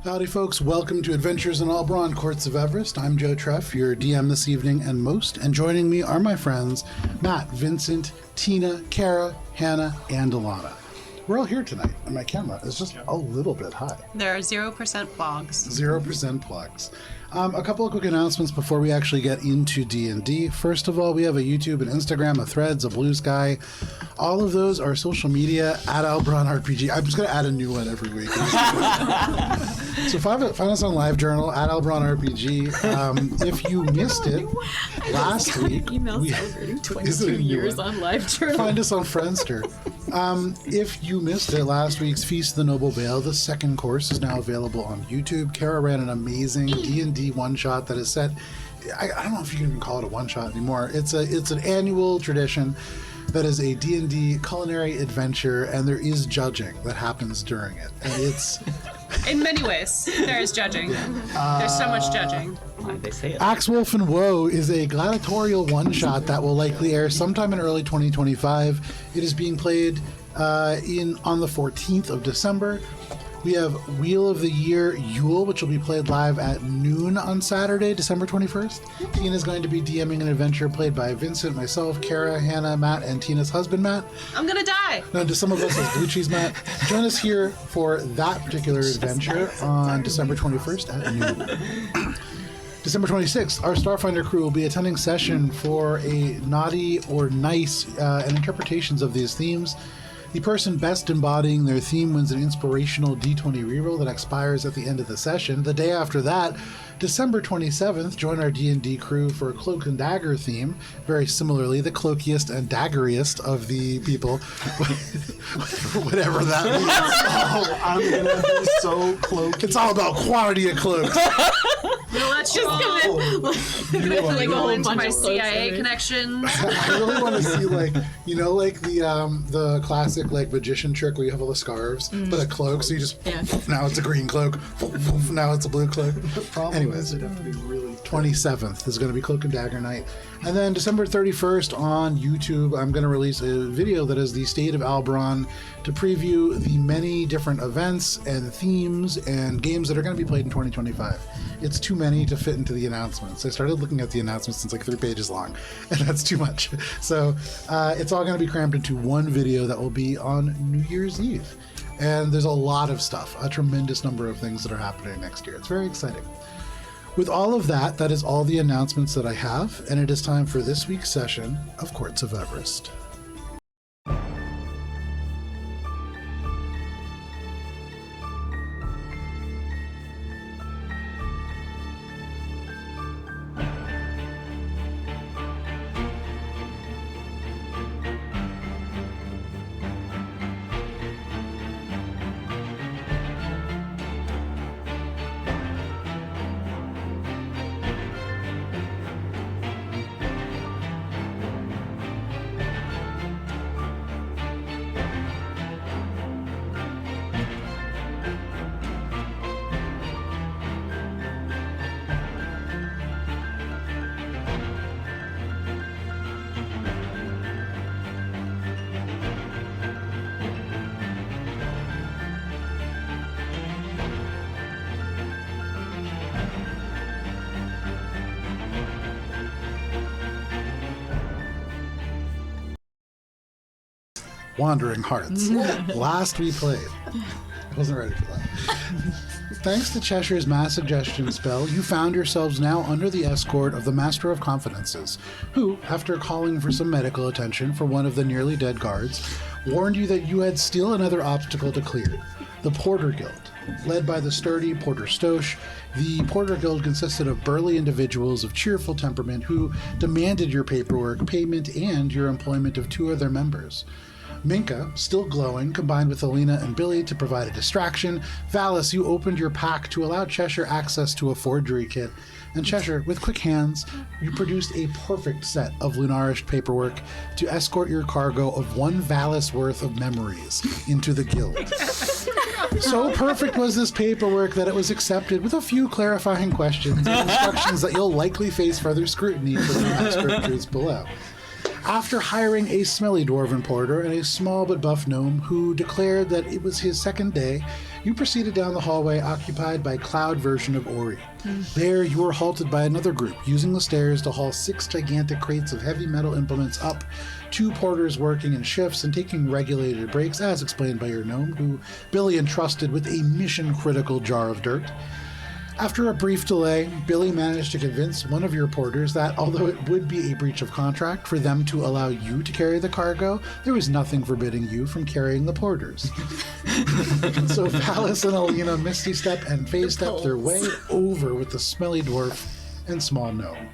Howdy folks, welcome to Adventures in Albrawn, Courts of Everest. I'm Joe Treff, your DM this evening and most, and joining me are my friends Matt, Vincent, Tina, Kara, Hannah, and Alana. We're all here tonight, and my camera is just a little bit high. There are 0% plugs. 0% plugs. A couple of quick announcements before we actually get into D&D. First of all, we have a YouTube, an Instagram, a Threads, a Blue Sky. All of those are social media at Albrawn RPG. I'm just going to add a new one every week. So find us on LiveJournal at Albrawn RPG. If you missed it last week, emails celebrating 22 years on LiveJournal. Find us on Friendster. If you missed it, last week's Feast of the Noble Vale, the second course, is now available on YouTube. Kara ran an amazing D&D one-shot that is set. I don't know if you can even call it a one-shot anymore. It's an annual tradition that is a D&D culinary adventure, and there is judging that happens during it. And it's... In many ways, there is judging. There's so much judging. They say it. Axe Wolf and Woe is a gladiatorial one-shot that will likely air sometime in early 2025. It is being played on the 14th of December. We have Wheel of the Year Yule, which will be played live at noon on Saturday, December 21st. Tina is going to be DMing an adventure played by Vincent, myself, Kara, Hannah, Matt, and Tina's husband, Matt. I'm gonna die. Now, to some of us as Blue Cheese Matt, join us here for that particular adventure on December 21st at noon. December 26th, our Starfinder crew will be attending session for a naughty or nice and interpretations of these themes. The person best embodying their theme wins an inspirational D20 reroll that expires at the end of the session. The day after that, December 27th, join our D&D crew for a Cloak and Dagger theme. Very similarly, the cloakiest and daggeriest of the people. Whatever that means. Oh, I'm gonna be so cloaky. It's all about quantity of cloaks. We'll let you go into my CIA connections. I really want to see, like, you know, like the classic like magician trick where you have all the scarves, but a cloak. So you just now it's a green cloak, now it's a blue cloak. Anyways, 27th is going to be Cloak and Dagger Night, and then December 31st on YouTube, I'm going to release a video that is the State of Albrawn to preview the many different events and themes and games that are going to be played in 2025. It's too many to fit into the announcements. I started looking at the announcements, it's like 3 pages long, and that's too much. So it's all going to be crammed into one video that will be on New Year's Eve. And there's a lot of stuff, a tremendous number of things that are happening next year. It's very exciting. With all of that, that is all the announcements that I have, and it is time for this week's session of Courts of Everest. Wandering Hearts. Last we played. I wasn't ready for that. Thanks to Cheshire's mass suggestion spell, you found yourselves now under the escort of the Master of Confidences, who, after calling for some medical attention for one of the nearly dead guards, warned you that you had still another obstacle to clear, the Porter Guild. Led by the sturdy Porter Stoche, the Porter Guild consisted of burly individuals of cheerful temperament who demanded your paperwork, payment, and your employment of 2 other members. Minka, still glowing, combined with Alina and Billy to provide a distraction. Valis, you opened your pack to allow Cheshire access to a forgery kit. And Cheshire, with quick hands, you produced a perfect set of Lunarish paperwork to escort your cargo of 1 Valis worth of memories into the guild. So perfect was this paperwork that it was accepted with a few clarifying questions and instructions that you'll likely face further scrutiny from the expert truths below. After hiring a smelly dwarven porter and a small but buff gnome who declared that it was his second day, You proceeded down the hallway occupied by Cloud version of Ori. There, you were halted by another group, using the stairs to haul 6 gigantic crates of heavy metal implements up, 2 porters working in shifts and taking regulated breaks, as explained by your gnome, who Billy entrusted with a mission-critical jar of dirt. After a brief delay, Billy managed to convince one of your porters that, although it would be a breach of contract for them to allow you to carry the cargo, there was nothing forbidding you from carrying the porters. So Valis and Alina misty step and phase step their way over with the smelly dwarf and small gnome.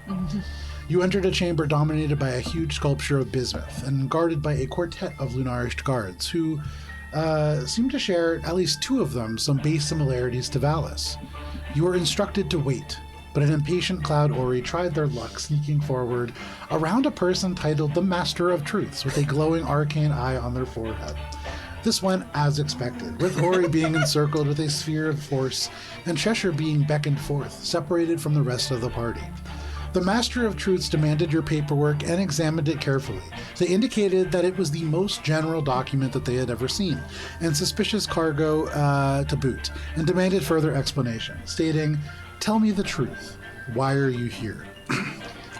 You entered a chamber dominated by a huge sculpture of bismuth and guarded by a quartet of Lunarish guards who seemed to share, at least 2 of them, some base similarities to Valis. You were instructed to wait, but an impatient Cloud Ori tried their luck sneaking forward around a person titled the Master of Truths with a glowing arcane eye on their forehead. This went as expected, with Ori being encircled with a sphere of force and Cheshire being beckoned forth, separated from the rest of the party. The Master of Truths demanded your paperwork and examined it carefully. They indicated that it was the most general document that they had ever seen, and suspicious cargo to boot, and demanded further explanation, stating, "Tell me the truth. Why are you here?"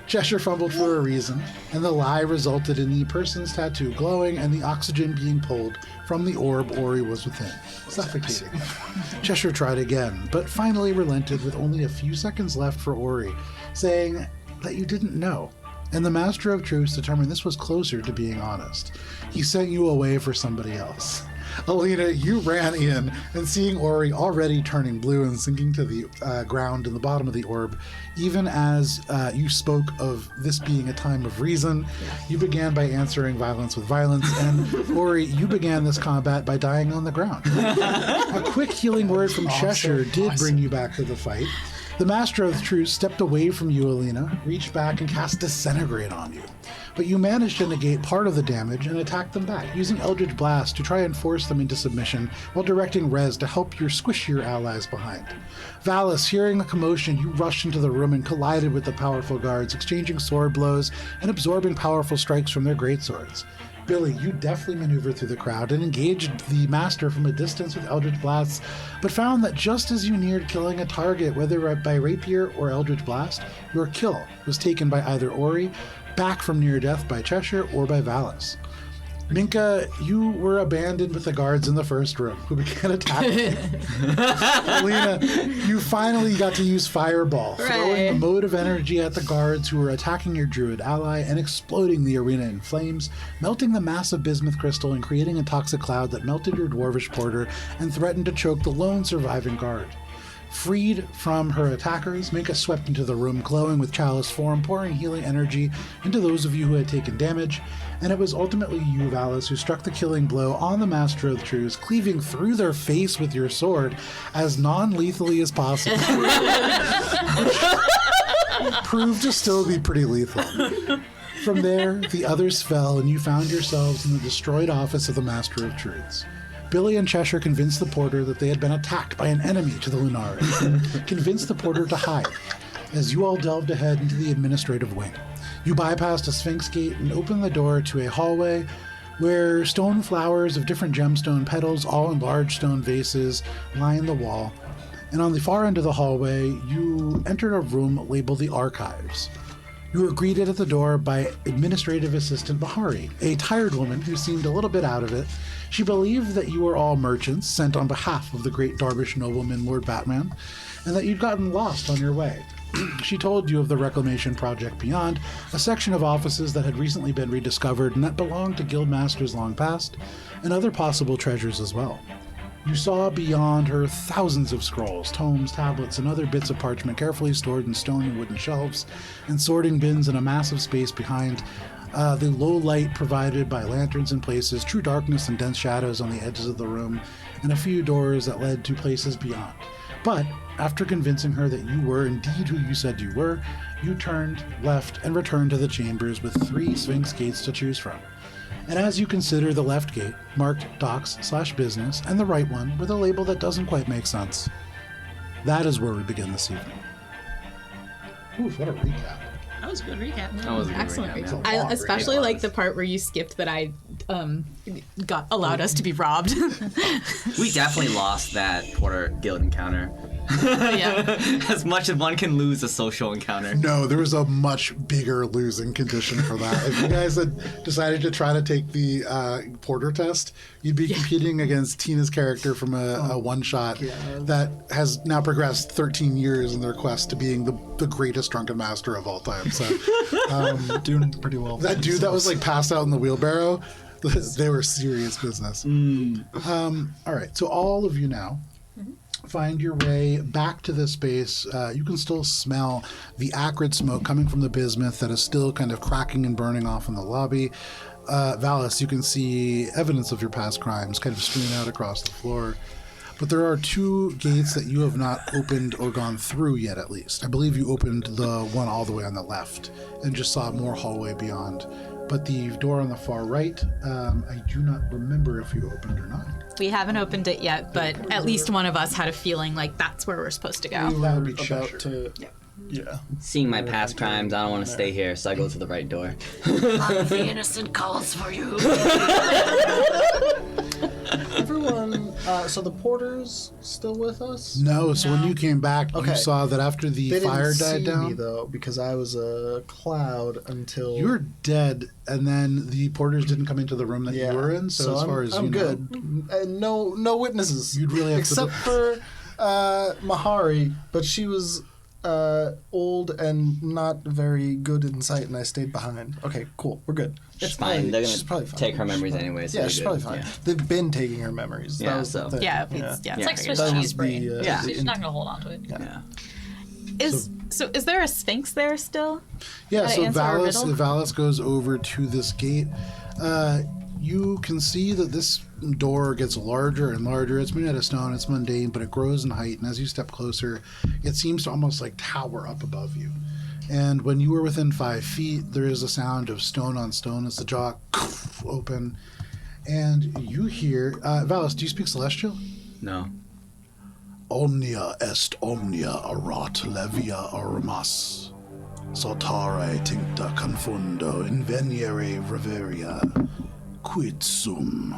Cheshire fumbled for a reason, and the lie resulted in the person's tattoo glowing and the oxygen being pulled from the orb Ori was within, suffocating him. Cheshire tried again, but finally relented with only a few seconds left for Ori, saying that you didn't know, and the Master of Truths determined this was closer to being honest. He sent you away for somebody else. Alina, you ran in, and seeing Ori already turning blue and sinking to the ground in the bottom of the orb, even as you spoke of this being a time of reason, you began by answering violence with violence, and Ori, you began this combat by dying on the ground. A quick healing word from Cheshire did bring you back to the fight. The Master of Truth stepped away from you, Alina, reached back and cast Disintegrate on you. But you managed to negate part of the damage and attack them back, using Eldritch Blast to try and force them into submission while directing Rez to help your squishier allies behind. Valis, hearing the commotion, you rushed into the room and collided with the powerful guards, exchanging sword blows and absorbing powerful strikes from their greatswords. Billy, you deftly maneuvered through the crowd and engaged the Master from a distance with Eldritch Blasts, but found that just as you neared killing a target, whether by Rapier or Eldritch Blast, your kill was taken by either Ori, back from near death by Cheshire, or by Valis. Minka, you were abandoned with the guards in the first room, who began attacking. Alina, you finally got to use Fireball, throwing the mode of energy at the guards who were attacking your druid ally and exploding the arena in flames, melting the massive bismuth crystal and creating a toxic cloud that melted your dwarvish porter and threatened to choke the lone surviving guard. Freed from her attackers, Minka swept into the room, glowing with chalice form, pouring healing energy into those of you who had taken damage, and it was ultimately you, Valis, who struck the killing blow on the Master of Truths, cleaving through their face with your sword as non-lethally as possible. Which proved to still be pretty lethal. From there, the others fell, and you found yourselves in the destroyed office of the Master of Truths. Billy and Cheshire convinced the porter that they had been attacked by an enemy to the Lunaris, and convinced the porter to hide, as you all delved ahead into the administrative wing. You bypassed a Sphinx gate and opened the door to a hallway where stone flowers of different gemstone petals, all in large stone vases, line the wall. And on the far end of the hallway, you entered a room labeled the Archives. You were greeted at the door by Administrative Assistant Bahari, a tired woman who seemed a little bit out of it. She believed that you were all merchants sent on behalf of the great Darvish nobleman Lord Batman, and that you'd gotten lost on your way. She told you of the Reclamation Project Beyond, a section of offices that had recently been rediscovered and that belonged to guildmasters long past, and other possible treasures as well. You saw beyond her thousands of scrolls, tomes, tablets, and other bits of parchment carefully stored in stone and wooden shelves, and sorting bins in a massive space behind the low light provided by lanterns in places, true darkness and dense shadows on the edges of the room, and a few doors that led to places beyond. But after convincing her that you were indeed who you said you were, you turned, left, and returned to the chambers with 3 Sphinx gates to choose from. And as you consider the left gate, marked Docs/Business, and the right one with a label that doesn't quite make sense, that is where we begin this evening. Oof, what a recap. That was a good recap. That was a good Excellent. recap, I yeah. especially like the part where you skipped that I allowed us to be robbed. We definitely lost that Porter Guild encounter. Yeah. As much as one can lose a social encounter. No, there was a much bigger losing condition for that. If you guys had decided to try to take the Porter test, you'd be competing against Tina's character from a one-shot that has now progressed 13 years in their quest to being the greatest drunken master of all time. So Doing pretty well. that dude that was like passed out in the wheelbarrow, they were serious business. All right, so all of you now find your way back to this space. You can still smell the acrid smoke coming from the bismuth that is still kind of cracking and burning off in the lobby. Valis, you can see evidence of your past crimes kind of strewn out across the floor. But there are 2 gates that you have not opened or gone through yet, at least. I believe you opened the one all the way on the left and just saw more hallway beyond. But the door on the far right, I do not remember if you opened or not. We haven't opened it yet, but at least one of us had a feeling like that's where we're supposed to go. That would be about Cheshire. to. Yeah. Seeing my past crimes, I don't want to stay here, so I go to the right door. The innocent calls for you. Everyone. So the porters still with us? No, so when you came back, you Okay. saw that after the They fire didn't died see down, me though because I was a cloud until you were dead, and then the porters didn't come into the room that Yeah. you were in. So, as far as I'm you good. know, And no witnesses. You'd really have to except for Mahari, but she was old and not very good in sight, and I stayed behind. Okay, cool. We're good. It's fine. They're She's probably fine. take her memories anyway. So Yeah, we're she's good. probably fine. Yeah. They've been taking her memories. Yeah, That was so- the thing. Yeah, it's Yeah. like Like Swiss That was cheese brain. Yeah. She's not gonna hold on to it. Yeah. Is there a sphinx there still? yeah. Gotta So answer our riddle? Valis goes over to this gate. You can see that this door gets larger and larger. It's made out of stone. It's mundane, but it grows in height. And as you step closer, it seems to almost like tower up above you. And when you are within 5 feet, there is a sound of stone on stone as the jaw open. And you hear, Valis, do you speak Celestial? No. Omnia est omnia erat levia ormas. Saltare tincta confundo inveniere reveria. Quid sum?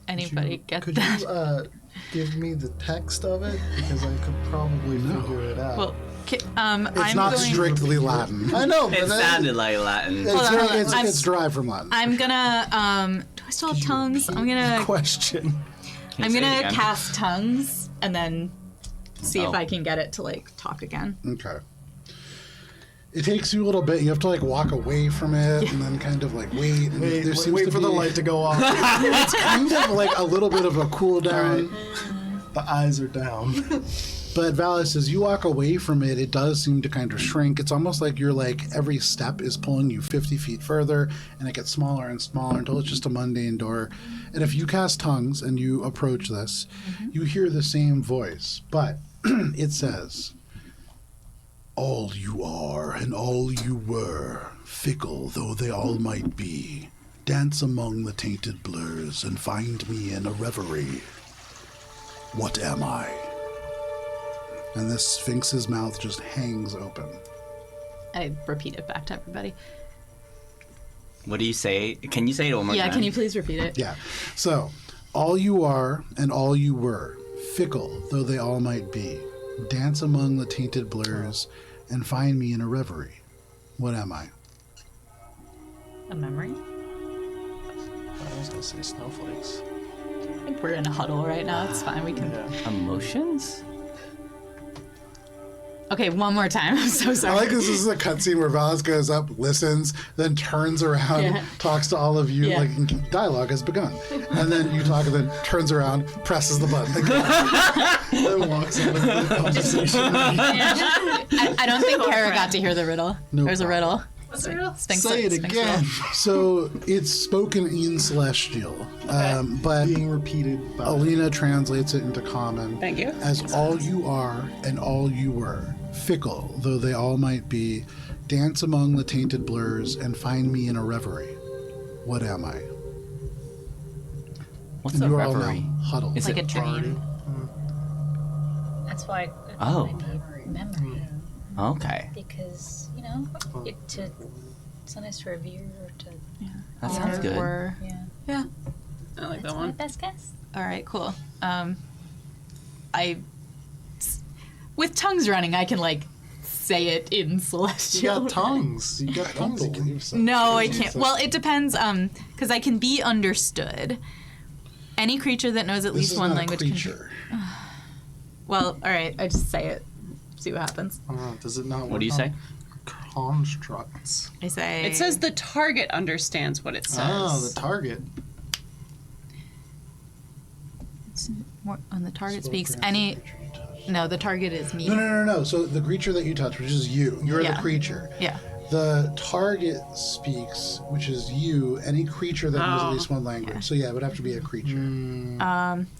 Anybody get Could that? you give me the text of it because I could probably figure it out. Well, It's I'm not going. strictly Latin. I know, but It then- sounded like Latin. It's, Hold on, hold on. it's derived from Latin. I'm gonna. Do I still have tongues? I'm gonna. question. I'm say it gonna again? cast tongues and then see if Oh. I can get it to like talk again. Okay. It takes you a little bit. You have to like walk away from it and then kind of like wait. And there seems Wait to for the be- light to go off. It's kind of like a little bit of a cool down. The eyes are down. But Valis, as you walk away from it, it does seem to kind of shrink. It's almost like you're like every step is pulling you 50 feet further, and it gets smaller and smaller until it's just a mundane door. And if you cast tongues and you approach this, you hear the same voice, but it says, "All you are and all you were, fickle though they all might be, dance among the tainted blurs and find me in a reverie. What am I?" And this sphinx's mouth just hangs open. I repeat it back to everybody. What do you say? Can you say it one more Yeah, time? can you please repeat it? Yeah. So, all you are and all you were, fickle though they all might be, dance among the tainted blurs and find me in a reverie. What am I? A memory? I was gonna say snowflakes. I think we're in a huddle right now. It's fine. We can. Emotions? Okay, one more time. I'm so I sorry. like this is a cutscene where Valis goes up, listens, then turns around, Yeah. talks to all of you, Yeah. like dialogue has begun. And then you talk and then turns around, presses the button. Then walks out of the conversation. I don't think Kara got to hear the riddle. No There's a riddle. What's the riddle? Sphinx, Say it Sphinx again. riddle. So it's spoken in Celestial, but Being repeated by Alina translates it into Common. Thank you. As all you are and all you were, fickle though they all might be, dance among the tainted blurs and find me in a reverie. What am I? What's And a you are all reverie? now huddled. Is Like it a dream. That's why. Oh. memory. Okay. Because, it's so nice to revere or to... That sounds good. Yeah. I like That's that my one. best guess. All right, cool. With tongues running, I can say it in You celestial. got tongues. You got I don't tongues. You can- believe so. No, I can't. Well, it depends. Because I can be understood. Any creature that knows at This least is one not language a can. creature. Well, all right. I just say it. See what happens. Does it not What do you say? Constructs. I say. It says the target understands what it says. Oh, the target. On the target Spell speaks grants any. the creature you touch. No, the target is me. No. So the creature that you touch, which is you, you're Yeah. the creature. Yeah. The target speaks, which is you, any creature that knows at Oh. least one language. So yeah, it would have to be a creature.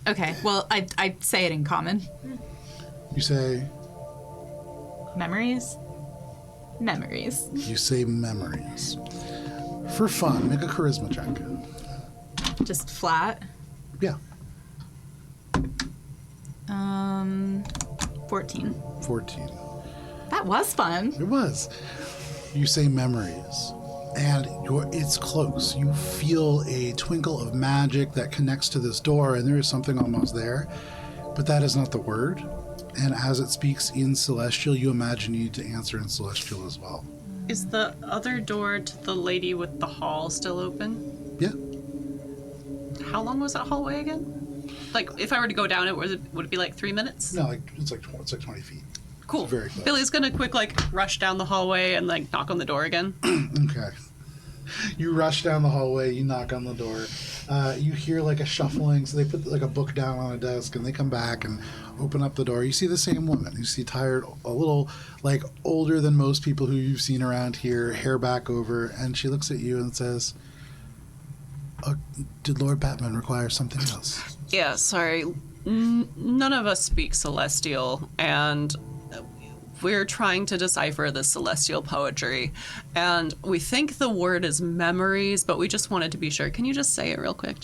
Okay. Well, I say it in common. You say Memories. you say memories. For fun, make a charisma check. Just flat. Yeah, 14. 14. That was fun. It was. You say memories, and it's close. You feel a twinkle of magic that connects to this door, and there is something almost there, but that is not the word. And as it speaks in Celestial, you imagine you need to answer in Celestial as well. Is the other door to the lady with the hall still open? Yeah. How long was that hallway again? Like, if I were to go down it, would it be 3 minutes? No, it's like 20 feet. Cool. It's very close. Billy's gonna quick rush down the hallway and knock on the door again. Okay. You rush down the hallway, you knock on the door. You hear a shuffling, so they put a book down on a desk and they come back and open up the door. You see the same woman. You see tired, a little older than most people who you've seen around here, hair back over, and she looks at you and says, did Lord Batman require something else? Yeah, sorry. None of us speak Celestial, and we're trying to decipher the Celestial poetry. And we think the word is memories, but we just wanted to be sure. Can you just say it real quick?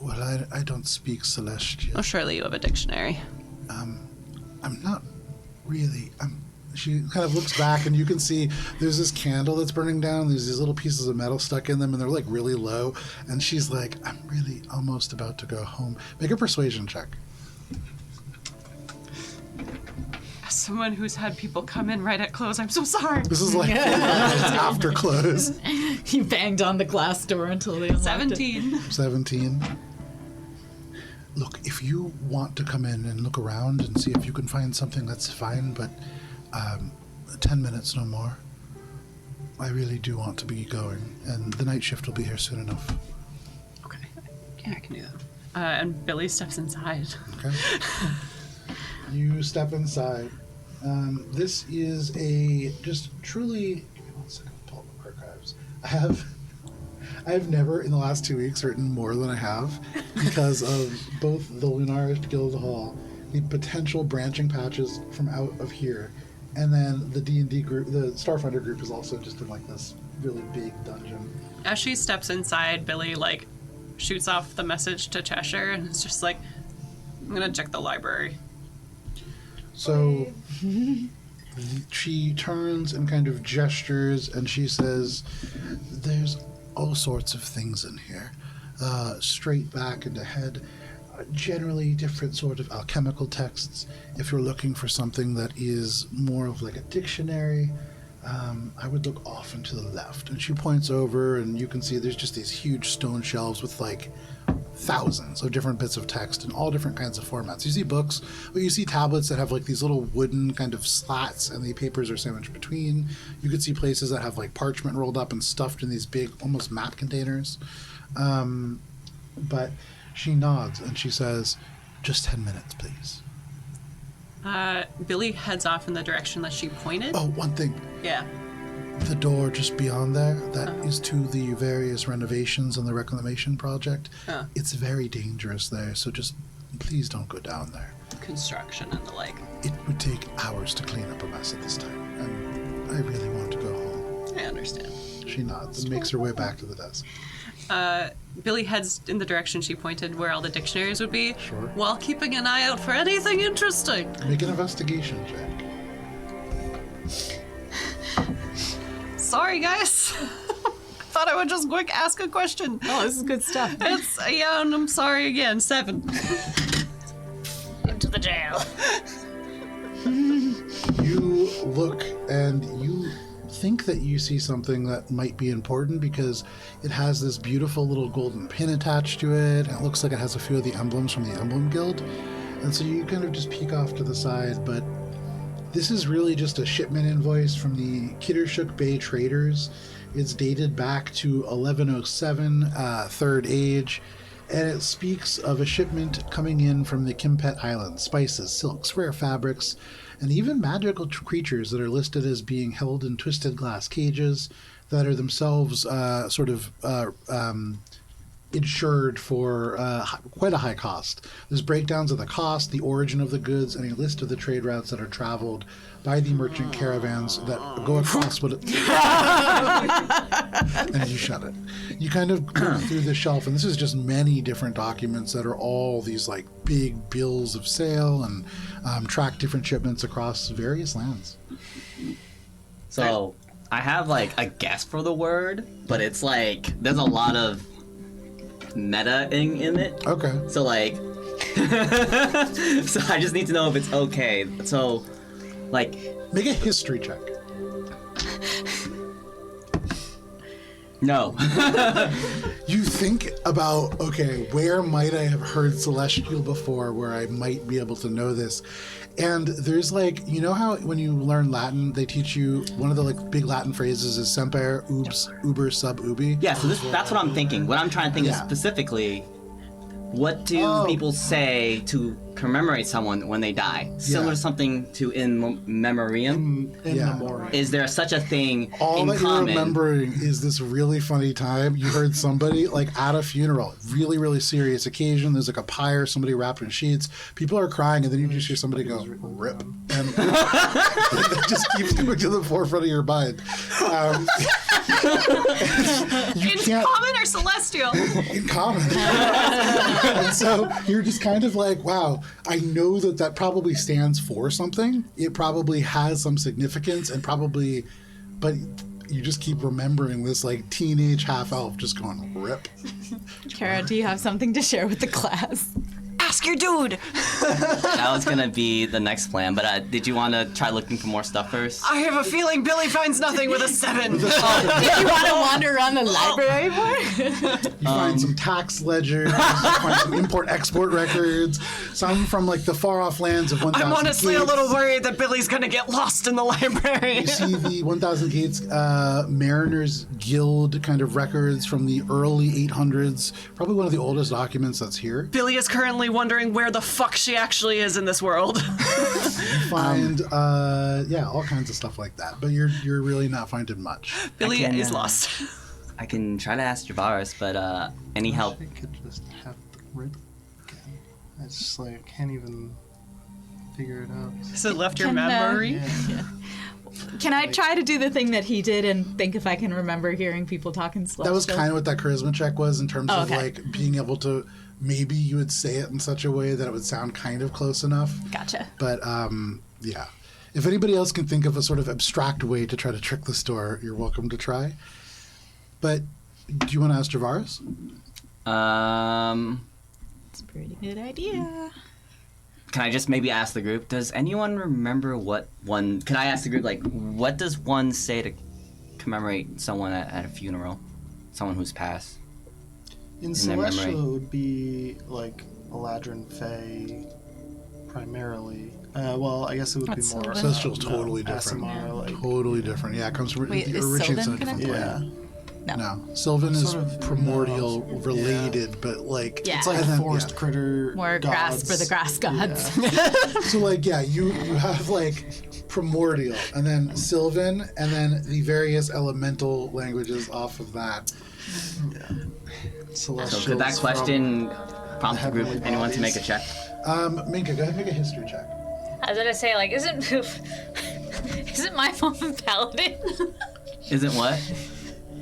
Well, I don't speak Celestial. Oh, surely you have a dictionary. I'm not really. She kind of looks back, and you can see there's this candle that's burning down. There's these little pieces of metal stuck in them, and they're really low. And she's like, I'm really almost about to go home. Make a persuasion check. As someone who's had people come in right at close, I'm so sorry. This is 4 minutes after close. You banged on the glass door until they unlocked 17. 17. Look, if you want to come in and look around and see if you can find something, that's fine, but 10 minutes, no more. I really do want to be going, and the night shift will be here soon enough. Okay. Yeah, I can do that. And Billy steps inside. Okay? You step inside. This is a just truly. Give me 1 second. Pull up archives. I have never in the last 2 weeks written more than I have because of both the Lunarish Guild Hall, the potential branching patches from out of here, and then the D&D group, the Starfinder group is also just in this really big dungeon. As she steps inside, Billy shoots off the message to Cheshire, and it's just I'm gonna check the library. So she turns and kind of gestures, and she says, there's all sorts of things in here. Straight back and ahead. Generally different sort of alchemical texts. If you're looking for something that is more of a dictionary, I would look off and to the left. And she points over, and you can see there's just these huge stone shelves with thousands of different bits of text in all different kinds of formats. You see books, but you see tablets that have these little wooden kind of slats, and the papers are sandwiched between. You could see places that have parchment rolled up and stuffed in these big, almost map containers. But she nods and she says, just 10 minutes, please. Billy heads off in the direction that she pointed. Oh, one thing. Yeah. The door just beyond there, that is to the various renovations and the reclamation project. It's very dangerous there, so just please don't go down there. Construction and the like. It would take hours to clean up a mess at this time, and I really want to go home. I understand. She nods and makes her way back to the desk. Billy heads in the direction she pointed where all the dictionaries would be, Sure. while keeping an eye out for anything interesting. Make an investigation check. Sorry, guys. Thought I would just quick ask a question. Oh, this is good stuff. It's, yeah, and I'm sorry again. 7. Into the jail. You look and you think that you see something that might be important because it has this beautiful little golden pin attached to it. And it looks like it has a few of the emblems from the Emblem Guild. And so you kind of just peek off to the side, but this is really just a shipment invoice from the Kittershuk Bay traders. It's dated back to 1107, Third Age, and it speaks of a shipment coming in from the Kimpet Islands, spices, silks, rare fabrics, and even magical creatures that are listed as being held in twisted glass cages that are themselves insured for quite a high cost. There's breakdowns of the cost, the origin of the goods, and a list of the trade routes that are traveled by the merchant caravans that go across what it... And you shut it. You kind of go through the shelf, and this is just many different documents that are all these like big bills of sale and track different shipments across various lands. So I have like a guess for the word, but it's like there's a lot of meta-ing in it. Okay. So like, so I just need to know if it's okay. So, like, Make a history check. no. You think about, okay, where might I have heard Celestial before where I might be able to know this? And there's like, you know how when you learn Latin, they teach you one of the like big Latin phrases is semper uber sub ubi? Yeah. So that's what I'm thinking. What I'm trying to think is Yeah. specifically, what do people say to commemorate someone when they die? Similar Yeah. to something to in memoriam. In Yeah. memoriam. Is there such a thing All in that common? you're remembering is this really funny time you heard somebody like at a funeral, really, really serious occasion. There's like a pyre, somebody wrapped in sheets. People are crying, and then you just hear somebody go, rip. And that just keeps coming to the forefront of your mind. You In can't- common or celestial? in common. And so you're just kind of like, wow, I know that that probably stands for something. It probably has some significance and probably, but you just keep remembering this like teenage half elf just going, rip. Kara, do you have something to share with the class? Ask your dude. That was gonna be the next plan, but did you want to try looking for more stuff first? I have a feeling Billy finds nothing with a 7. Do you want to wander around the library more? You find some tax ledgers, you find some import-export records, some from like the far-off lands of 1,000 I'm honestly a Gates. little worried that Billy's gonna get lost in the library. You see the 1,000 Gates Mariners Guild kind of records from the early 800s, probably one of the oldest documents that's here. Billy is currently wondering where the fuck she actually is in this world. Find all kinds of stuff like that, but you're really not finding much. Billy can, is lost. I can try to ask Javaris, but any help? I could just have the rip again. I just like can't even figure it out. So it left your Can, memory? Yeah. Can I try to do the thing that he did and think if I can remember hearing people talking celestial? That was kind of what that charisma check was in terms Oh, of okay. like being able to, maybe you would say it in such a way that it would sound kind of close enough. Gotcha. But yeah. If anybody else can think of a sort of abstract way to try to trick the store, you're welcome to try. But do you want to ask Javaris? It's a pretty good idea. Can I just maybe ask the group? Does anyone remember what one? Can I ask the group like, what does one say to commemorate someone at a funeral, someone who's passed? In their memory. Celestial, it would be like Eladrin Fae, primarily. Well, I guess it would That's be more. Sylvan. Celestial's totally different. Aasimar, like, Totally different. Yeah, it comes from Wait, it is originates in a Sylvan different yeah. plane. No, Sylvan is Sort of, primordial no, related, but like Yeah. It's like and then- forest yeah. critter. More grass for the grass gods. So like yeah, you have like primordial, and then Sylvan, and then the various elemental languages off of that. So could that question prompt the group? heavenly Anyone to make a bodies. check? Minka, go ahead and make a history check. I was gonna say, like, isn't my mom a paladin? Isn't what?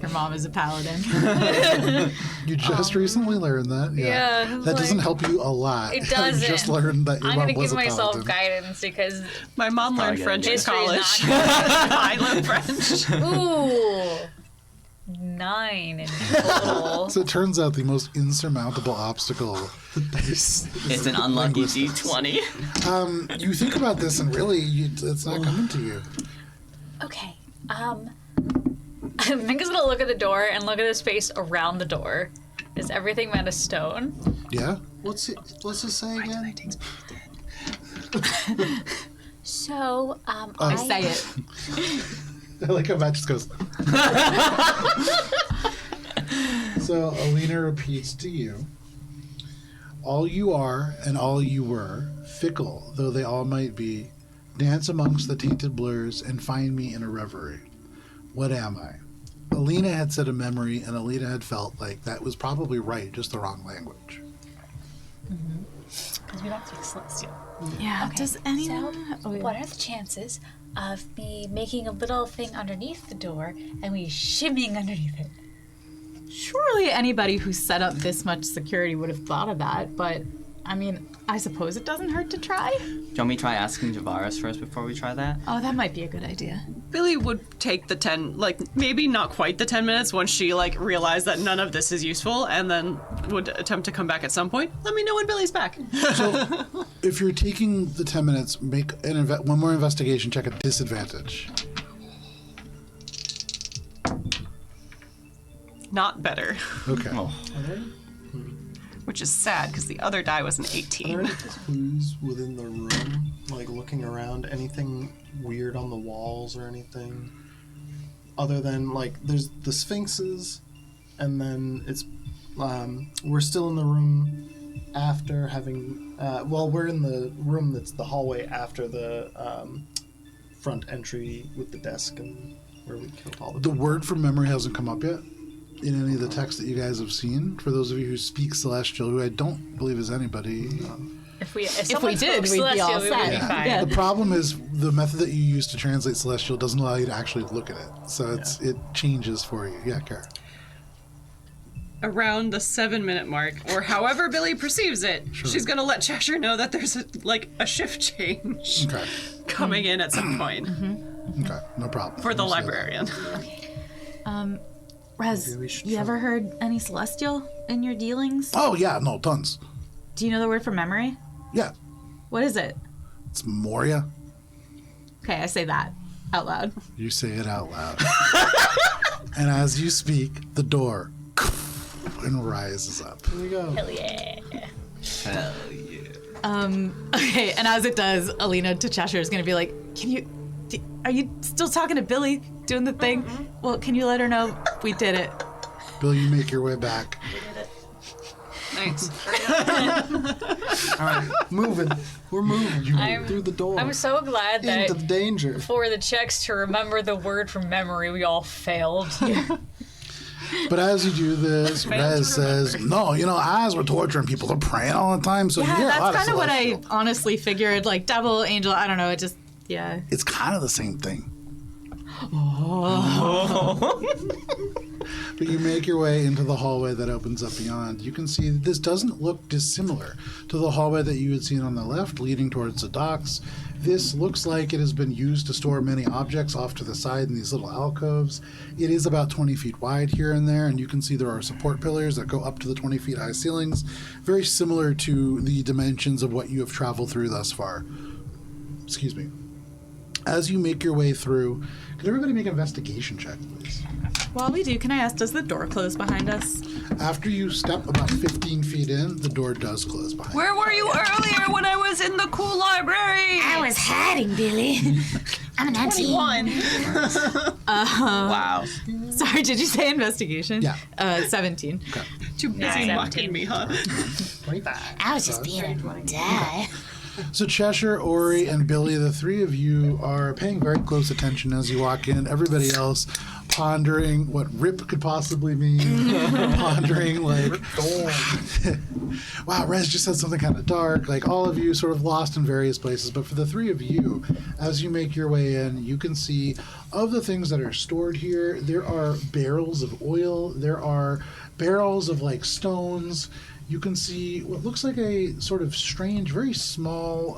Her mom is a paladin. You just recently learned that. Yeah, That doesn't help you a lot. It doesn't. You just learned that your I'm mom gonna was give a myself paladin. guidance because My mom learned Probably French in history is college. not I learned French. ooh, 9 in total. So it turns out the most insurmountable obstacle is It's an unlucky D20. you think about this and really it's not coming to you. Okay. Minka's gonna look at the door and look at the space around the door. Is everything made of stone? Yeah? What's it say again? So, Say it. I like how Matt just goes. So Alina repeats to you, all you are and all you were, fickle though they all might be, dance amongst the tainted blurs and find me in a reverie. What am I? Alina had said a memory, and Alina had felt like that was probably right, just the wrong language. because we don't speak celestial. Yeah. Okay, Does anyone? So, what are the chances of me making a little thing underneath the door and we shimmying underneath it? Surely anybody who set up this much security would have thought of that, but I mean, I suppose it doesn't hurt to try. Do you want me to try asking Javaris first before we try that? Oh, that might be a good idea. Billy would take the 10, like maybe not quite the 10 minutes once she like realized that none of this is useful, and then would attempt to come back at some point. Let me know when Billy's back. If you're taking the 10 minutes, make one more investigation check at disadvantage. Not better, Okay. Oh, which is sad because the other die was an Are there 18. any clues within the room? Like looking around, anything weird on the walls or anything? Other than like, there's the sphinxes, and then it's we're still in the room after having. We're in the room that's the hallway after the front entry with the desk and where we killed all The word from memory hasn't come up yet in any of the texts that you guys have seen. For those of you who speak Celestial, who I don't believe is anybody. If we did, we'd be all we would be set. fine. Yeah. The problem is the method that you use to translate Celestial doesn't allow you to actually look at it. So it changes for you. Yeah, Kara. Around the 7-minute mark, or however Billy perceives it, she's gonna let Cheshire know that there's a shift change Okay. coming in at some point Okay. No problem. for the Understand librarian. Rez, Maybe we should you try. ever heard any celestial in your dealings? Oh, yeah. No, tons. Do you know the word for memory? Yeah. What is it? It's Moria. Okay, I say that out loud. You say it out loud. And as you speak, the door and rises up. Here we go. Hell yeah. hell yeah. Okay, and as it does, Alina to Cheshire is gonna be like, are you still talking to Billy doing the thing? Well, can you let her know we did it? Bill, you make your way back. Nice. All right, moving. We're moving through the door I'm so glad that into the danger. for the checks to remember the word from memory, we all failed. But as you do this, Rez says, no, as we're torturing people, they're praying all the time. So Yeah, you hear a lot that's kind of what I Celestial. honestly figured. Like devil, angel, I don't know. It just, yeah. It's kind of the same thing. But you make your way into the hallway that opens up beyond. You can see that this doesn't look dissimilar to the hallway that you had seen on the left leading towards the docks. This looks like it has been used to store many objects off to the side in these little alcoves. It is about 20 feet wide here and there, and you can see there are support pillars that go up to the 20 feet high ceilings, very similar to the dimensions of what you have traveled through thus far. Excuse me. As you make your way through, could everybody make an investigation check, please? While we do, can I ask, does the door close behind us? After you step about 15 feet in, the door does close behind you. Where were you earlier when I was in the cool library? I was hiding, Billy. I'm an auntie. 21. Wow. Sorry, did you say investigation? Yeah. 17. Too busy mocking me, huh? I was just being a dad. So Cheshire, Ori, and Billy, the three of you are paying very close attention as you walk in. Everybody else pondering what rip could possibly mean. Pondering like, wow, Rez just said something kind of dark. Like all of you sort of lost in various places. But for the three of you, as you make your way in, you can see of the things that are stored here, there are barrels of oil. There are barrels of like stones. You can see what looks like a sort of strange, very small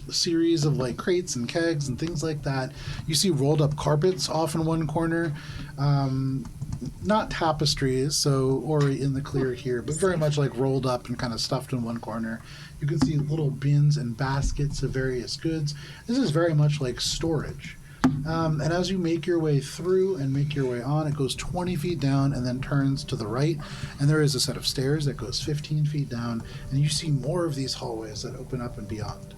series of like crates and kegs and things like that. You see rolled up carpets off in one corner. Not tapestries, so Ori in the clear here, but very much like rolled up and kind of stuffed in one corner. You can see little bins and baskets of various goods. This is very much like storage. And as you make your way through and make your way on, it goes 20 feet down and then turns to the right. And there is a set of stairs that goes 15 feet down. And you see more of these hallways that open up and beyond.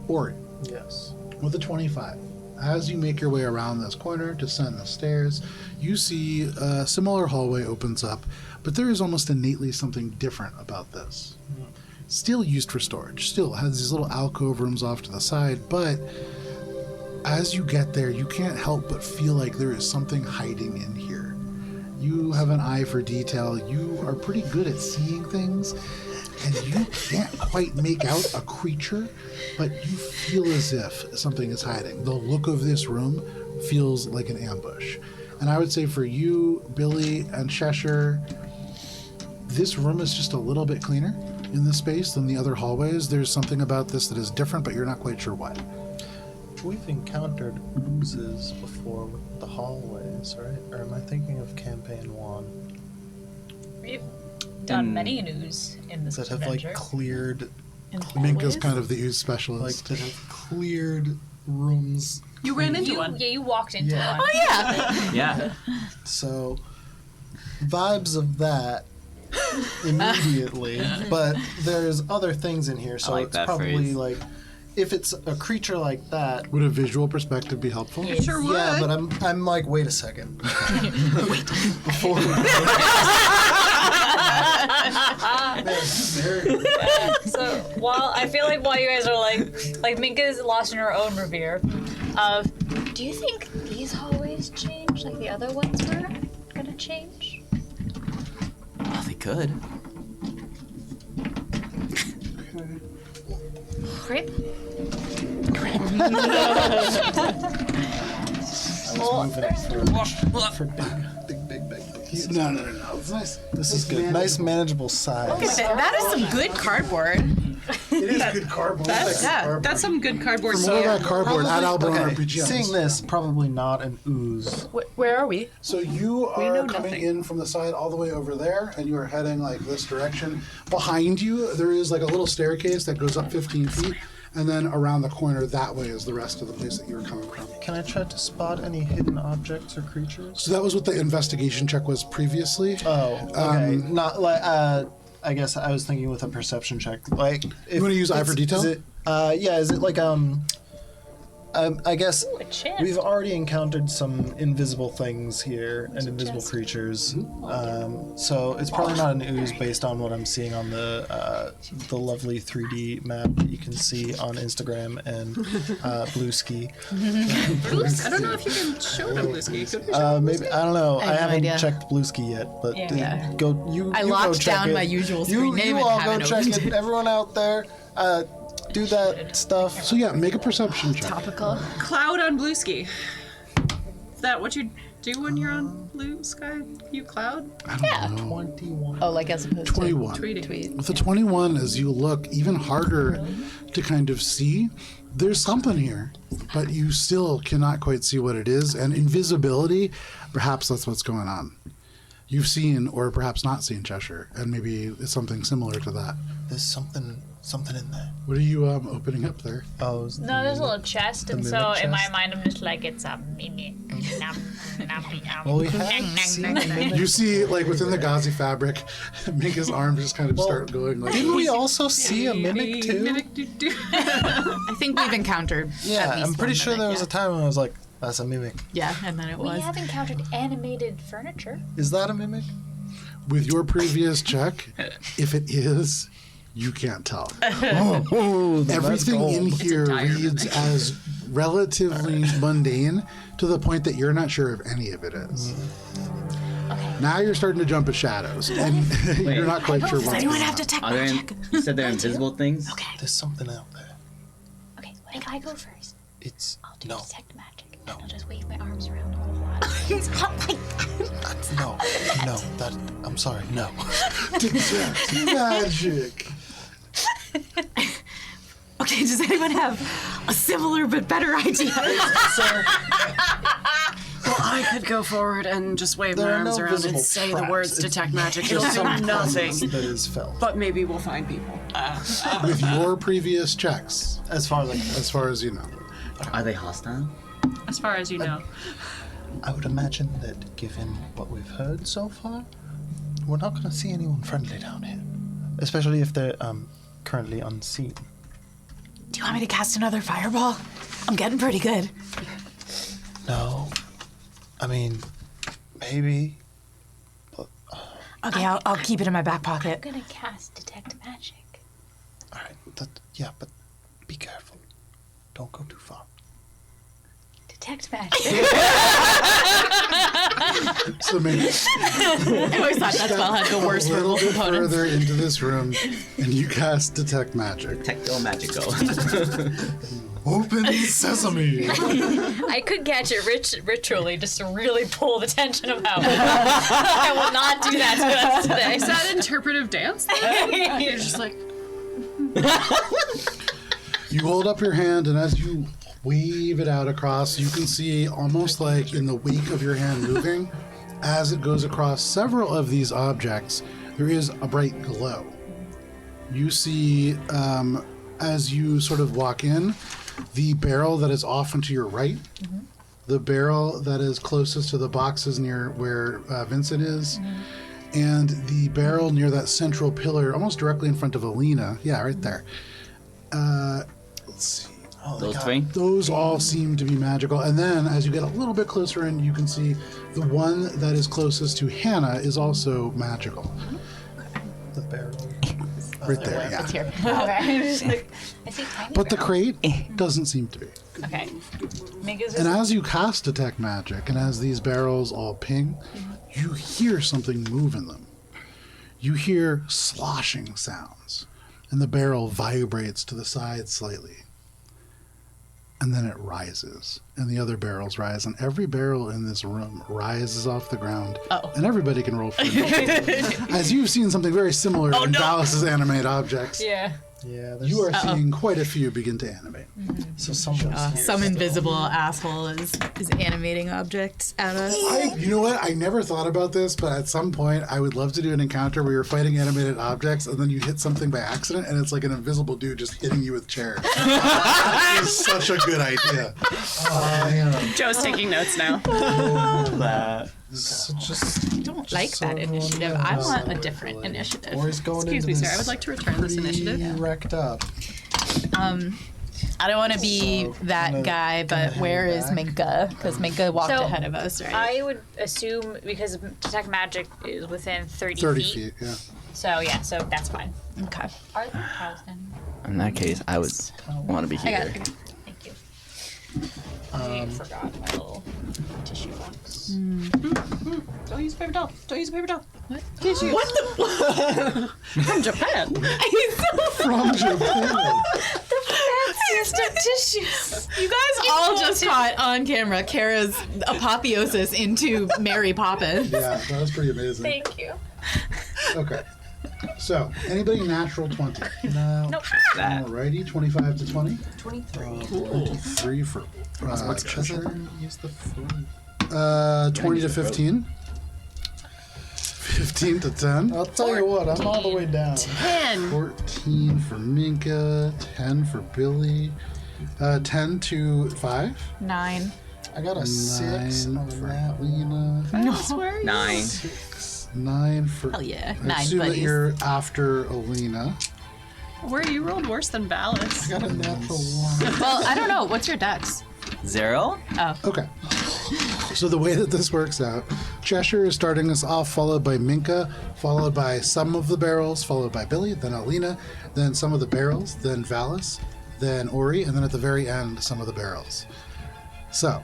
Ori, Yes. with a 25. As you make your way around this corner, descend the stairs, you see a similar hallway opens up, but there is almost innately something different about this. Still used for storage, still has these little alcove rooms off to the side, but as you get there, you can't help but feel like there is something hiding in here. You have an eye for detail, you are pretty good at seeing things, and you can't quite make out a creature, but you feel as if something is hiding. The look of this room feels like an ambush. And I would say for you, Billy, and Cheshire, this room is just a little bit cleaner in this space than the other hallways. There's something about this that is different, but you're not quite sure what. We've encountered oozes before with the hallways, right? Or am I thinking of Campaign 1? We've done many an ooze in this That have adventure. like cleared, Mink is kind of the ooze specialist. like that have cleared rooms. You ran into one. Yeah, you walked into Yeah. one. Oh, yeah. Yeah. So, vibes of that immediately, but there's other things in here, so like it's that probably phrase. like if it's a creature like that. Would a visual perspective be helpful? Sure would. Yeah, but I'm like, wait a second. Before So while I feel like while you guys are like Minka is lost in her own revere of, do you think these hallways change like the other ones were gonna change? Well, they could. Crip? moving it for big. No. It's nice. This is good. Nice manageable size. That is some good cardboard. It is good cardboard. That's some good cardboard. For more of that cardboard, at Albion Okay, RPG. seeing this, probably not an ooze. Where are we? So you know are coming nothing. in from the side all the way over there, and you are heading like this direction. Behind you, there is like a little staircase that goes up 15 feet, and then around the corner that way is the rest of the place that you were coming from. Can I try to spot any hidden objects or creatures? So that was what the investigation check was previously. Oh, okay. Not like. I guess I was thinking with a perception check. Like, if You wanna use eye for detail? Is it, yeah. Is it like I guess A chance. we've already encountered some invisible things here and invisible creatures. So it's probably not an ooze based on what I'm seeing on the lovely 3D map that you can see on Instagram and Bluesky. I don't know if you can show the blue ski. Could we show Maybe I don't know. I have no haven't idea. checked Bluesky yet, but Yeah. go. You. I you locked go check down it. my usual screen You name and all go haven't check opened it. Everyone out there, do that stuff. So yeah, make a perception check. Topical. cloud on blue ski? Is that what you do when you're on blue sky? You cloud? I don't know. 21. Oh, like as opposed 21. Tweeting. to tweet. With the 21, as you look, even harder to kind of see, there's something here, but you still cannot quite see what it is. And invisibility, perhaps that's what's going on. You've seen, or perhaps not seen, Cheshire, and maybe it's something similar to that. There's something in there. What are you opening up there? Oh, No, there's a little chest, and so mimic in my chest? mind I'm just like, it's a mimic. well, we have seen a mimic. You see, like within the gauzy fabric, Minka's arms just kind of start going like. Didn't we also see a mimic too? Mimic do. I think we've encountered. Yeah, at least I'm pretty one sure there mimic, was a time when I was like, "That's a mimic." Yeah, and then it We was. have encountered animated furniture. Is that a mimic? With your previous check, if it is, You can't tell. That's Everything gold. in here dire reads mimic. as relatively mundane to the point that you're not sure if any of it is. Now you're starting to jump at shadows, and you're not quite sure Does what's anyone going have on. detect Are there? magic? You said they're invisible things. Okay. There's something out there. Okay. What if I go first? It's I'll do no, detect magic. No. And I'll just wave my arms around a whole lot. no. That I'm sorry. No. Detect magic. Okay, does anyone have a similar but better idea? Well, I could go forward and just wave There my are arms no around and visible say the traps. words It's detect magic. just It'll some do nothing. presence that is felt. But maybe we'll find people. With your previous checks, As far as as far as you know. Are they hostile? As far as you know. I would imagine that, given what we've heard so far, we're not going to see anyone friendly down here, especially if they're currently unseen. Do you want me to cast another fireball? I'm getting pretty good. No, I mean, maybe. Okay, I'll keep it in my back pocket. I'm gonna cast detect magic. All right, yeah, but be careful. Don't go too far. Detect magic. So maybe I always thought that spell had the worst a little verbal bit components. further into this room, and you cast detect magic. Tecto magico. Open sesame. I could catch it ritually just to really pull the tension of how I will not do that to us today. Is that interpretive dance? Then? You're just like, You hold up your hand, and as you wave it out across, you can see almost like in the wake of your hand moving, as it goes across several of these objects, there is a bright glow. You see, as you sort of walk in, the barrel that is off and to your right, the barrel that is closest to the boxes near where Vincent is, and the barrel near that central pillar, almost directly in front of Alina. Yeah, right there. Let's see. Those three. Those all seem to be magical. And then as you get a little bit closer in, you can see the one that is closest to Hannah is also magical. The barrel. Right there, yeah. Here. I see tiny But the barrels. crate doesn't seem to be. Okay. Mega's And as you cast detect magic, and as these barrels all ping, you hear something move in them. You hear sloshing sounds, and the barrel vibrates to the side slightly. And then it rises, and the other barrels rise, and every barrel in this room rises off the ground. Oh. And everybody can roll for initiative. As you've seen something very similar in Dallas's animate objects. Yeah. Yeah, there's You are seeing quite a few begin to animate. so someone's Some invisible asshole is animating objects at us. You know what? I never thought about this, but at some point, I would love to do an encounter where you're fighting animated objects, and then you hit something by accident, and it's like an invisible dude just hitting you with chairs. That is such a good idea. Joe's taking notes now. So just I don't like that initiative. I want a different initiative. or he's going Excuse into me, sir. this I would like to return this pretty initiative. wrecked up. I don't want to be So, that gonna- guy, gonna but hang where is back. Minka? Because Minka walked So, ahead of us, right? I would assume because detect magic is within 30, 30 feet, yeah. So yeah, so that's fine. Okay. Are there cows then? In that case, I would want to be I got here. it. Thank you. I forgot my little tissue box. Don't use a paper towel. Don't use a paper towel. What? Tissues. What the? From Japan. From Japan. tissues. You guys all just caught on camera Kara's apotheosis into Mary Poppins. Yeah, that was pretty amazing. Thank you. Okay. So, anybody natural 20? No. Nope. Alrighty, 25 to 20. 23. 23 for Cheshire. Use the free. 20 to 15. 15 to 10. I'll tell you what, I'm all the way down. 10. 14 for Minka. 10 for Billy. 10 to 5. 9. I got a 6 9 on for that. Lena. 9. 9 for. Hell yeah. I 9 assume that buddies. you're after Alina. Where you rolled worse than Ballas. I got a natural 1. Well, I don't know. What's your dex? 0? Oh. Okay. So the way that this works out, Cheshire is starting us off, followed by Minka, followed by some of the barrels, followed by Billy, then Alina, then some of the barrels, then Valis, then Ori, and then at the very end, some of the barrels. So,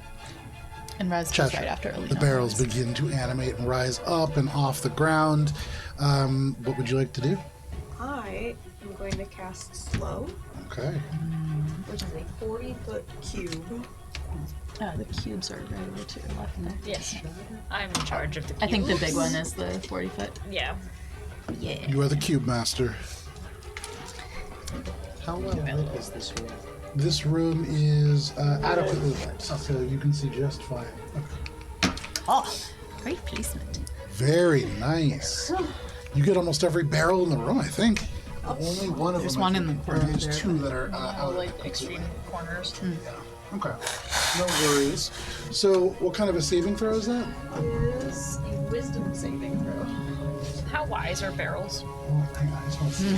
And Raz goes Cheshire, right after Alina. the barrels begin to animate and rise up and off the ground. What would you like to do? I am going to cast Slow, Okay. which is a 40-foot cube. The cubes are right over to your left. No? Yes. I'm in charge of the I think the cubes. big one is the 40 foot. Yeah. Yeah. You are the cube master. How well lit is this room? This room is adequately lit, so you can see just fine. Oh, great placement. Very nice. You get almost every barrel in the room, I think. Only one of There's them. one I in the think, corner or there's there, two that are out. Like extreme corners. Okay. No worries. So, what kind of a saving throw is that? Is a Wisdom saving throw. How wise are barrels? Oh, hang on, I just want to see.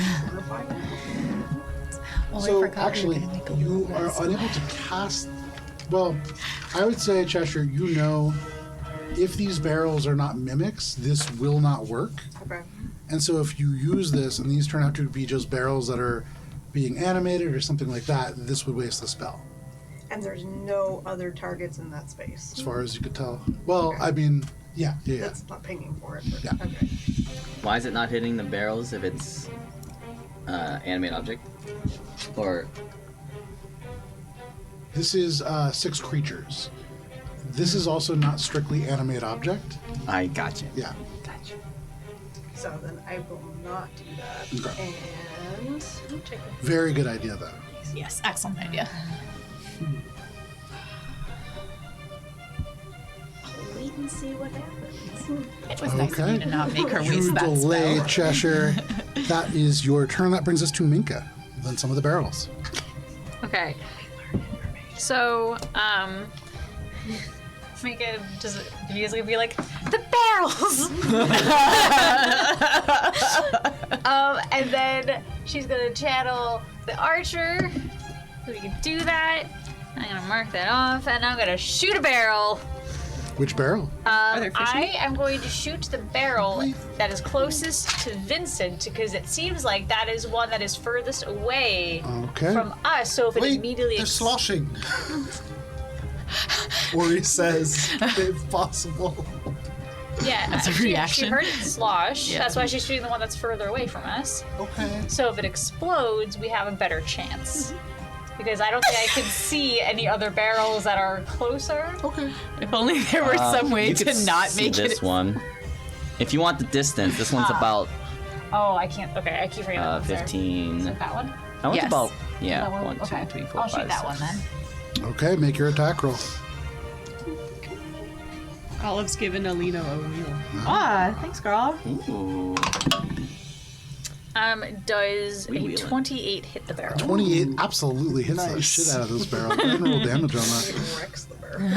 Oh, I So, forgot we were actually, gonna make a you little are mess. unable to cast. Well, I would say, Cheshire, you know, if these barrels are not mimics, this will not work. Okay. And so if you use this and these turn out to be just barrels that are being animated or something like that, this would waste the spell, And there's no other targets in that space. as far as you could tell. Well, I mean, yeah. That's not pinging for it. But Yeah. Okay. Why is it not hitting the barrels if it's animate object? Or This is 6 creatures. This is also not strictly animate object. I gotcha. Yeah. So then I will not do that. Okay. And Very good idea, though. Yes, excellent idea. I'll wait and see what happens. It was nice of Okay. you to not make her waste You that delay, spell. Cheshire. That is your turn. That brings us to Minka. Then some of the barrels. Okay. So, make it just you guys gonna be like the barrels. And then she's gonna channel the archer. So we can do that. I'm gonna mark that off, and I'm gonna shoot a barrel. Which barrel? there fish in I it? am going to shoot the barrel that is closest to Vincent because it seems like that is one that is furthest away Okay. from us. So if it Wait, immediately they're sloshing. Ori says, if possible. Yeah, That's a she reaction. heard it slosh. Yeah. That's why she's shooting the one that's further away from us. Okay. So if it explodes, we have a better chance. Because I don't think I can see any other barrels that are closer. Okay. If only there were some way You to could not see make this it. one. If you want the distance, this one's about Oh, I can't. Okay, I keep forgetting that one's there. 15. Is it that one? That one's Yes. about That one? 1, 2, Okay. 3, 4, I'll 5, shoot that one 6. then. Okay, make your attack roll. Olive's given Alina a wheel. Ah, thanks, girl. Ooh. Does We a wheeling. 28 hit the barrel? 28 absolutely hits the Nice. shit out of this barrel. Go ahead and roll damage on that. It wrecks the barrel.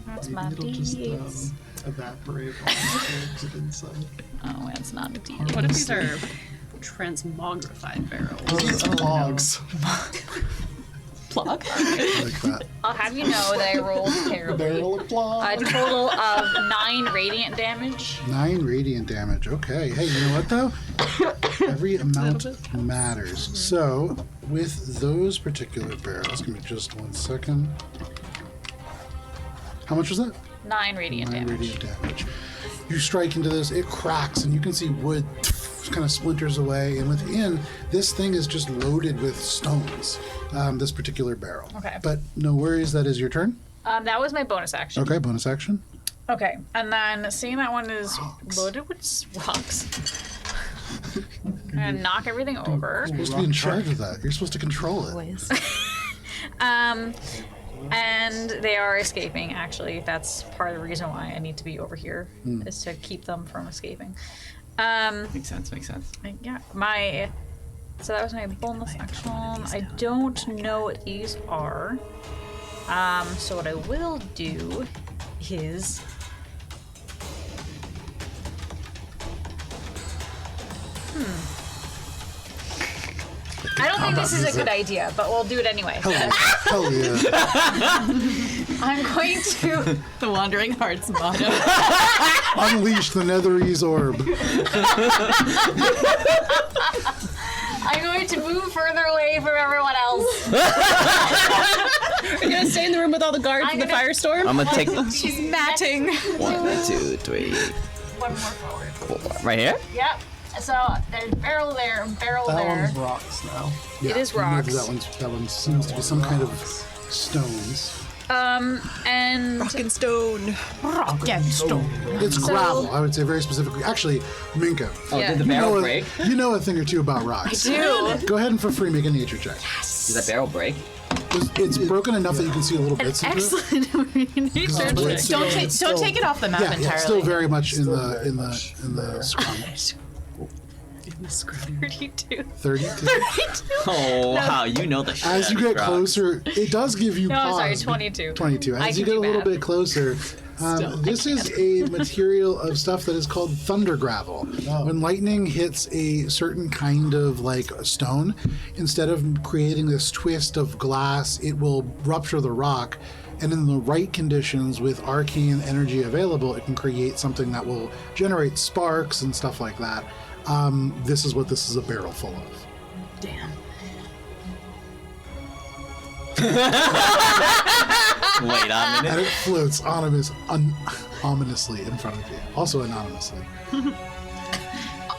That's my It'll just D8s. evaporate all the exit inside. Oh, it's not a D8. What if these are transmogrified barrels? These logs. Plug. I like that. I'll have you know that I rolled terribly. Barrel of A logs. total of 9 radiant damage. 9 radiant damage. Okay. Hey, you know what though? Every amount matters. So, with those particular barrels, give me just 1 second. How much was that? 9 radiant 9 damage. radiant damage. You strike into this, it cracks, and you can see wood kind of splinters away. And within, this thing is just loaded with stones. This particular barrel. Okay. But no worries. That is your turn. That was my bonus action. Okay. Bonus action. Okay, and then seeing that one is loaded with rocks, I'm gonna knock everything over. You're supposed to be in charge of that. You're supposed to control it. Always. And they are escaping. Actually, that's part of the reason why I need to be over here is to keep them from escaping. Makes sense, makes sense. Yeah, so that was my bonus action. I don't know what these are. So what I will do is I don't think this is a good idea, but we'll do it anyway. Hell yeah. I'm going to. The Wandering Heart's motto. Unleash the Netherese orb. I'm going to move further away from everyone else. Are you gonna stay in the room with all the guards in the firestorm? I'm gonna take She's matting. 1, 2, 3, One more forward. 4. Right here? Yep. So there's barrel there, barrel That there. one's rocks now. Yeah, is you know rocks. that one seems to be some kind of stones. And Rock and stone. Yeah, stone. It's gravel, I would say very specifically. Actually, Minka, Oh, Yeah. did the you barrel know, break? you know a thing or two about rocks. do. Go ahead and for free make a nature check. Did that barrel break? It's broken enough that you can see a little bits into it. Excellent nature But check. Don't take it off the map Yeah, entirely. it's still very much in the scrum. 32. 32. Oh, wow, you know the shit. As you out of get rocks. closer, it does give you No, pause. sorry, 22. 22. I As can you get do a little math. bit closer, this is a material of stuff that is called thunder gravel. When lightning hits a certain kind of like stone, instead of creating this twist of glass, it will rupture the rock. And in the right conditions with arcane energy available, it can create something that will generate sparks and stuff like that. This is what this is a barrel full of. Damn. Wait a minute. And it floats ominously in front of you. Also anonymously.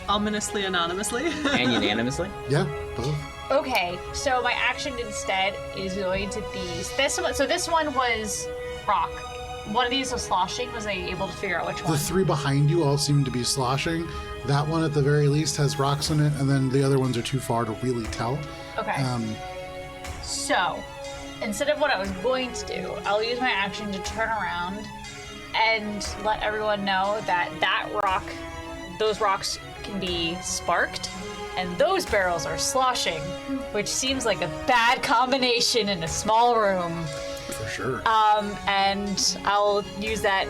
Ominously, anonymously. And unanimously? Yeah, both. Okay, so my action instead is going to be this one. So this one was rock. One of these was sloshing. Was I able to figure out which The one? three behind you all seem to be sloshing. That one at the very least has rocks in it, and then the other ones are too far to really tell. Okay. So, instead of what I was going to do, I'll use my action to turn around and let everyone know that those rocks can be sparked, and those barrels are sloshing, which seems like a bad combination in a small room. For sure. And I'll use that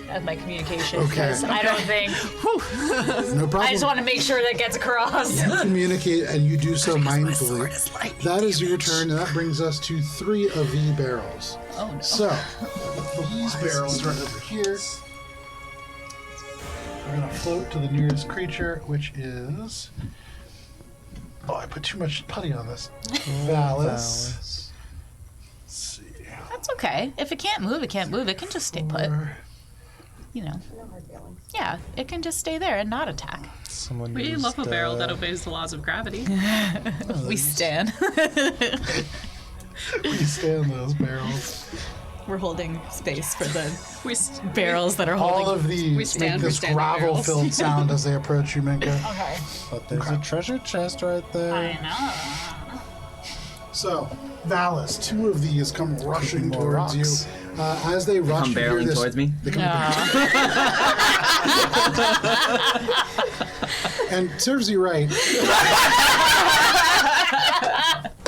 as my communication. Okay. Because I don't think No problem. I just want to make sure that gets across. You communicate, and you do so mindfully. That is your turn, and that brings us to 3 of the barrels. Oh no. So, these barrels right over here. We're going to float to the nearest creature, which is... Oh, I put too much putty on this. Valis. Let's see. That's okay. If it can't move, it can't move. It can just stay put. You know. Yeah, it can just stay there and not attack. Someone We used, love a barrel that obeys the laws of gravity. We stand. We stand those barrels. We're holding space for the We barrels that are holding. All of these stand- make we this stand in barrels. gravel-filled sound as they approach you, Minka. Okay. But there's a treasure chest right there. I know. So, Valis, 2 of these come rushing more towards you. rocks. As they rush, Come you hear barreling this, towards me? They come and serves you right.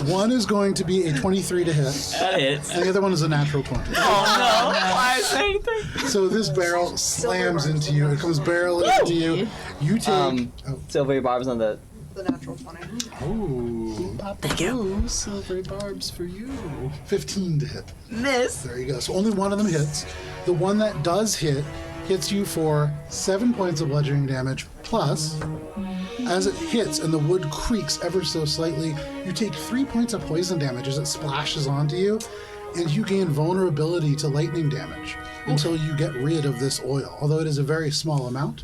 One is going to be a 23 to hit, That hits. and the other one is a natural 20. Why is anything? So this barrel slams into you. It comes barreling into you. You take... Silvery barbs on the. The natural 20. Thank you. Silvery barbs for you. 15 to hit. Miss. There you go. So only one of them hits. The one that does hit hits you for 7 points of bludgeoning damage, plus, as it hits and the wood creaks ever so slightly, you take 3 points of poison damage as it splashes onto you, and you gain vulnerability to lightning damage until you get rid of this oil. Although it is a very small amount,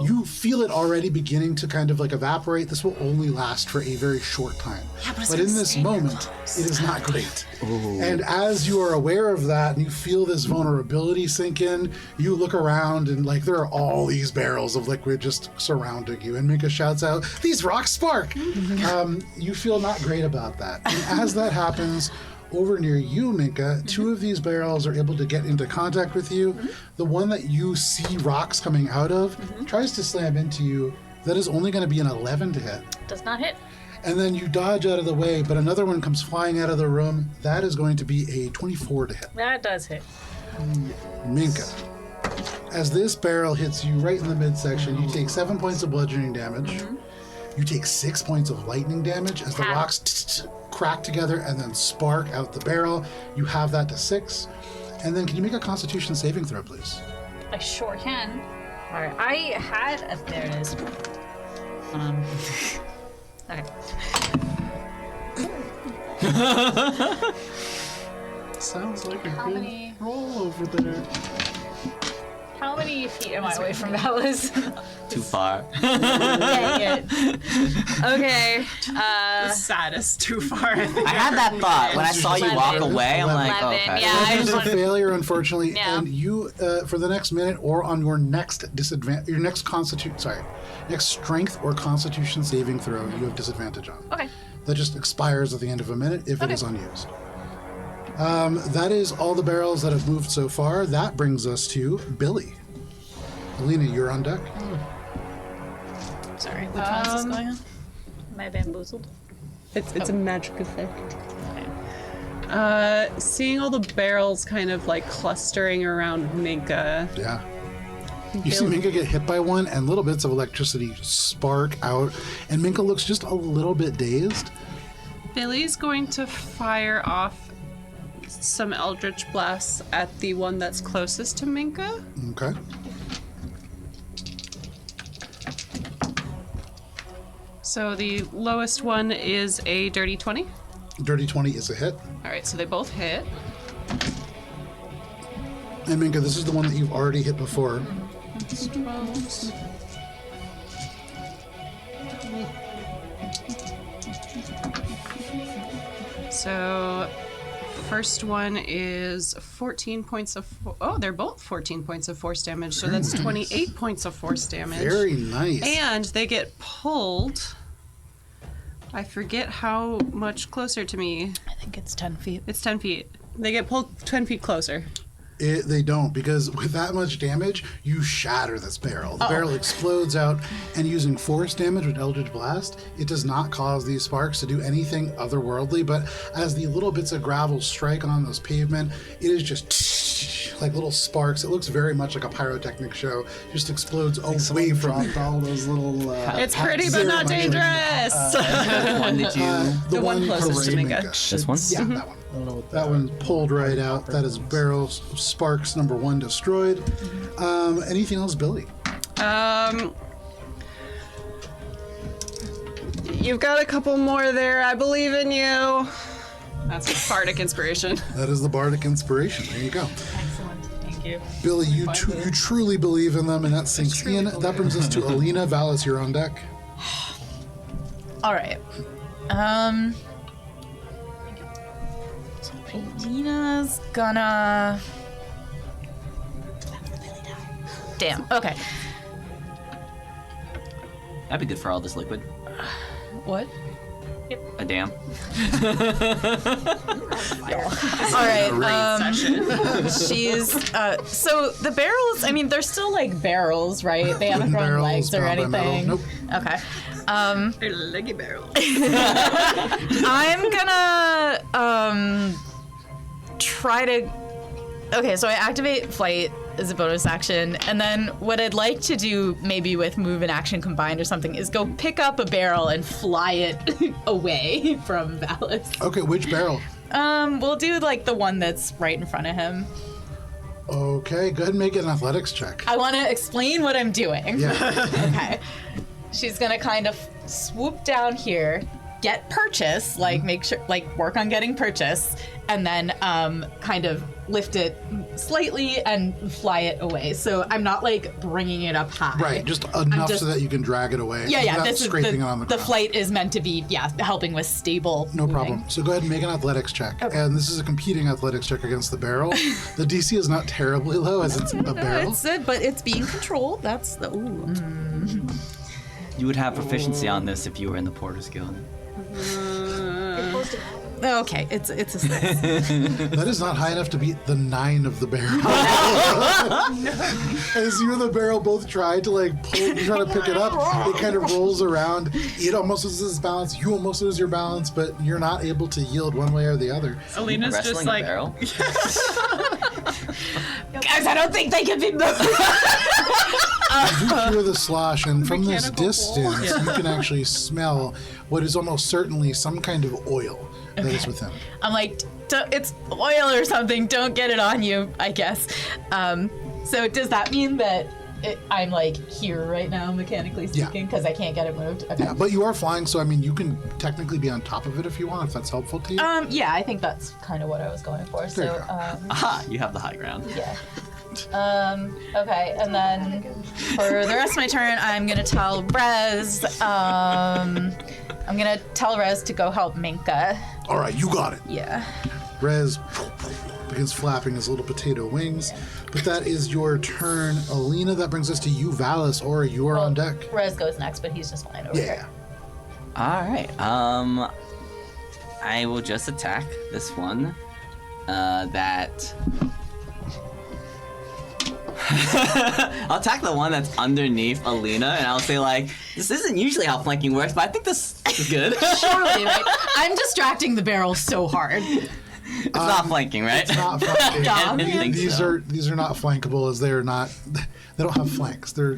you feel it already beginning to kind of like evaporate. This will only last for a very short time. But in this moment, it is not great. And as you are aware of that and you feel this vulnerability sink in, you look around and like there are all these barrels of liquid just surrounding you. And Minka shouts out, "These rocks spark!" You feel not great about that. And as that happens, over near you, Minka, 2 of these barrels are able to get into contact with you. The one that you see rocks coming out of tries to slam into you. That is only going to be an 11 to hit. Does not hit. And then you dodge out of the way, but another one comes flying out of the room. That is going to be a 24 to hit. That does hit. Minka, as this barrel hits you right in the midsection, you take 7 points of bludgeoning damage. You take 6 points of lightning damage as the Half. rocks crack together and then spark out the barrel. You have that to 6. And then can you make a Constitution saving throw, please? I sure can. All right. I had a. There it is. Okay. Sounds like a How good many- roll over there. How many feet am I away from Valis? Too far. Dang it. Okay. Saddest too far. I think I had that thought when I saw you walk 11. away. I'm like, 11, okay. yeah. I This is just a want failure, unfortunately, Yeah. and you, for the next minute or on your next next strength or Constitution saving throw, you have disadvantage on. Okay. That just expires at the end of a minute if it Okay. is unused. That is all the barrels that have moved so far. That brings us to Billy. Alina, you're on deck. Sorry, which one's this going on? Am I bamboozled? It's a magic effect. Seeing all the barrels kind of like clustering around Minka. Yeah. You see Minka get hit by one, and little bits of electricity spark out, and Minka looks just a little bit dazed. Billy's going to fire off some Eldritch Blasts at the one that's closest to Minka. Okay. So the lowest one is a dirty 20. Dirty 20 is a hit. All right, so they both hit. And Minka, this is the one that you've already hit before. So first one is 14 points of... Oh, they're both 14 points of force damage, so that's 28 points of force damage. Very nice. And they get pulled. I forget how much closer to me. I think it's 10 feet. It's 10 feet. They get pulled 10 feet closer. They don't, because with that much damage, you shatter this barrel. The barrel explodes out, and using force damage with Eldritch Blast, it does not cause these sparks to do anything otherworldly, but as the little bits of gravel strike on this pavement, it is just like little sparks. It looks very much like a pyrotechnic show. It just explodes away from you. Dropped all those little. It's pretty but not dangerous. One did you? The one closest to parading Minka. This one? Yeah, that one. I don't know what That one pulled right out. That is barrel sparks number 1 destroyed. Anything else, Billy? You've got a couple more there. I believe in you. That's bardic inspiration. That is the bardic inspiration. There you go. Excellent. Thank you. Billy, you truly believe in them, and that sinks in. That brings us to Alina. Valis, you're on deck. All right. So Alina's gonna. Damn. Okay. That'd be good for all this liquid. What? A dam. All right. She's so the barrels. I mean, they're still like barrels, right? They haven't Wooden grown barrels, legs or bound by metal. anything. Nope. Okay. They're leggy barrels. I'm gonna try to. Okay, so I activate flight as a bonus action, and then what I'd like to do, maybe with move and action combined or something, is go pick up a barrel and fly it away from Valis. Okay, which barrel? We'll do like the one that's right in front of him. Okay, go ahead and make an athletics check. I want to explain what I'm doing. Yeah. Okay. She's gonna kind of swoop down here, get purchase, like make sure, like work on getting purchase, and then kind of lift it slightly and fly it away. So I'm not like bringing it up high. Right, just enough so that you can drag it away. Yeah, without this is scraping it on the the ground. flight is meant to be, helping with stable. No moving. problem. So go ahead and make an athletics check. Okay. And this is a competing athletics check against the barrel. The DC is not terribly low as it's a barrel. It's but it's being controlled. That's the You would have proficiency on this if you were in the Porter's Guild. Okay, it's a 6. That is not high enough to beat the 9 of the barrel. As you and the barrel both try to like pull, try to pick it up, it kind of rolls around. It almost loses its balance. You almost lose your balance, but you're not able to yield one way or the other. Alina's Wrestling just a like, barrel? Guys, I don't think they can be moved. You hear the slosh, and from this Mechanical distance, bull. you can actually smell what is almost almost certainly some kind of oil that is within. I'm like, it's oil or something. Don't get it on you, I guess. So does that mean that I'm like here right now, mechanically speaking, because I can't get it moved? Okay. Yeah, but you are flying, so I mean, you can technically be on top of it if you want, if that's helpful to you. Yeah, I think that's kind of what I was going for. There So, you go. Aha, you have the high ground. yeah. Okay, and then for the rest of my turn, I'm gonna tell Rez. I'm gonna tell Rez to go help Minka. All right, you got it. Yeah. Rez begins flapping his little potato wings, but that is your turn. Alina, that brings us to you, Valis, or you are on deck. Rez goes next, but he's just flying over Yeah. here. All right. I will just attack this one. I'll attack the one that's underneath Alina, and I'll say like, this isn't usually how flanking works, but I think this is good. Surely, right? I'm distracting the barrel so hard. It's not flanking, right? It's not flanking. Yeah, I didn't think These so. are not flankable, as they are not. They don't have flanks. They're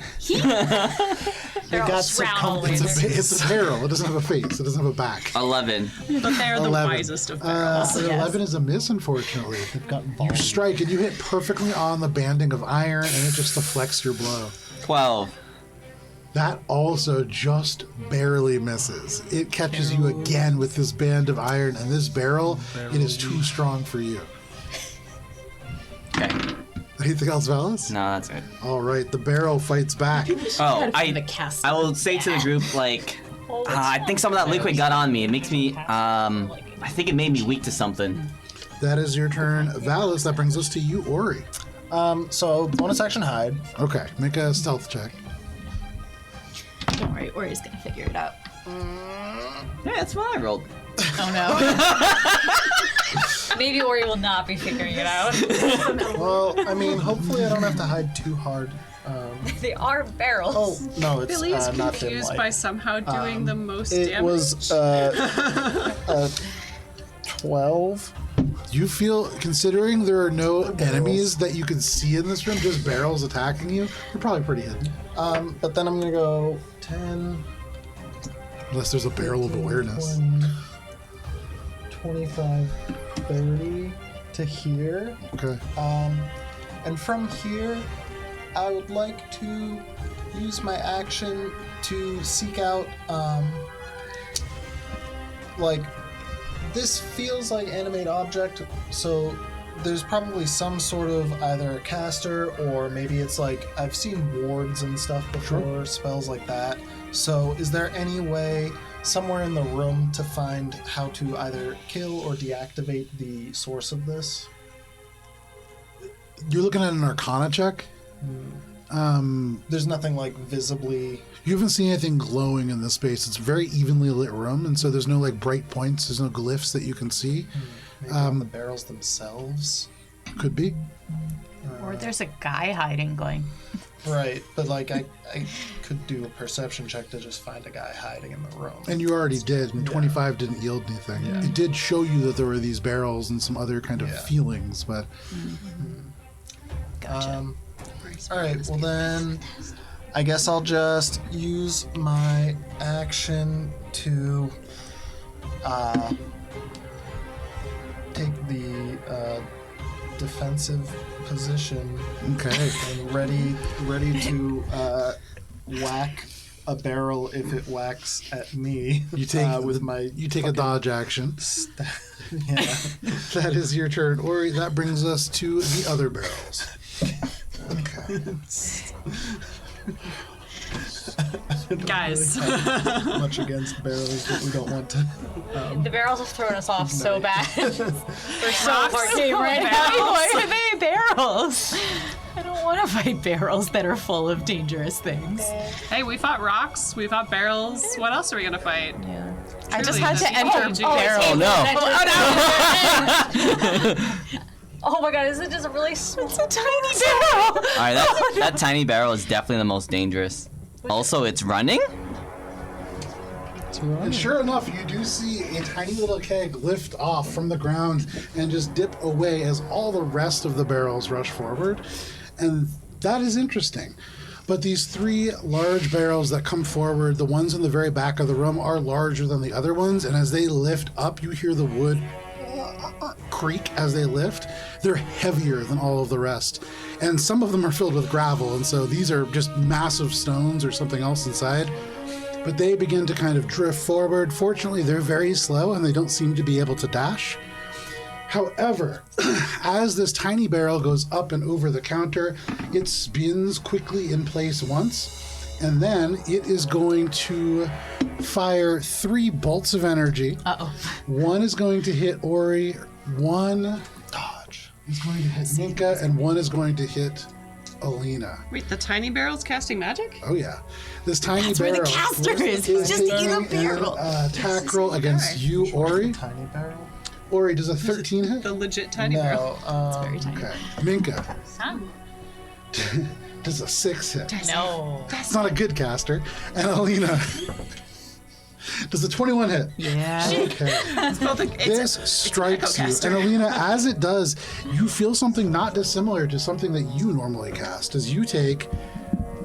They're all got round it's lasers. a barrel. It doesn't have a face. It doesn't have a back. 11. But they're the 11. wisest of barrels. An 11 is a miss, unfortunately. They've got You balls. strike and you hit perfectly on the banding of iron, and it just deflects your blow. 12. That also just barely misses. It catches you again with this band of iron, and this barrel, it is too strong for you. Okay. Anything else, Valis? No, that's it. All right, the barrel fights back. Oh, The cast. I will say to the group, like, I think some of that liquid got on me. It makes me, I think it made me weak to something. That is your turn, Valis. That brings us to you, Ori. So bonus action hide. Okay, make a stealth check. Don't worry, Ori's gonna figure it out. Yeah, that's what I rolled. Oh no. Maybe Ori will not be figuring it out. Well, I mean, hopefully I don't have to hide too hard. They are barrels. Oh no, it's Billy is not dim confused light. by somehow doing the most It damage. was 12. You feel, considering there are no enemies that you can see in this room, just barrels attacking you, you're probably pretty hidden. But then I'm gonna go 10, Unless there's a barrel of awareness. 20, 25, 30 to here. Okay. And from here, I would like to use my action to seek out, like, this feels like animate object, so there's probably some sort of either a caster or maybe it's like, I've seen wards and stuff before, spells like that. So is there any way somewhere in the room to find how to either kill or deactivate the source of this? You're looking at an Arcana check. There's nothing like visibly. You haven't seen anything glowing in this space. It's a very evenly lit room, and so there's no like bright points. There's no glyphs that you can see. Maybe on the barrels themselves. Could be. Or there's a guy hiding going. Right, but like I could do a perception check to just find a guy hiding in the room. And you already did, and 25 didn't yield anything. Yeah. It did show you that there were these barrels and some other kind of Yeah. feelings, but Gotcha. All right, well then, I guess I'll just use my action to take the defensive position okay. and ready to whack a barrel if it whacks at me. You take with my you take a dodge action. yeah. That is your turn, Ori. That brings us to the other barrels. Okay. Guys. Much against barrels that we don't want to. The barrels have thrown us off so bad. We're so far game right now. Why are they barrels? I don't want to fight barrels that are full of dangerous things. Hey, we fought rocks. We fought barrels. What else are we gonna fight? Yeah. I just Truly, had this to enter engaging. barrels. Oh no! Oh my god, is it just a really small? It's a tiny barrel. Alright, that tiny barrel is definitely the most dangerous. Also, it's running? And sure enough, you do see a tiny little keg lift off from the ground and just dip away as all the rest of the barrels rush forward. And that is interesting. But these 3 large barrels that come forward, the ones in the very back of the room, are larger than the other ones. And as they lift up, you hear the wood creak as they lift. They're heavier than all of the rest. And some of them are filled with gravel. And so these are just massive stones or something else inside. But they begin to kind of drift forward. Fortunately, they're very slow and they don't seem to be able to dash. However, as this tiny barrel goes up and over the counter, it spins quickly in place once, and then it is going to fire 3 bolts of energy. Uh-oh. One is going to hit Ori, one is going to hit Minka, and one is going to hit Alina. Wait, the tiny barrel's casting magic? Oh yeah, this tiny That's barrel where the caster is. He's just taking in a barrel. an attack roll against you, Ori. Tiny barrel? Ori, does a 13 hit? The legit tiny barrel. No, Very tiny. Okay, Minka. Huh? Does a 6 hit? No. It's not a good caster. And Alina. Does a 21 hit? Yeah. Okay. This strikes you. caster. And Alina, as it does, you feel something not dissimilar to something that you normally cast, as you take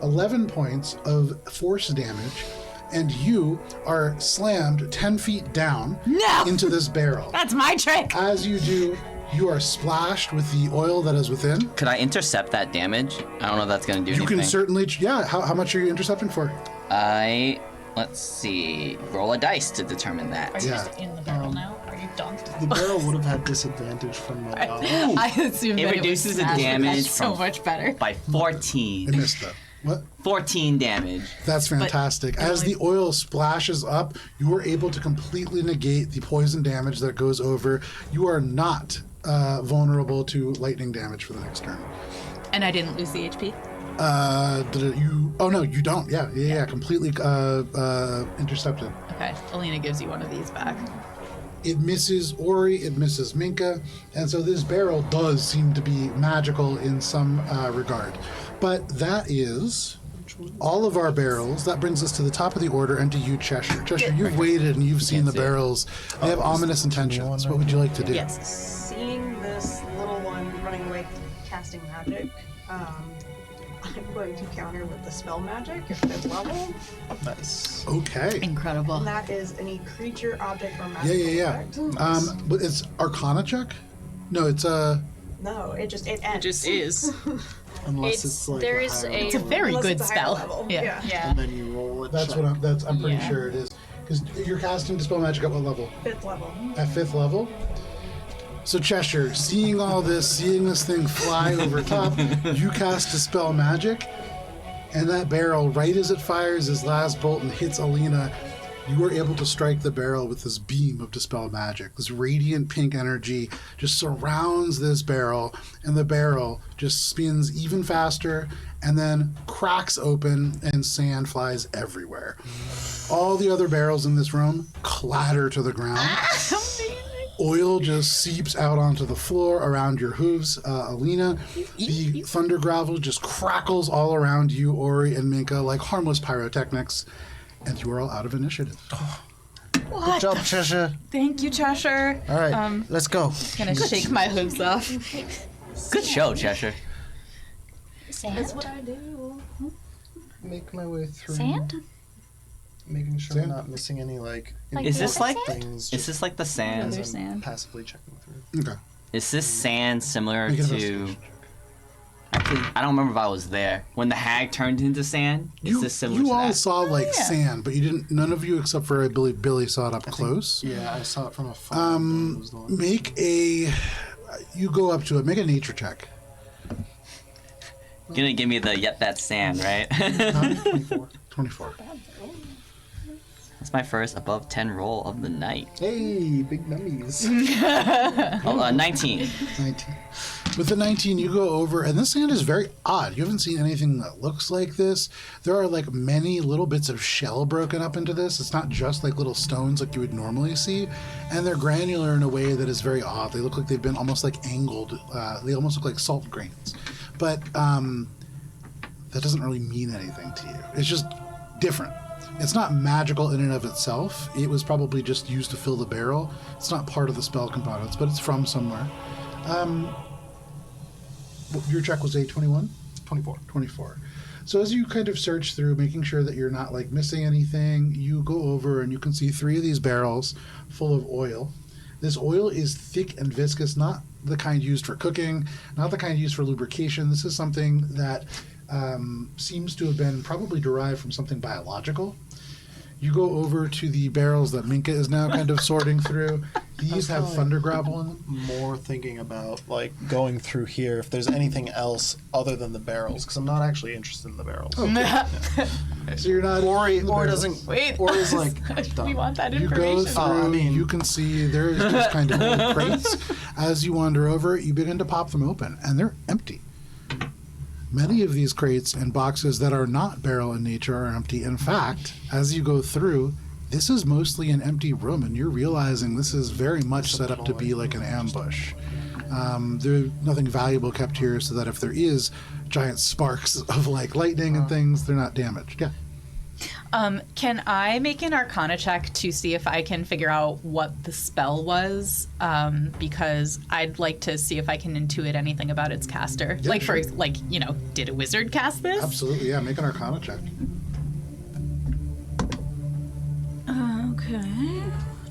11 points of force damage, and you are slammed 10 feet down No! into this barrel. That's my trick. As you do, you are splashed with the oil that is within. Could I intercept that damage? I don't know if that's gonna do You anything. can certainly, yeah. How much are you intercepting for? Let's see, roll a dice to determine that. Are you Yeah. just in the barrel now? Are you done? the barrel would have had disadvantage from my dodge. I assume It that reduces the it was smashed, but damage that's so from- much better. By I 14. missed that. What? 14 damage. That's fantastic. As the oil splashes up, you are able to completely negate the poison damage that goes over. You are not vulnerable to lightning damage for the next turn. And I didn't lose the HP. Oh no, you don't. Yeah. Completely intercepted. Okay, Alina gives you one of these back. It misses Ori, it misses Minka, and so this barrel does seem to be magical in some regard. But that is all of our barrels. That brings us to the top of the order and to you, Cheshire. Cheshire, you've waited and you've seen the see it. barrels. They have ominous intentions. What would you like to do? Yes. Seeing this little one running away casting magic, I'm going to counter with the spell magic at 5th level. Nice. Okay. Incredible. And that is any creature, object, or magical Yeah. effect. But it's Arcana check? No, it's No, it ends. It just is. Unless it's like there a is higher a- It's a level, very Unless good it's a higher spell. level. Yeah. Yeah. and then you roll it. that's check. what I'm pretty Yeah. sure it is. Because you're casting Dispel Magic at what level? 5th level. At 5th level? So Cheshire, seeing all this, seeing this thing fly over top, you cast Dispel Magic, and that barrel, right as it fires his last bolt and hits Alina, you are able to strike the barrel with this beam of Dispel Magic. This radiant pink energy just surrounds this barrel, and the barrel just spins even faster and then cracks open, and sand flies everywhere. All the other barrels in this room clatter to the ground. Oil just seeps out onto the floor around your hooves, Alina. The thunder gravel just crackles all around you, Ori and Minka, like harmless pyrotechnics, and you are all out of initiative. Good job, Cheshire. Thank you, Cheshire. All right, let's go. Gonna shake my hooves off. Good show, Cheshire. Sand? I do. Make my way through. Sand? Making sure Sand? I'm not missing any like Is this like things. is this like the sand? Other as I'm sand. passively checking through. Okay. Is this sand similar Make an to? investigation. Actually, I don't remember if I was there when the hag turned into sand. Is this similar You to all that? saw like yeah. sand, but you didn't. None of you, except for I believe Billy, saw it up close. Yeah, I saw it from afar. It was the one. Make a. You go up to it. Make a nature check. You're gonna give me the yep, that's sand, right? 24. 24. That's my first above 10 roll of the night. Hey, big nummies. 19. 19. With the 19, you go over, and this sand is very odd. You haven't seen anything that looks like this. There are like many little bits of shell broken up into this. It's not just like little stones like you would normally see, and they're granular in a way that is very odd. They look like they've been almost like angled. They almost look like salt grains, but that doesn't really mean anything to you. It's just different. It's not magical in and of itself. It was probably just used to fill the barrel. It's not part of the spell components, but it's from somewhere. Your check was a 21? 24. 24. So as you kind of search through, making sure that you're not like missing anything, you go over and you can see 3 of these barrels full of oil. This oil is thick and viscous, not the kind used for cooking, not the kind used for lubrication. This is something that seems to have been probably derived from something biological. You go over to the barrels that Minka is now kind of sorting through. These have thunder gravel in them. More thinking about like going through here if there's anything else other than the barrels, because I'm not actually interested in the barrels. So you're not. Ori barrels. doesn't. Wait. Ori's like. We Dumb. want that You information. go through, you can see there's just kind of old crates. As you wander over, you begin to pop them open, and they're empty. Many of these crates and boxes that are not barrel in nature are empty. In fact, as you go through, this is mostly an empty room, and you're realizing this is very much set up to be like an ambush. There's nothing valuable kept here so that if there is giant sparks of like lightning and things, they're not damaged. Yeah. Can I make an Arcana check to see if I can figure out what the spell was? Because I'd like to see if I can intuit anything about its caster. Yeah, like, sure. Did a wizard cast this? Absolutely, yeah. Make an Arcana check. Okay.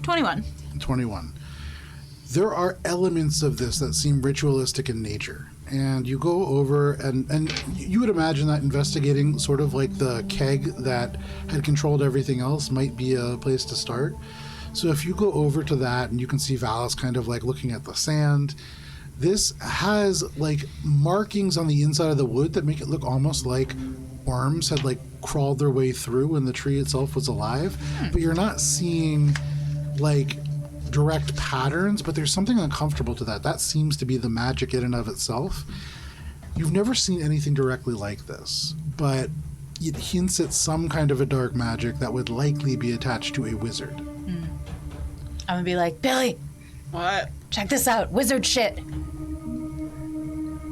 21. 21. There are elements of this that seem ritualistic in nature. And you go over, and you would imagine that investigating sort of like the keg that had controlled everything else might be a place to start. So if you go over to that, and you can see Valis kind of like looking at the sand, this has like markings on the inside of the wood that make it look almost like worms had like crawled their way through when the tree itself was alive. But you're not seeing like direct patterns, but there's something uncomfortable to that. That seems to be the magic in and of itself. You've never seen anything directly like this, but it hints at some kind of a dark magic that would likely be attached to a wizard. I'm gonna be like, Billy, What? check this out. Wizard shit.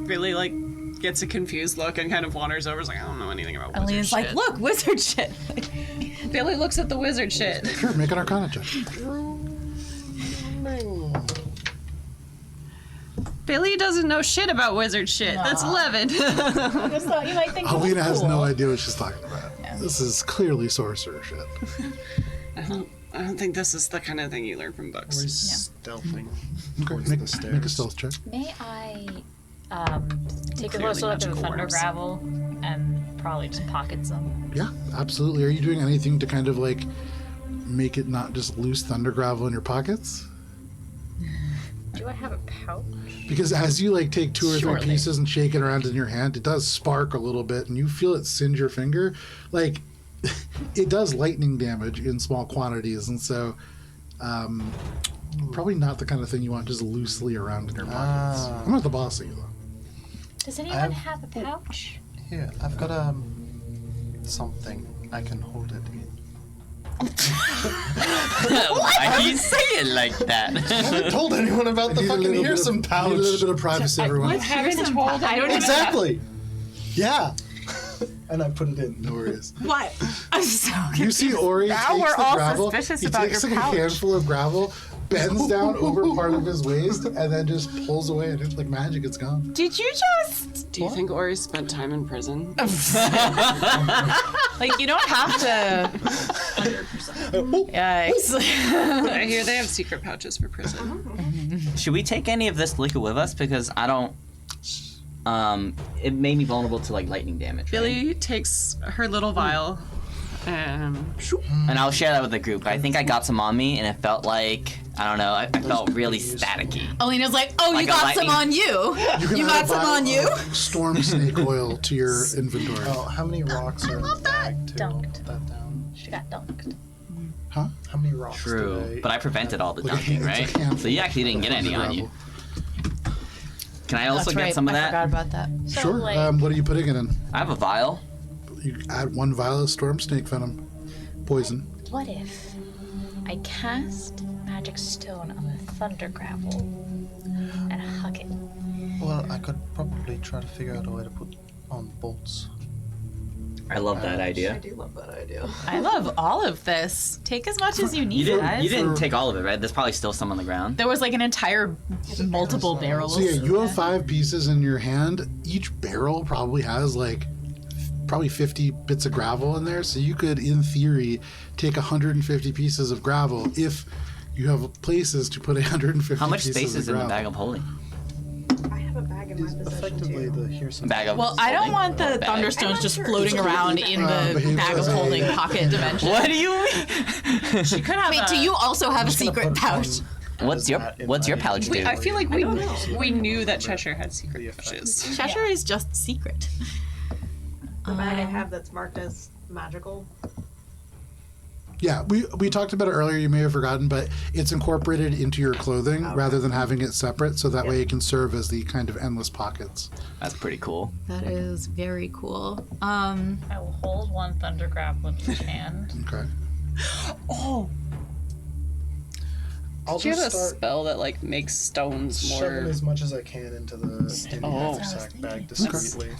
Really, like, gets a confused look and kind of wanders over. Is like, I don't know anything about wizard Alina's shit. like, look, wizard shit. Billy looks at the wizard shit. Sure, make an Arcana check. Billy doesn't know shit about wizard shit. That's 11. I just thought you might think it was Alina has cool. no idea what she's talking about. This is clearly sorcerer shit. I don't think this is the kind of thing you learn from books. Ori's stealthing Okay, towards make the stairs. a stealth check. May I take a Clearly closer look at the magical thunder worms. gravel and probably just pocket some? Yeah, absolutely. Are you doing anything to kind of like make it not just loose thunder gravel in your pockets? Do I have a pouch? Because as you like take 2 or 3 Surely. pieces and shake it around in your hand, it does spark a little bit, and you feel it singe your finger. Like it does lightning damage in small quantities, and so probably not the kind of thing you want just loosely around in your pockets. I'm not the boss of you though. Does anyone have a pouch? Here, I've got something I can hold it in. Why do you say it like that? I haven't told anyone about the Need a fucking little here's bit some of, pouch. need a little bit of privacy, everyone. Haven't told I don't Exactly. Yeah. And I put it in. No worries. What? I'm so You see Ori Now takes we're the all gravel. suspicious He about takes your like pouch. a handful of gravel, bends down over part of his waist, and then just pulls away, and it's like magic. It's gone. Did you just Do you think Ori spent time in prison? like you don't have to 100%. Yikes. I hear they have secret pouches for prison. Should we take any of this liquid with us? Because I don't. It made me vulnerable to like lightning damage. Right? Billy takes her little vial and And I'll share that with the group. I think I got some on me, and it felt like I don't know. I felt really staticky. Alina's like, oh, Like you a got some lightning- on you. can You add got a some vial on you. of Storm snake oil to your inventory. Oh, how many rocks are in the bag too? I'll Dunked. put that down. She got dunked. Huh? How many rocks do True, they... but I prevented all the Like a dunking, hand- right? it's a handful So you actually didn't get any on you. Can I also That's get right. some of I that? forgot about that. So, Sure. like, What are you putting it in? I have a vial. You add 1 vial of storm snake venom, poison. what if I cast magic stone on the thunder gravel and hug it? Well, I could probably try to figure out a way to put on bolts. I love that I idea. do love that idea. I love all of this. Take as much as you need, guys. You didn't take all of it, right? There's probably still some on the ground. There was like an entire multiple barrels. So yeah, you have 5 pieces in your hand. Each barrel probably has like probably 50 bits of gravel in there. So you could, in theory, take 150 pieces of gravel if you have places to put 150 How much pieces space is of in the gravel. bag of holding? I have a bag in my possession Effectively, too. here's some Bag of Well, I don't holding? want the Bag. thunderstones just floating around in the behaves bag of as a- holding pocket dimension. What do you mean? She could have Wait, do you also have a secret pouch? What's your pouch do? I feel like we knew that Cheshire had secret pouches. Cheshire is just secret. The bag I have that's marked as magical. Yeah, we talked about it earlier. You may have forgotten, but it's incorporated into your clothing rather than having it separate, so that way it can serve as the kind of endless pockets. That's pretty cool. That is very cool. I will hold one thunder grab with the hand. Okay. Oh, I'll do you have a just start spell that like makes stones shoving more? as much as I can into the knapsack bag discreetly.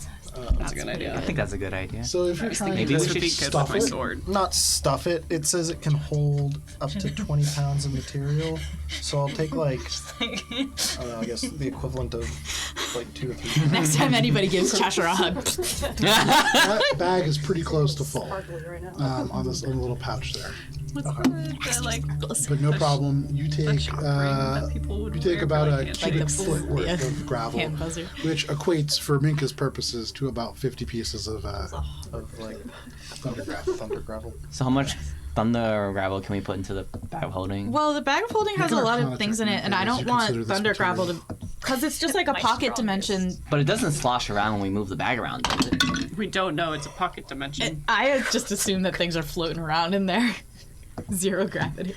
That's a good idea. I think that's a good idea. So if you're trying Maybe to we This would be should good with stuff my it, sword. Not stuff it. It says it can hold up to 20 pounds of material. So I'll take like, I guess the equivalent of like 2 to 3 pounds. Next time anybody gives Cheshire a hug. that bag is pretty close to full Sparkly right now. on this little pouch there. What's the like? But no problem. You take that people would you take wear about for, a like, hands. cubic Like the foot worth yeah. of gravel, Hand buzzer. which equates for Minka's purposes to about 50 pieces of Of like thunder gravel. thunder gravel. So how much thunder or gravel can we put into the bag of holding? Well, the bag of holding has a Make an lot arcana of things in check, it, and I as don't you want consider this thunder gravel material. to, because it's just like a My pocket strongest. dimension. But it doesn't slosh around when we move the bag around, does it? We don't know. It's a pocket dimension. I just assume that things are floating around in there. Zero gravity.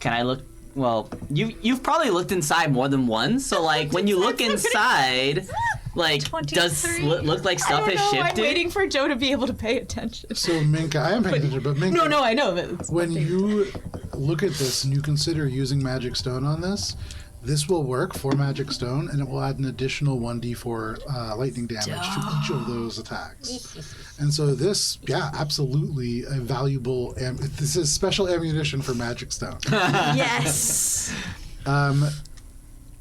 Can I look? Well, you've probably looked inside more than once. So like when you look inside, like does 23? look like I stuff don't has know. I'm shifted? waiting for Joe to be able to pay attention. So Minka, I am paying attention, but Minka, No, I know. But it's when you look at this and you consider using magic stone on this will work for magic stone, and it will add an additional 1d4 lightning damage to each of those attacks. And so this, yeah, absolutely a valuable. This is special ammunition for magic stone. yes.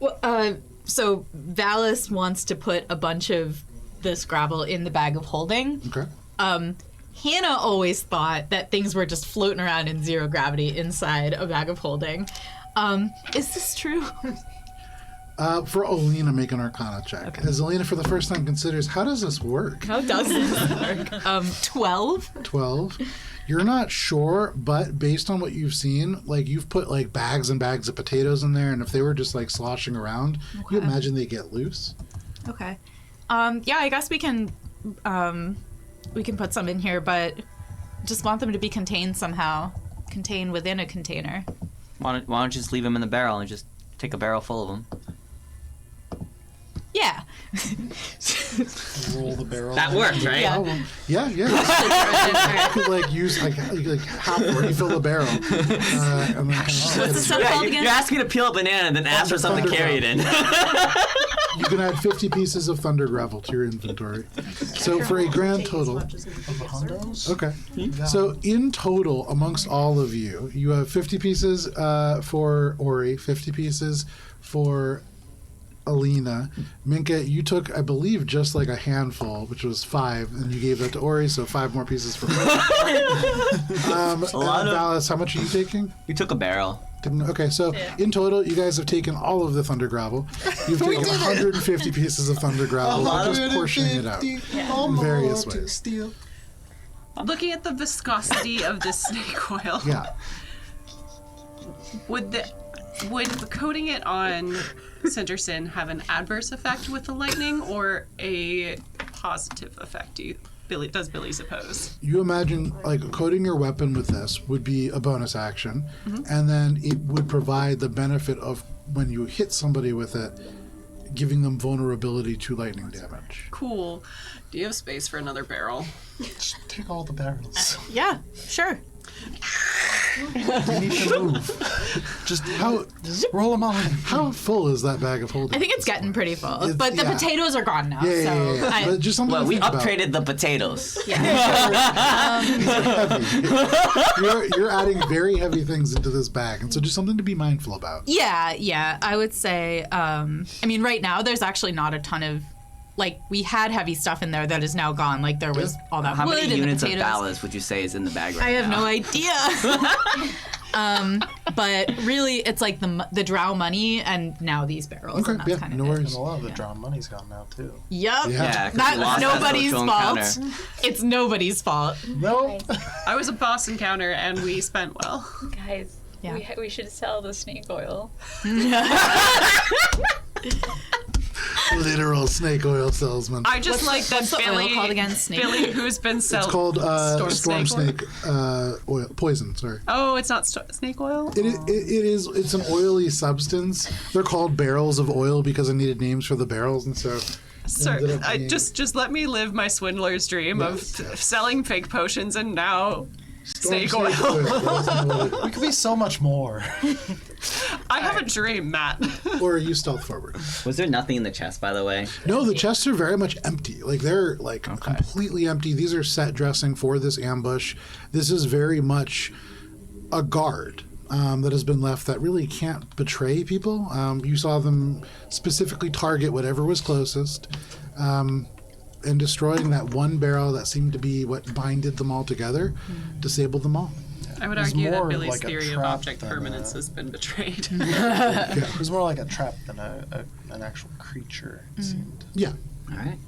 Well, so Valis wants to put a bunch of this gravel in the bag of holding. Okay. Hannah always thought that things were just floating around in zero gravity inside a bag of holding. Is this true? For Alina, make an Arcana check. As Alina, for the first time, considers, how does this work? How does this work? 12. 12. You're not sure, but based on what you've seen, like you've put like bags and bags of potatoes in there, and if they were just like sloshing around, you imagine they get loose. Okay. Yeah, I guess we can put some in here, but just want them to be contained somehow. Contained within a container. Why don't you just leave them in the barrel and just take a barrel full of them? Yeah. Roll the barrel. That works, right? Yeah. Oh, well, yeah. You could like use like half or refill the barrel, and then kind What's the of, stuff Yeah, called you again? asked me to peel a banana and then ask for something to carry it in. you can add 50 pieces of thunder gravel to your inventory. So for a grand total. Okay. So in total, amongst all of you, you have 50 pieces for Ori, 50 pieces for Alina. Minka, you took, I believe, just like a handful, which was 5, and you gave that to Ori, so 5 more pieces for her. And Valis, how much are you taking? We took a barrel. Okay, so in total, you guys have taken all of the thunder gravel. You've taken 150 pieces of thunder gravel, and just portioning it out in various ways. Looking at the viscosity of this snake oil, Yeah. would coating it on Cinderson have an adverse effect with the lightning or a positive effect? Does Billy suppose? You imagine like coating your weapon with this would be a bonus action, and then it would provide the benefit of when you hit somebody with it, giving them vulnerability to lightning damage. Cool. Do you have space for another barrel? Just take all the barrels. Yeah, sure. You need to move. Just Roll them all in. how full is that bag of holding? I think it's getting pretty full. It's- But the yeah. potatoes are gone now. Yeah. so But just something Well, to we think about. upgraded the potatoes. You're adding very heavy things into this bag, and so just something to be mindful about. Yeah, I would say, I mean, right now there's actually not a ton of like we had heavy stuff in there that is now gone. Like there was all that How wood many and units the of potatoes. ballast would you say is in the bag right I have now? no idea. But really, it's like the drow money and now these barrels. Okay, and that's yeah, kind of no it. worries. And a lot of the drawn money's gone now too. Yep. Yeah. Yeah, 'cause That's we lost that nobody's social fault. encounter. It's nobody's fault. Nope. I was a boss encounter and we spent well. Guys, Yeah. we should sell the snake oil. Literal snake oil salesman. I just like that what's the oil Billy, called again? Snake? Billy, who's been selling. It's called storm snake oil? snake oil. Poison, sorry. Oh, it's not snake oil? It's an oily substance. They're called barrels of oil because I needed names for the barrels, and so Sir, ended up I being- just let me live my swindler's dream Yes, of yes. selling fake potions and now Storm snake oil. That was an We could be so much more. I have a dream, Matt. or you stealth forward. Was there nothing in the chest, by the way? No, the chests are very much empty. Like they're like completely empty. These are set dressing for this ambush. This is very much a guard that has been left that really can't betray people. You saw them specifically target whatever was closest, and destroying that one barrel that seemed to be what binded them all together, disabled them all. I would It was argue that more Billy's like a theory of trap object than permanence a- has been betrayed. It was more like a trap than an actual creature, it seemed. Yeah. All right.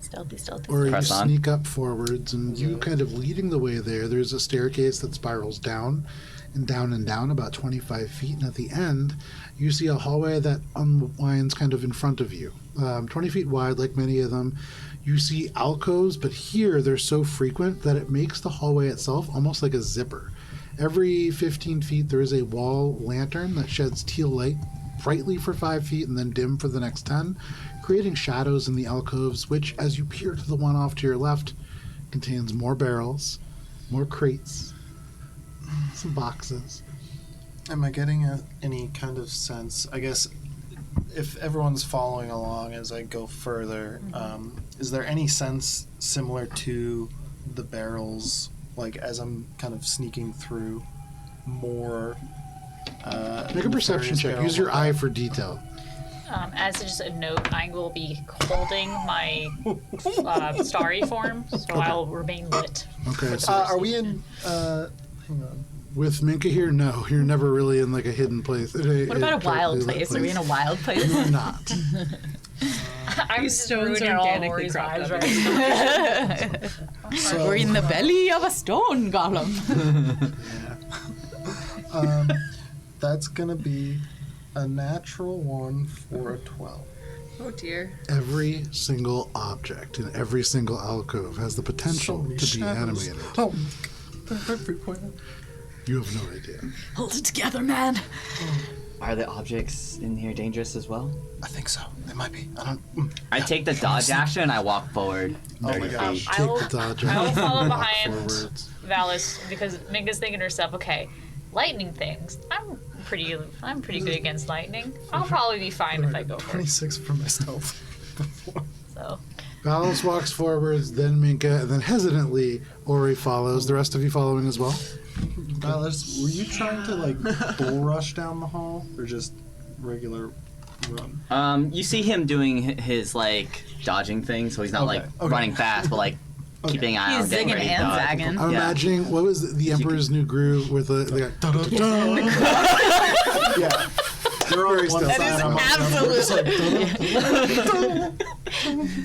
Stealthy. Or Press you on. sneak up forwards, and you kind of leading the way there. There's a staircase that spirals down and down and down about 25 feet. And at the end, you see a hallway that unwinds kind of in front of you. 20 feet wide, like many of them. You see alcoves, but here they're so frequent that it makes the hallway itself almost like a zipper. Every 15 feet, there is a wall lantern that sheds teal light brightly for 5 feet and then dim for the next 10, creating shadows in the alcoves, which, as you peer to the one off to your left, contains more barrels, more crates, some boxes. Am I getting any kind of sense? I guess if everyone's following along as I go further, is there any sense similar to the barrels, like as I'm kind of sneaking through more? Make a perception check. Use your eye for detail. As just a note, I will be holding my starry form, so I'll remain lit. Okay, so Are we in? Hang on. with Minka here, no, you're never really in like a hidden place. What about a wild place? Are we in a wild place? You're not. I'm These just stones ruining are all organically Rory's cropped vibes up. right So, We're in the belly of a stone golem. that's gonna be a natural one for a 12. Oh dear. Every single object in every single alcove has the potential So many to be shadows. animated. Oh, they're everywhere. You have no idea. Hold it together, man. Are the objects in here dangerous as well? I think so. They might be. I don't. I take the dodge action and I walk forward. Oh my 30 gosh. feet. I Take will- the dodge. I will follow walk behind forwards. Valis because Minka's thinking to herself, okay, lightning things. I'm pretty good against lightning. I'll probably be fine if I go for it. 26 for my stealth before. So Valis walks forwards, then Minka, and then hesitantly Ori follows. The rest of you following as well? Valis, were you trying to like bull rush down the hall or just regular run? You see him doing his like dodging thing, so he's not Okay, like okay. running fast, but like keeping an eye on He's getting zigging ready to and dodge. zagging. I'm Yeah. imagining, what was the Emperor's New Groove with the Yeah. You're on one That side. is I'm on the other. Just like,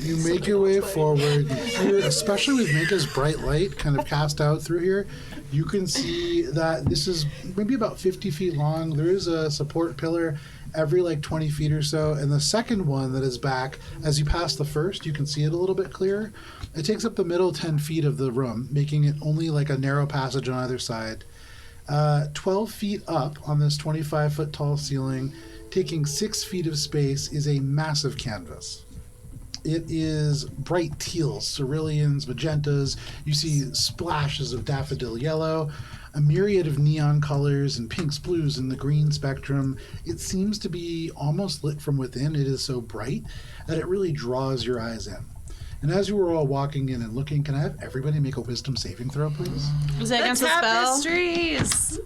You make your way forward. You hear, especially with Minka's bright light kind of cast out through here, you can see that this is maybe about 50 feet long. There is a support pillar every like 20 feet or so, and the second one that is back, as you pass the first, you can see it a little bit clearer. It takes up the middle 10 feet of the room, making it only like a narrow passage on either side. 12 feet up on this 25-foot tall ceiling, taking 6 feet of space, is a massive canvas. It is bright teals, ceruleans, magentas. You see splashes of daffodil yellow, a myriad of neon colors and pinks, blues, and the green spectrum. It seems to be almost lit from within. It is so bright that it really draws your eyes in. And as you were all walking in and looking, can I have everybody make a wisdom saving throw, please? Was it against the spell? Tapestries.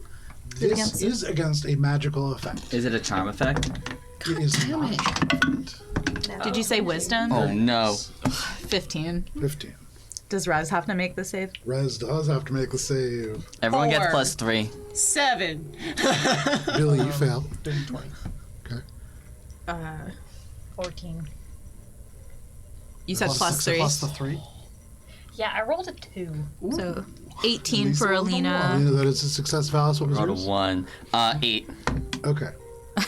This is against a magical effect. Is it a charm effect? It is not. Did you say wisdom? Oh no. 15. 15. Does Raz have to make the save? Rez does have to make the save. Everyone gets 4. +3. 7. Billy, you fail. Dirty 20. Okay. 14. You said plus 3. Plus the 3. Yeah, I rolled a 2. So 18 Lisa for rolled a Alina. Alina, that is a success. Valis, what was Rolled a yours? 1. 8. Okay.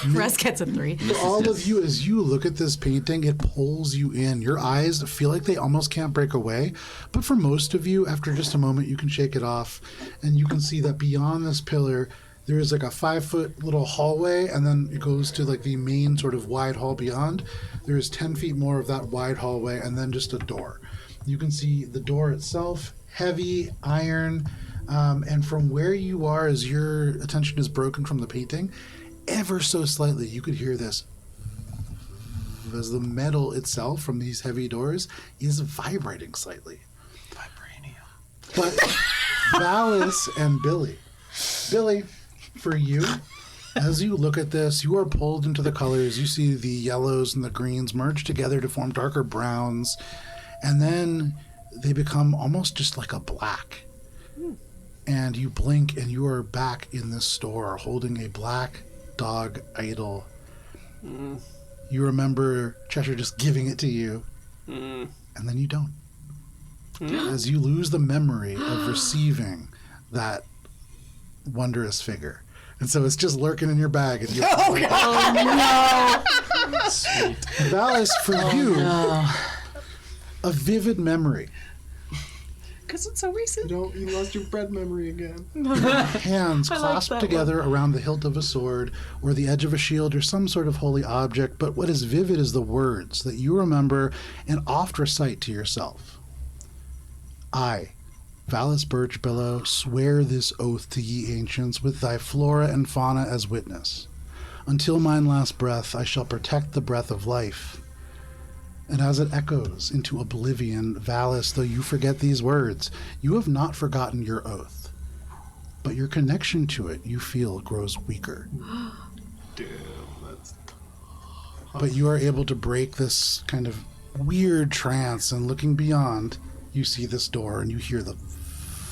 Raz gets a 3. For all of you, as you look at this painting, it pulls you in. Your eyes feel like they almost can't break away. But for most of you, after just a moment, you can shake it off. And you can see that beyond this pillar, there is like a 5-foot little hallway. And then it goes to like the main sort of wide hall beyond. There is 10 feet more of that wide hallway and then just a door. You can see the door itself, heavy, iron. And from where you are, as your attention is broken from the painting, ever so slightly, you could hear this as the metal itself from these heavy doors is vibrating slightly. Vibranium. But Valis and Billy, for you, as you look at this, you are pulled into the colors. You see the yellows and the greens merge together to form darker browns, and then they become almost just like a black. And you blink and you are back in this store holding a black dog idol. You remember Cheshire just giving it to you, and then you don't. As you lose the memory of receiving that wondrous figure. And so it's just lurking in your bag. And you're Sweet. Valis, for you, a vivid memory. Because it's so recent. You lost your bread memory again. Hands I like clasped that together around the hilt of a sword or the edge of a shield or some sort of holy object, but what is vivid is the words that you remember and oft recite to yourself. I, Valis Birchbillow, swear this oath to ye ancients with thy flora and fauna as witness. Until mine last breath, I shall protect the breath of life. And as it echoes into oblivion, Valis, though you forget these words, you have not forgotten your oath. But your connection to it, you feel, grows weaker. Damn, that's... But you are able to break this kind of weird trance, and looking beyond, you see this door and you hear the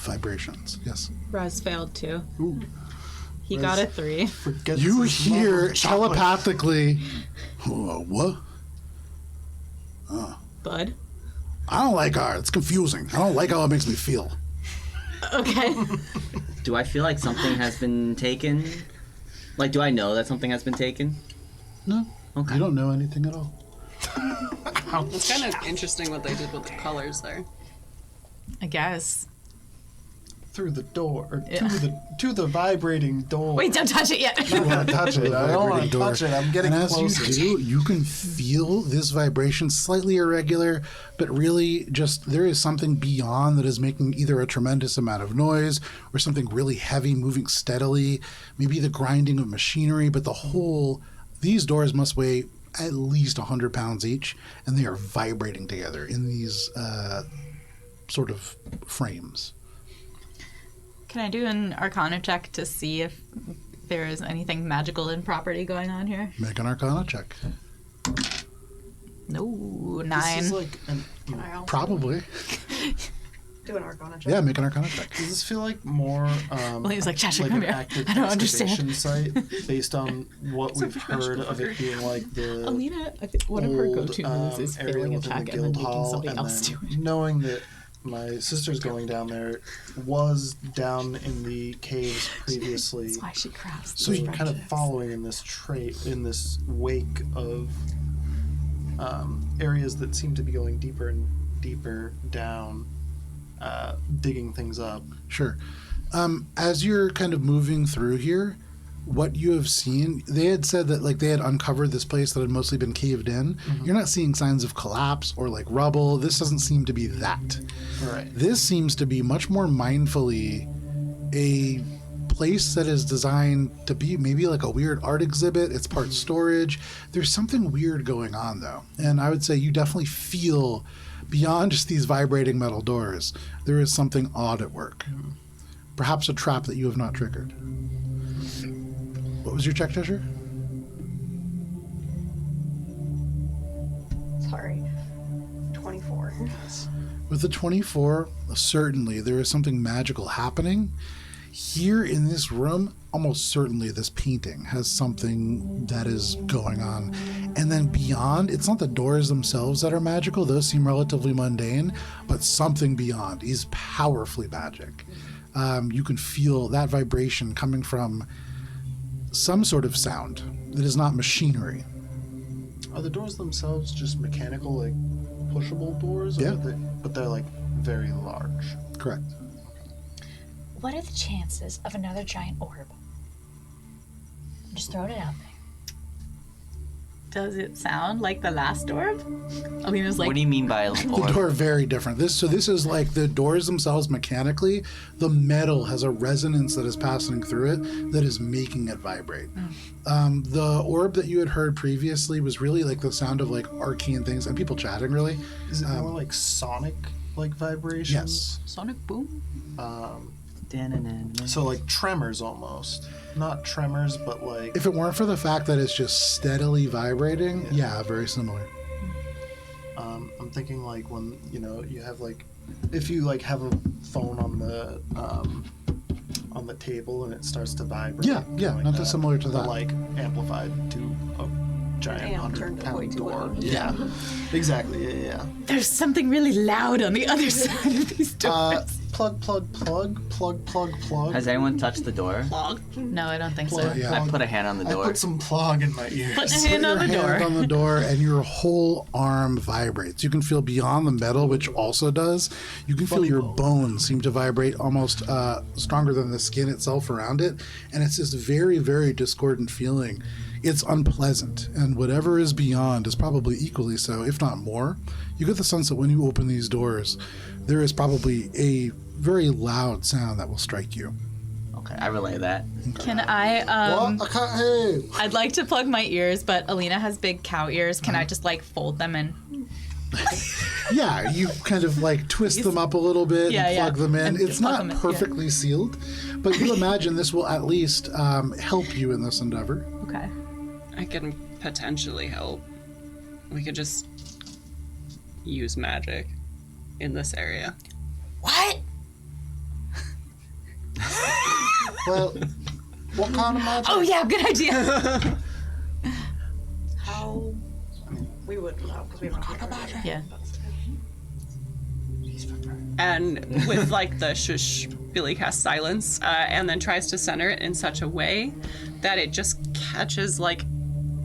vibrations. Yes. Raz failed too. Ooh. He got a 3. Forget You this love hear of chocolate. telepathically, what? Bud. I don't like art. It's confusing. I don't like how it makes me feel. Okay. Do I feel like something has been taken? Like, do I know that something has been taken? No. Okay. You don't know anything at all. It's kind of interesting what they did with the colors there. I guess. Through the door, or Yeah. to the vibrating door. Wait, don't touch it yet. I don't want to touch it. I don't want to Vibrating door. touch it. I'm getting And as closer. you do, you can feel this vibration, slightly irregular, but really just there is something beyond that is making either a tremendous amount of noise or something really heavy moving steadily, maybe the grinding of machinery, but these doors must weigh at least 100 pounds each, and they are vibrating together in these sort of frames. Can I do an Arcana check to see if there is anything magical in property going on here? Make an Arcana check. No, This 9. is like an, I also Probably. do an Arcana check. Yeah, make an Arcana check. does this feel like more Well, he was like, Cheshire, like come an here. active I don't understand. excavation site based on what we've heard of it being like the Alina, one of her old go-to moves is area failing a within the check and then guild making hall, somebody and else then do it. knowing that my sister's going down there was down in the caves previously. That's why she crafts. So these you're kind of friendships. following in this wake of areas that seem to be going deeper and deeper down, digging things up. Sure. As you're kind of moving through here, what you have seen, they had said that like they had uncovered this place that had mostly been caved in. You're not seeing signs of collapse or like rubble. This doesn't seem to be that. Right. This seems to be much more mindfully a place that is designed to be maybe like a weird art exhibit. It's part storage. There's something weird going on though. And I would say you definitely feel beyond just these vibrating metal doors, there is something odd at work. Perhaps a trap that you have not triggered. What was your check, Cheshire? Sorry. 24. With the 24, certainly there is something magical happening. Here in this room, almost certainly this painting has something that is going on. And then beyond, it's not the doors themselves that are magical, those seem relatively mundane, but something beyond is powerfully magic. You can feel that vibration coming from some sort of sound that is not machinery. Are the doors themselves just mechanical, like pushable doors? Or Yeah. but they're like very large. Correct. What are the chances of another giant orb? I'm just throwing it out there. Does it sound like the last orb? Alina's like, What do you mean by The orb? door are very different. This is like the doors themselves mechanically. The metal has a resonance that is passing through it that is making it vibrate. The orb that you had heard previously was really like the sound of like arcane things and people chatting. Really, Is it more like sonic like vibrations? yes. Sonic Boom? So like tremors almost. Not tremors, but like If it weren't for the fact that it's just steadily vibrating, yeah, very similar. I'm thinking like when you have like if you like have a phone on the table and it starts to vibrate. Yeah, like not dissimilar to but, that. like amplified to a giant amp turned way 100-pound too door. loud. Yeah, exactly. Yeah. There's something really loud on the other side of these doors. Plug. Has anyone touched the door? No, I don't think so. Plug. Yeah. I put a hand on the I door. put some plug in my ears. Put a hand on the Your hand door. on the door, and your whole arm vibrates. You can feel beyond the metal, which also does. You can feel your bones seem to vibrate almost stronger than the skin itself around it, and it's this very, very discordant feeling. It's unpleasant, and whatever is beyond is probably equally so, if not more. You get the sense that when you open these doors, there is probably a very loud sound that will strike you. Okay, I relay that. Can I, What? I can't hear. I'd like to plug my ears, but Alina has big cow ears. Can I just like fold them and Yeah, you kind of like twist them up a little bit Yeah, and plug yeah. them in. And It's plug not them in, yeah. perfectly sealed, but you imagine this will at least help you in this endeavor. okay. I can potentially help. We could just use magic in this area. What? Well, what kind of magic? Oh yeah, good idea. How? We would know because we don't have Yeah. And with like the shush, Billy casts silence and then tries to center it in such a way that it just catches like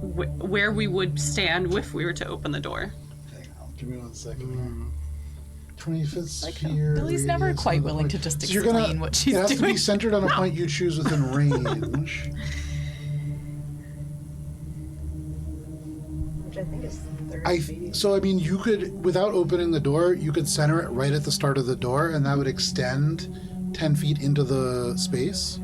where we would stand if we were to open the door. Hang on, give me 1 second. 25th sphere. Billy's never radius quite of the willing point. to just So you're gonna- explain what she's It has to doing. be centered on a point you choose within range. which I think is 30 feet. So I mean, you could, without opening the door, you could center it right at the start of the door, and that would extend 10 feet into the space.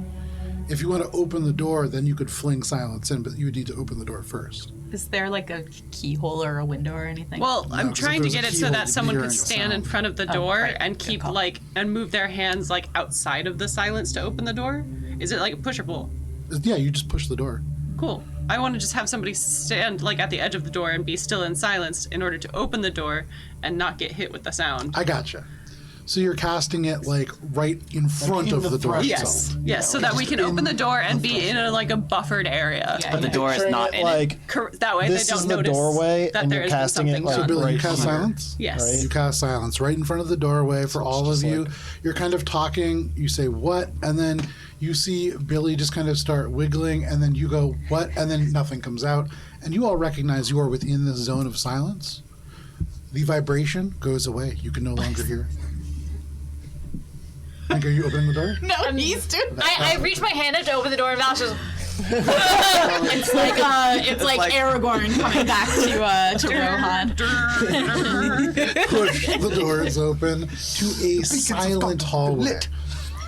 If you want to open the door, then you could fling silence in, but you would need to open the door first. Is there like a keyhole or a window or anything? Well, I'm 'cause trying to if get there's it a so keyhole, that you'd be someone hearing could a stand in sound. front of the door right. and Good keep call. like and move their hands like outside of the silence to open the door. Is it like a push or pull? Yeah, you just push the door. Cool. I want to just have somebody stand like at the edge of the door and be still in silence in order to open the door and not get hit with the sound. I gotcha. So you're casting it like right in front in of the the door threshold. itself. Yes, so that we can open the door and be in a, like a buffered area. Yeah. But the door is Picturing not it in like it. That way this they don't is the notice doorway, that and there you're has been casting it something like So done. Billy, you right cast here. silence? Yes. You cast silence right in front of the doorway for all of just you. like- You're kind of talking, you say what, and then you see Billy just kind of start wiggling, and then you go what, and then nothing comes out. And you all recognize you are within this zone of silence. The vibration goes away. You can no longer hear. Like, are you opening the door? no, he's doing. I reach my hand up to open the door and Val's just It's like Aragorn coming back to Rohan. Push the doors open to a silent hallway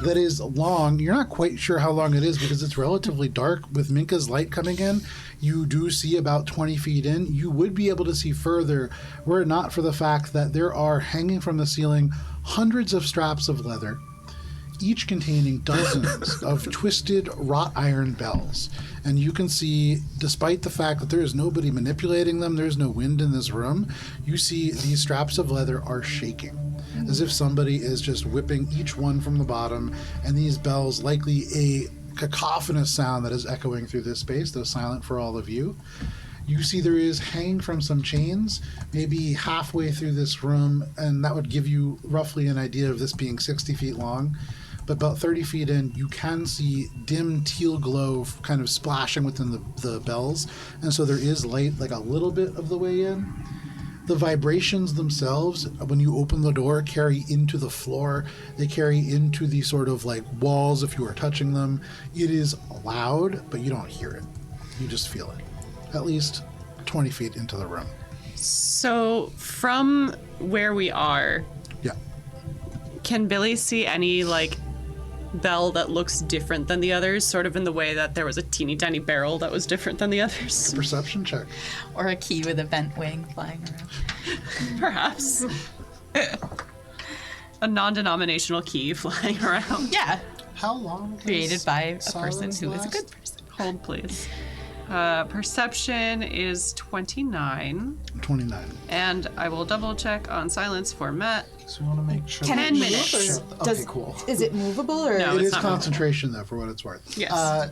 that is long. You're not quite sure how long it is because it's relatively dark. With Minka's light coming in, you do see about 20 feet in. You would be able to see further were it not for the fact that there are hanging from the ceiling hundreds of straps of leather. each containing dozens of twisted wrought iron bells. And you can see, despite the fact that there is nobody manipulating them, there's no wind in this room, you see these straps of leather are shaking, as if somebody is just whipping each one from the bottom, and these bells, likely a cacophonous sound that is echoing through this space, though silent for all of you. You see there is hanging from some chains, maybe halfway through this room, and that would give you roughly an idea of this being 60 feet long. But about 30 feet in, you can see dim teal glow kind of splashing within the bells, and so there is light like a little bit of the way in. The vibrations themselves, when you open the door, carry into the floor. They carry into the sort of like walls if you are touching them. It is loud, but you don't hear it. You just feel it. At least 20 feet into the room. So from where we are, Yeah. can Billy see any like bell that looks different than the others, sort of in the way that there was a teeny tiny barrel that was different than the others? Perception check. Or a key with a bent wing flying around. Perhaps. A non-denominational key flying around. Yeah. How long? Created by a person silence who is a last? good person. Hold, please. Perception is 29, 29. and I will double check on silence for Matt. So we want to make sure. 10 that we minutes. shut the- Okay, cool. Is it movable or? No. It it's is not concentration, though, for what it's worth. Yes.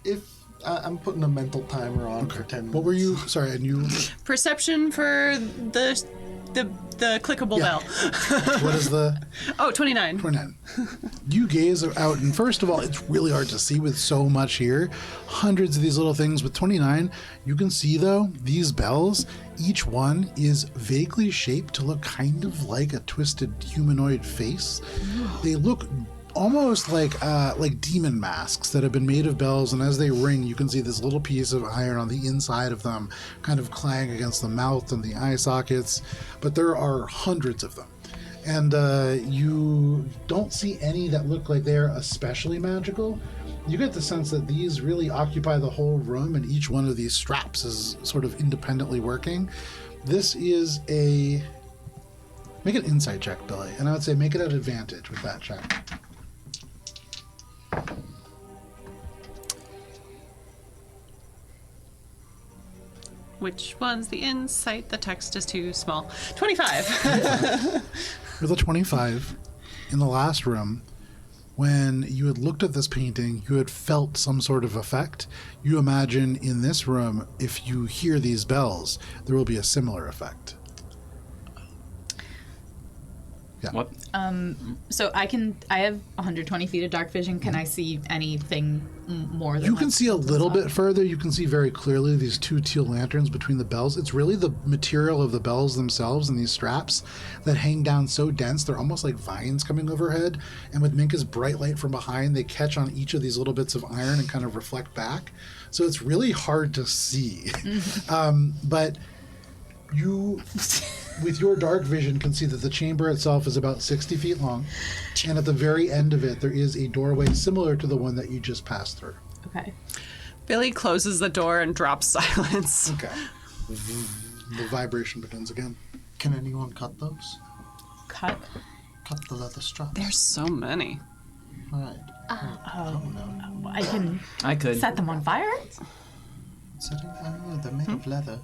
If I'm putting a mental timer on for 10 minutes. What were you? Sorry, and you. Perception for the clickable Yeah. bell. What is the. Oh, 29. 29. You gaze out, and first of all, it's really hard to see with so much here. Hundreds of these little things. With 29, you can see, though, these bells, each one is vaguely shaped to look kind of like a twisted humanoid face. They look almost like demon masks that have been made of bells, and as they ring, you can see this little piece of iron on the inside of them kind of clang against the mouth and the eye sockets. But there are hundreds of them. And you don't see any that look like they're especially magical. You get the sense that these really occupy the whole room, and each one of these straps is sort of independently working. This is a... Make an insight check, Billy. And I would say make it at advantage with that check. Which one's the insight? The text is too small. 25. With a 25, in the last room, when you had looked at this painting, you had felt some sort of effect. You imagine in this room, if you hear these bells, there will be a similar effect. Yeah. What? So I have 120 feet of dark vision. Can I see anything more than You can see a little bit further. You can see very clearly these two teal lanterns between the bells. It's really the material of the bells themselves and these straps that hang down so dense, they're almost like vines coming overhead. And with Minka's bright light from behind, they catch on each of these little bits of iron and kind of reflect back. So it's really hard to see. But you... with your dark vision, can see that the chamber itself is about 60 feet long, and at the very end of it, there is a doorway similar to the one that you just passed through. Okay. Billy closes the door and drops silence. Okay. The vibration begins again. Can anyone cut those? Cut. Cut the leather straps. There's so many. All right. I I could. set them on fire. They're made of leather.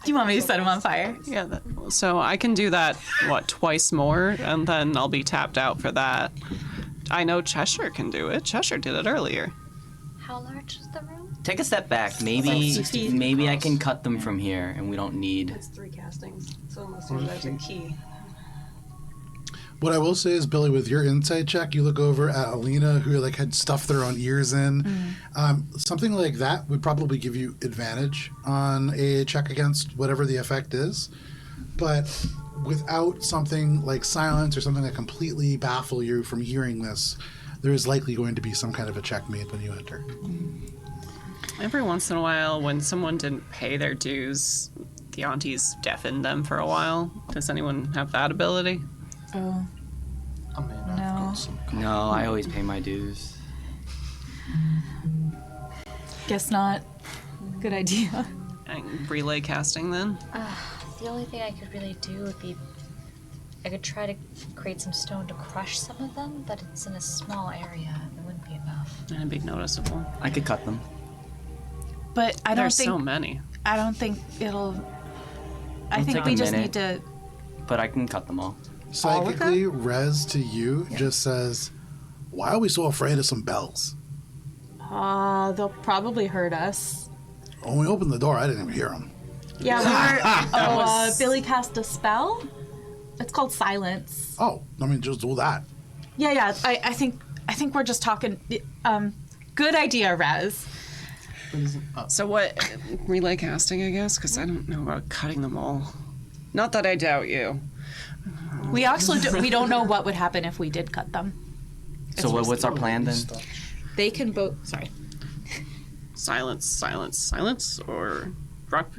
Do you want me to set them on fire? Yeah, so I can do that, twice more, and then I'll be tapped out for that. I know Cheshire can do it. Cheshire did it earlier. How large is the room? Take a step back. Maybe like 60 maybe I across. can cut them from here, and we don't need. It's 3 castings, so unless there's a key. What I will say is, Billy, with your insight check, you look over at Alina, who had stuffed their own ears in. Something like that would probably give you advantage on a check against whatever the effect is. But without something like silence or something that completely baffle you from hearing this, there is likely going to be some kind of a check made when you enter. Every once in a while, when someone didn't pay their dues, the aunties deafened them for a while. Does anyone have that ability? Oh. I mean, I've got some. No, I always pay my dues. Guess not. Good idea. And relay casting then? The only thing I could really do would be I could try to create some stone to crush some of them, but it's in a small area. It wouldn't be enough. And it'd be noticeable. I could cut them. But I don't There's think so many. I don't think it'll. I It'll think take we a just minute. need to. But I can cut them all. Psychically, Rez to you just says, "Why are we so afraid of some bells? They'll probably hurt us. When we opened the door, I didn't even hear them." Yeah, Billy cast a spell. It's called silence. Oh, I mean, just do that. Yeah. I think we're just talking. Good idea, Rez. But isn't, So what? Relay casting, I guess, because I don't know about cutting them all. Not that I doubt you. We actually we don't know what would happen if we did cut them. So what's our plan then? They can both. Sorry. Silence, or rock.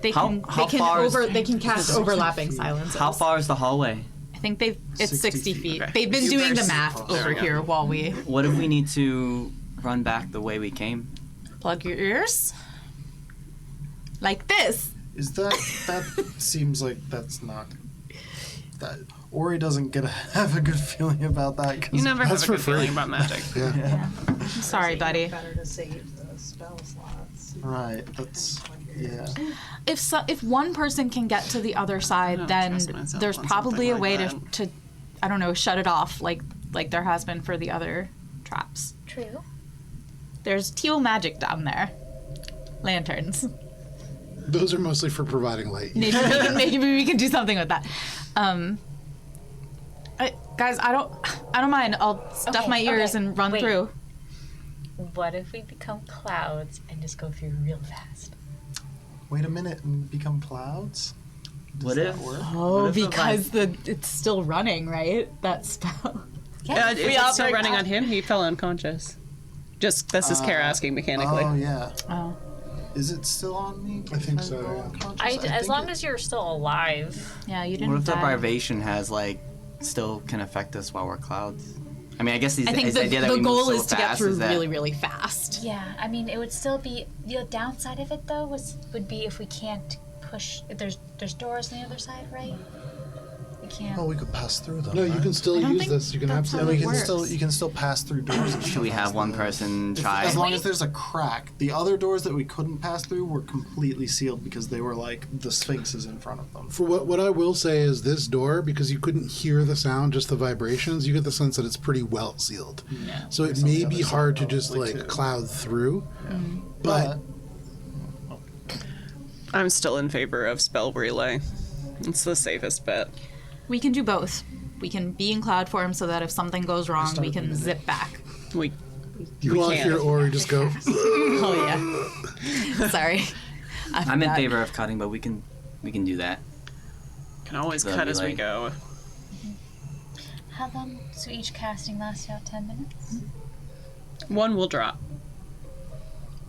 They How can. far is- They can cast overlapping silences. How far is the hallway? I think it's 60 feet. Okay. They've been You doing better the see math close. over There we go. here while we What if we need to run back the way we came? plug your ears. Like this. Is that seems like that's not that Ori doesn't have a good feeling about that. 'Cause You never That's have a for good feeling free. about magic. Yeah. Sorry, buddy. Better to save the spell slots. Right, that's yeah. If one person can get to the other side, don't then trust myself there's on probably a something way like to I don't know, shut it off like there has been for the other traps. True. There's teal magic down there. Lanterns. Those are mostly for providing light. Maybe we can do something with that. Guys, I don't mind. I'll stuff Okay, my ears okay, and run wait. through. What if we become clouds and just go through real fast? Wait a minute and become clouds? Does What that if- work? Oh, What if the because it's still running, right? That spell. Yeah, if it's still running on him, he fell unconscious. Just, this is Kara asking mechanically. Oh yeah. Oh. Is it still on me? I think if so, go yeah. unconscious? As think long it- as you're still alive. Yeah, you didn't What if the die. vibration has still can affect us while we're clouds? I mean, I guess I think his idea that the we goal move so is to get fast through is that really, really fast. Yeah, I mean, it would still be the downside of it though would be if we can't push. If there's doors on the other side, right? We can't. Oh, we could pass through them. No, you right? can still I don't use think this. You can that's how absolutely. And we it can works. still you can still pass through doors. And should we stuff have one as person If- try? As long as there's a crack. The other doors that we couldn't pass through were completely sealed because they were like the sphinxes in front of them. For what I will say is this door, because you couldn't hear the sound, just the vibrations, you get the sense that it's pretty well sealed. So it Some of may the be other hard to stuff just probably, like too. cloud through. But I'm still in favor of spell relay. It's the safest bet. We can do both. We can be in cloud form so that if something goes wrong, we can zip back. We you We want to can't. hear Ori just go. Oh yeah. Sorry. I'm in favor of cutting, but we can do that. can always That'd cut be as we like- go. How long? So each casting lasts about 10 minutes. One will drop.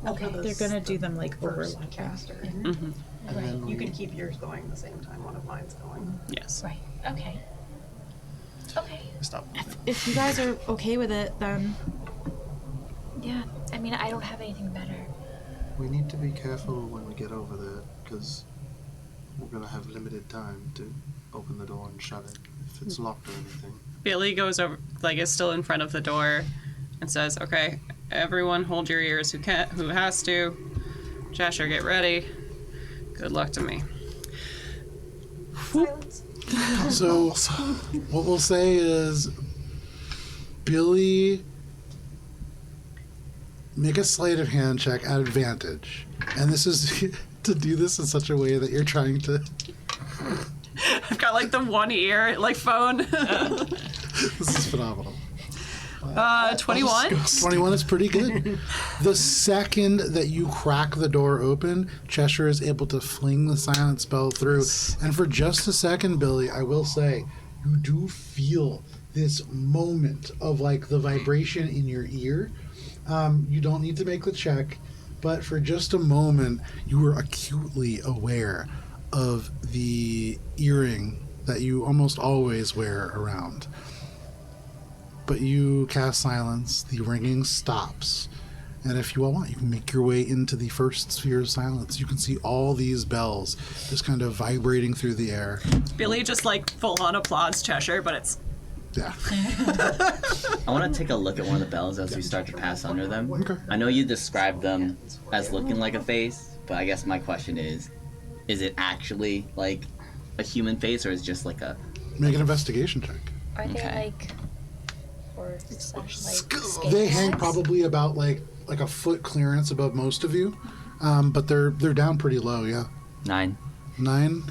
Okay, They're gonna do them like first overlapping. caster. and then You can keep yours going at the same time one of mine's going. Yes. Right. Okay. Okay. stop. If you guys are okay with it, then Yeah. I mean, I don't have anything better. We need to be careful when we get over there because we're gonna have limited time to open the door and shut it if it's locked or anything. Billy goes over, is still in front of the door, and says, "Okay, everyone, hold your ears. Who has to? Cheshire, get ready. Good luck to me." So what we'll say is, Billy, make a sleight of hand check at advantage, and this is to do this in such a way that you're trying to. I've got the one ear phone. This is phenomenal. 21. 21 is pretty good. The second that you crack the door open, Cheshire is able to fling the silent spell through. And for just a second, Billy, I will say, you do feel this moment of the vibration in your ear. You don't need to make the check, but for just a moment, you were acutely aware of the earring that you almost always wear around. But you cast silence, the ringing stops, And if you all want, you can make your way into the first sphere of silence. You can see all these bells just kind of vibrating through the air. Billy just like full on applauds Cheshire, but it's Yeah. I want to take a look at one of the bells as we start to pass under them. Okay. I know you described them as looking like a face, but I guess my question is it actually like a human face, or is it just like a... Make an investigation check. Are they Okay. like, or slash like? They hang skateboards? probably about like a foot clearance above most of you, but they're down pretty low. Yeah, 9. 9.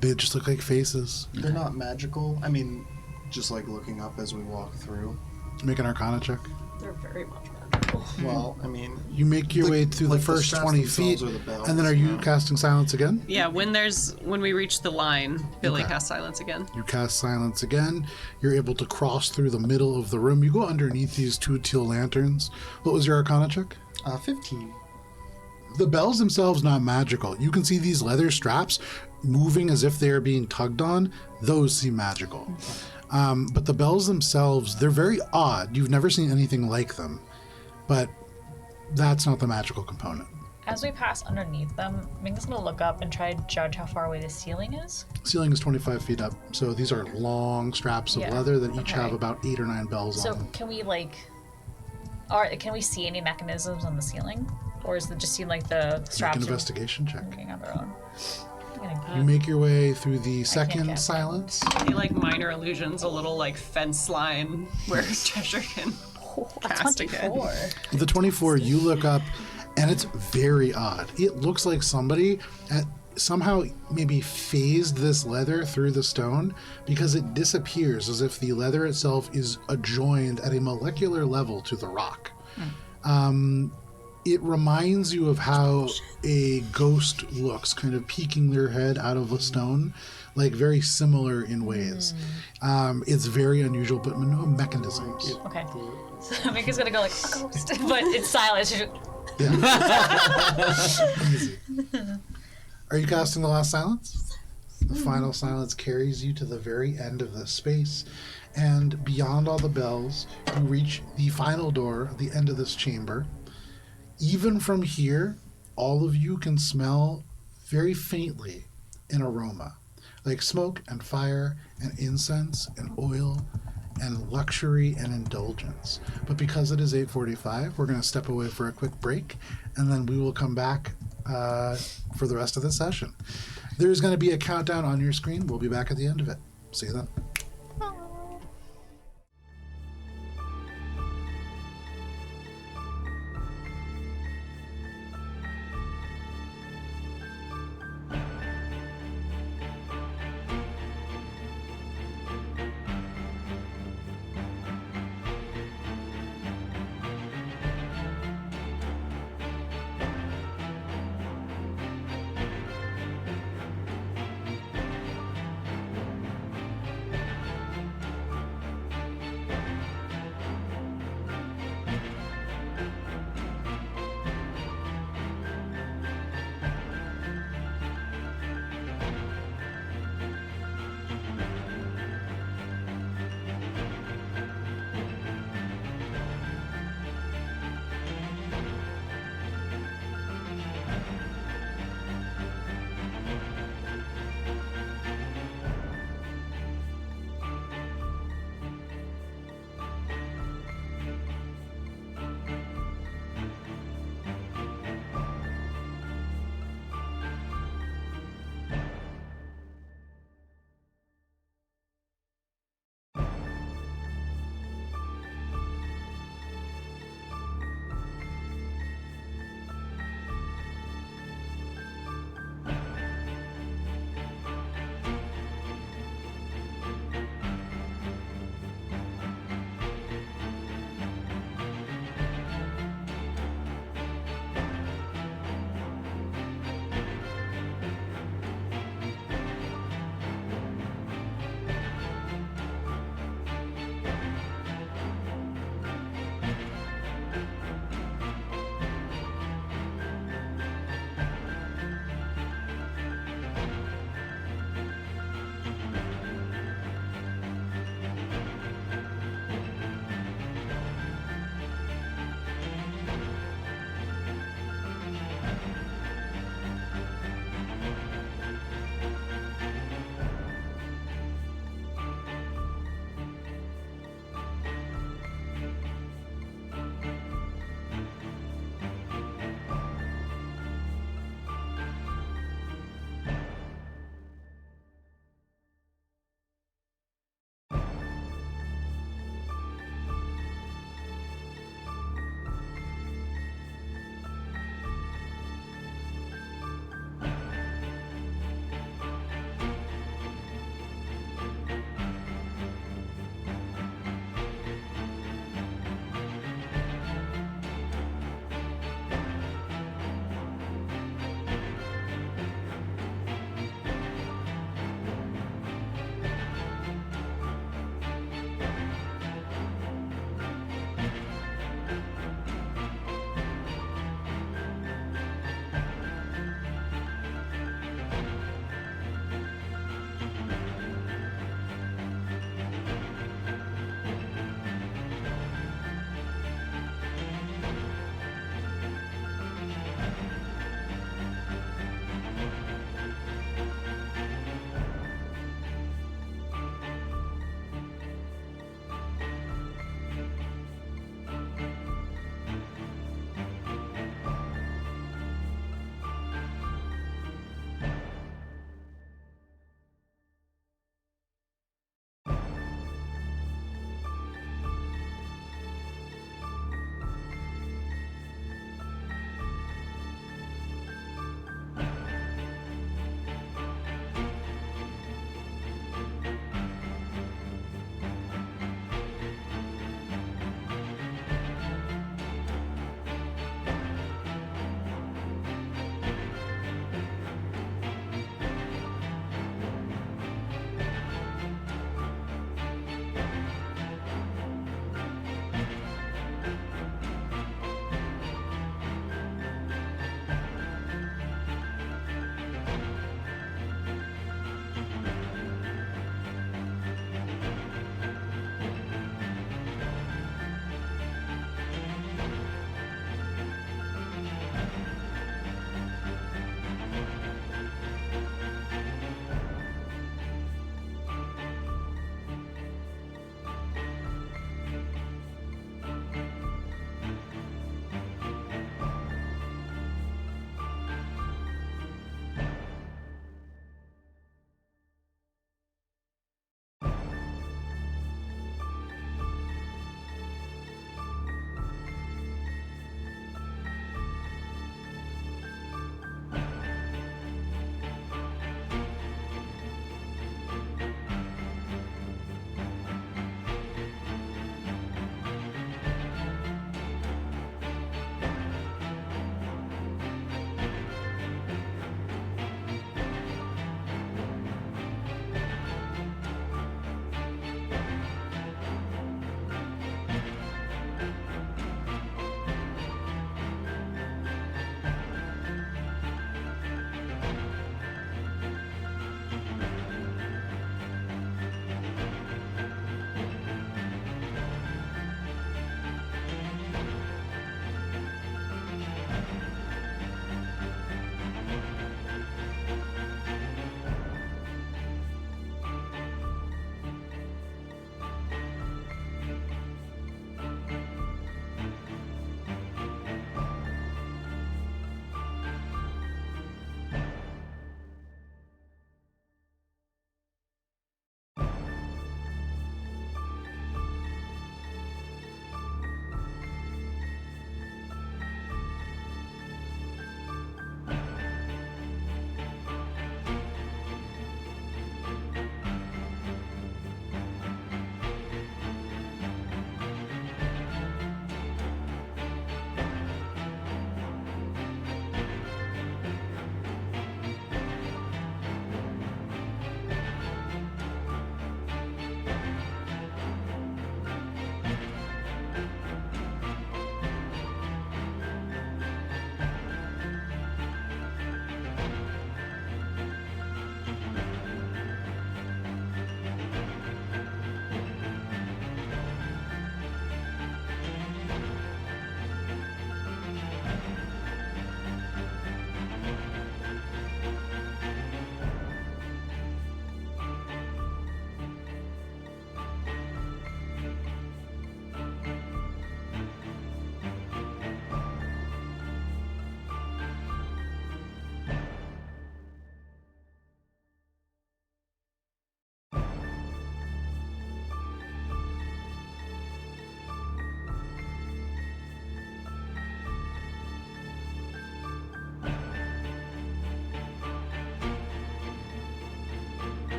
They just look like faces. They're not magical. I mean, just like looking up as we walk through. Make an Arcana check. They're very much magical. Well, I mean, You make your way through like the first straps 20 feet, themselves or the bells, and then are you yeah. casting silence again? yeah. When we reach the line, Billy Okay. casts silence again. You cast silence again. You're able to cross through the middle of the room. You go underneath these 2 teal lanterns. What was your Arcana check? 15. The bells themselves not magical. You can see these leather straps moving as if they are being tugged on. Those seem magical. But the bells themselves, they're very odd. You've never seen anything like them. But that's not the magical component. As we pass underneath them, Minka's gonna look up and try to judge how far away the ceiling is. Ceiling is 25 feet up. So these are long straps of Yeah. leather that each Okay. have about 8 or 9 bells So on them. can we can we see any mechanisms on the ceiling, or does it just seem like the Make straps an are investigation check. moving on their own? You make your way through the second cast silence. Any like minor illusions, a little like fence line where Cheshire can cast again. The 24, you look up, and it's very odd. It looks like somebody somehow maybe phased this leather through the stone, because it disappears as if the leather itself is adjoined at a molecular level to the rock. It reminds you of how a ghost looks, kind of peeking their head out of a stone, like very similar in ways. It's very unusual, but no mechanisms. Okay. So Minka's gonna go like a ghost, but it's silent. She's Easy. Are you casting the last silence? The final silence carries you to the very end of this space, and beyond all the bells, you reach the final door at the end of this chamber. Even from here, all of you can smell very faintly an aroma, like smoke and fire and incense and oil and luxury and indulgence. But because it is 8:45, we're going to step away for a quick break, and then we will come back for the rest of the session. There's going to be a countdown on your screen. We'll be back at the end of it. See you then.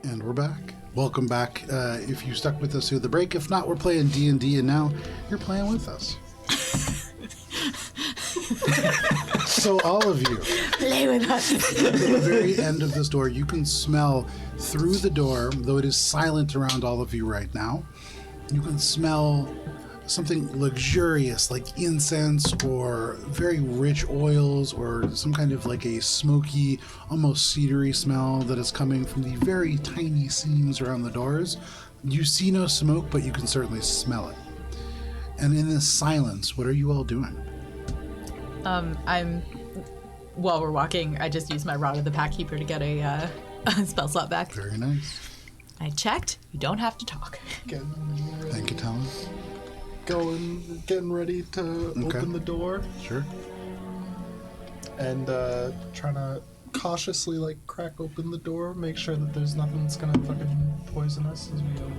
And we're back. Welcome back. If you stuck with us through the break, if not, we're playing D&D, and now you're playing with us. So all of you, Play with us. at the very end of this door, you can smell through the door, though it is silent around all of you right now. You can smell something luxurious like incense or very rich oils or some kind of like a smoky, almost cedary smell that is coming from the very tiny seams around the doors. You see no smoke, but you can certainly smell it. And in this silence, what are you all doing? While we're walking, I just use my Rod of the Pack Keeper to get a spell slot back. Very nice. I checked. You don't have to talk. Thank you, Talon. Getting ready to open the door. Sure. And trying to cautiously like crack open the door, make sure that there's nothing that's gonna fucking poison us as we go.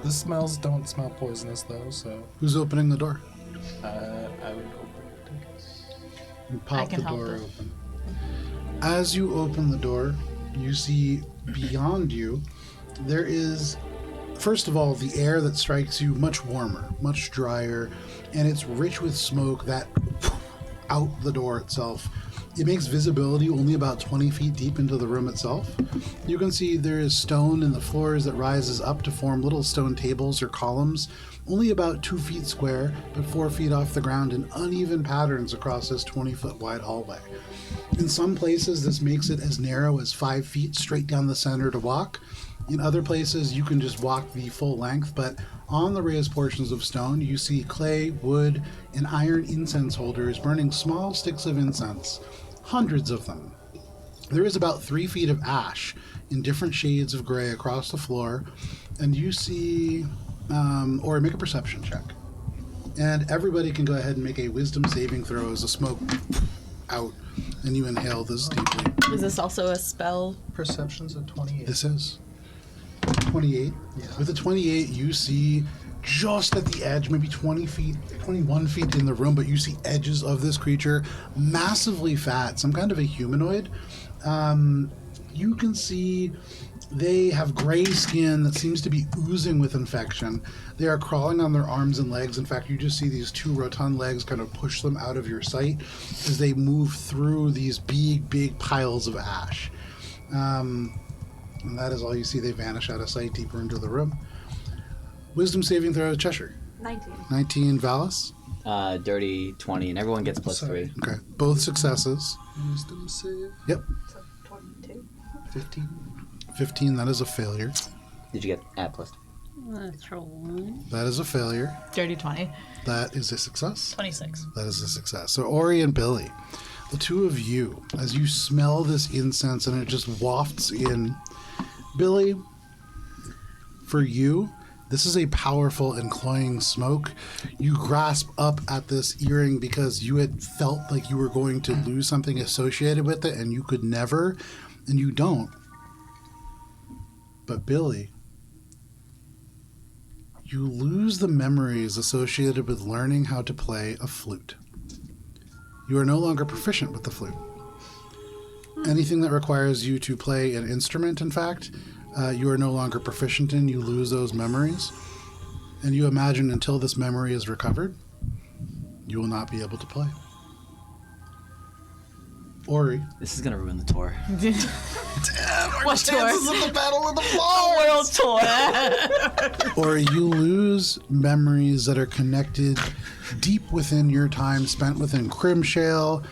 The smells don't smell poisonous though, so Who's opening the door? I would open it, I guess. You pop I can the help door it. open. As you open the door, you see beyond you, there is, first of all, the air that strikes you much warmer, much drier, and it's rich with smoke that out the door itself. It makes visibility only about 20 feet deep into the room itself. You can see there is stone in the floors that rises up to form little stone tables or columns, only about 2 feet square, but 4 feet off the ground in uneven patterns across this 20-foot wide hallway. In some places, this makes it as narrow as 5 feet straight down the center to walk. In other places, you can just walk the full length, but on the raised portions of stone, you see clay, wood, and iron incense holders burning small sticks of incense, hundreds of them. There is about 3 feet of ash in different shades of gray across the floor, and you see, or make a perception check. And everybody can go ahead and make a wisdom saving throw as the smoke out, and you inhale this deeply. Is this also a spell? Perception's a 28. This is 28. Yeah. With a 28, you see just at the edge, maybe 20 feet, 21 feet in the room, but you see edges of this creature, massively fat, some kind of a humanoid. You can see they have gray skin that seems to be oozing with infection. They are crawling on their arms and legs. In fact, you just see these 2 rotund legs kind of push them out of your sight as they move through these big piles of ash. And that is all you see. They vanish out of sight deeper into the room. Wisdom saving throw, Cheshire. 19. 19, Valis. Dirty 20, and everyone gets plus Sorry. 3. Okay, both successes. Wisdom save. Yep, So 22. 15. 15, that is a failure. Did you get plus? Natural one. That is a failure. Dirty 20. That is a success. 26. That is a success. So Ori and Billy, the two of you, as you smell this incense and it just wafts in. Billy, for you, this is a powerful and cloying smoke. You grasp up at this earring because you had felt like you were going to lose something associated with it and you could never, and you don't. But Billy, you lose the memories associated with learning how to play a flute. You are no longer proficient with the flute. Anything that requires you to play an instrument, in fact, you are no longer proficient in. You lose those memories. And you imagine until this memory is recovered, you will not be able to play. Ori, This is gonna ruin the tour. What tour? of the Battle of the Falls! World tour. Ori, you lose memories that are connected deep within your time spent within Crimshale.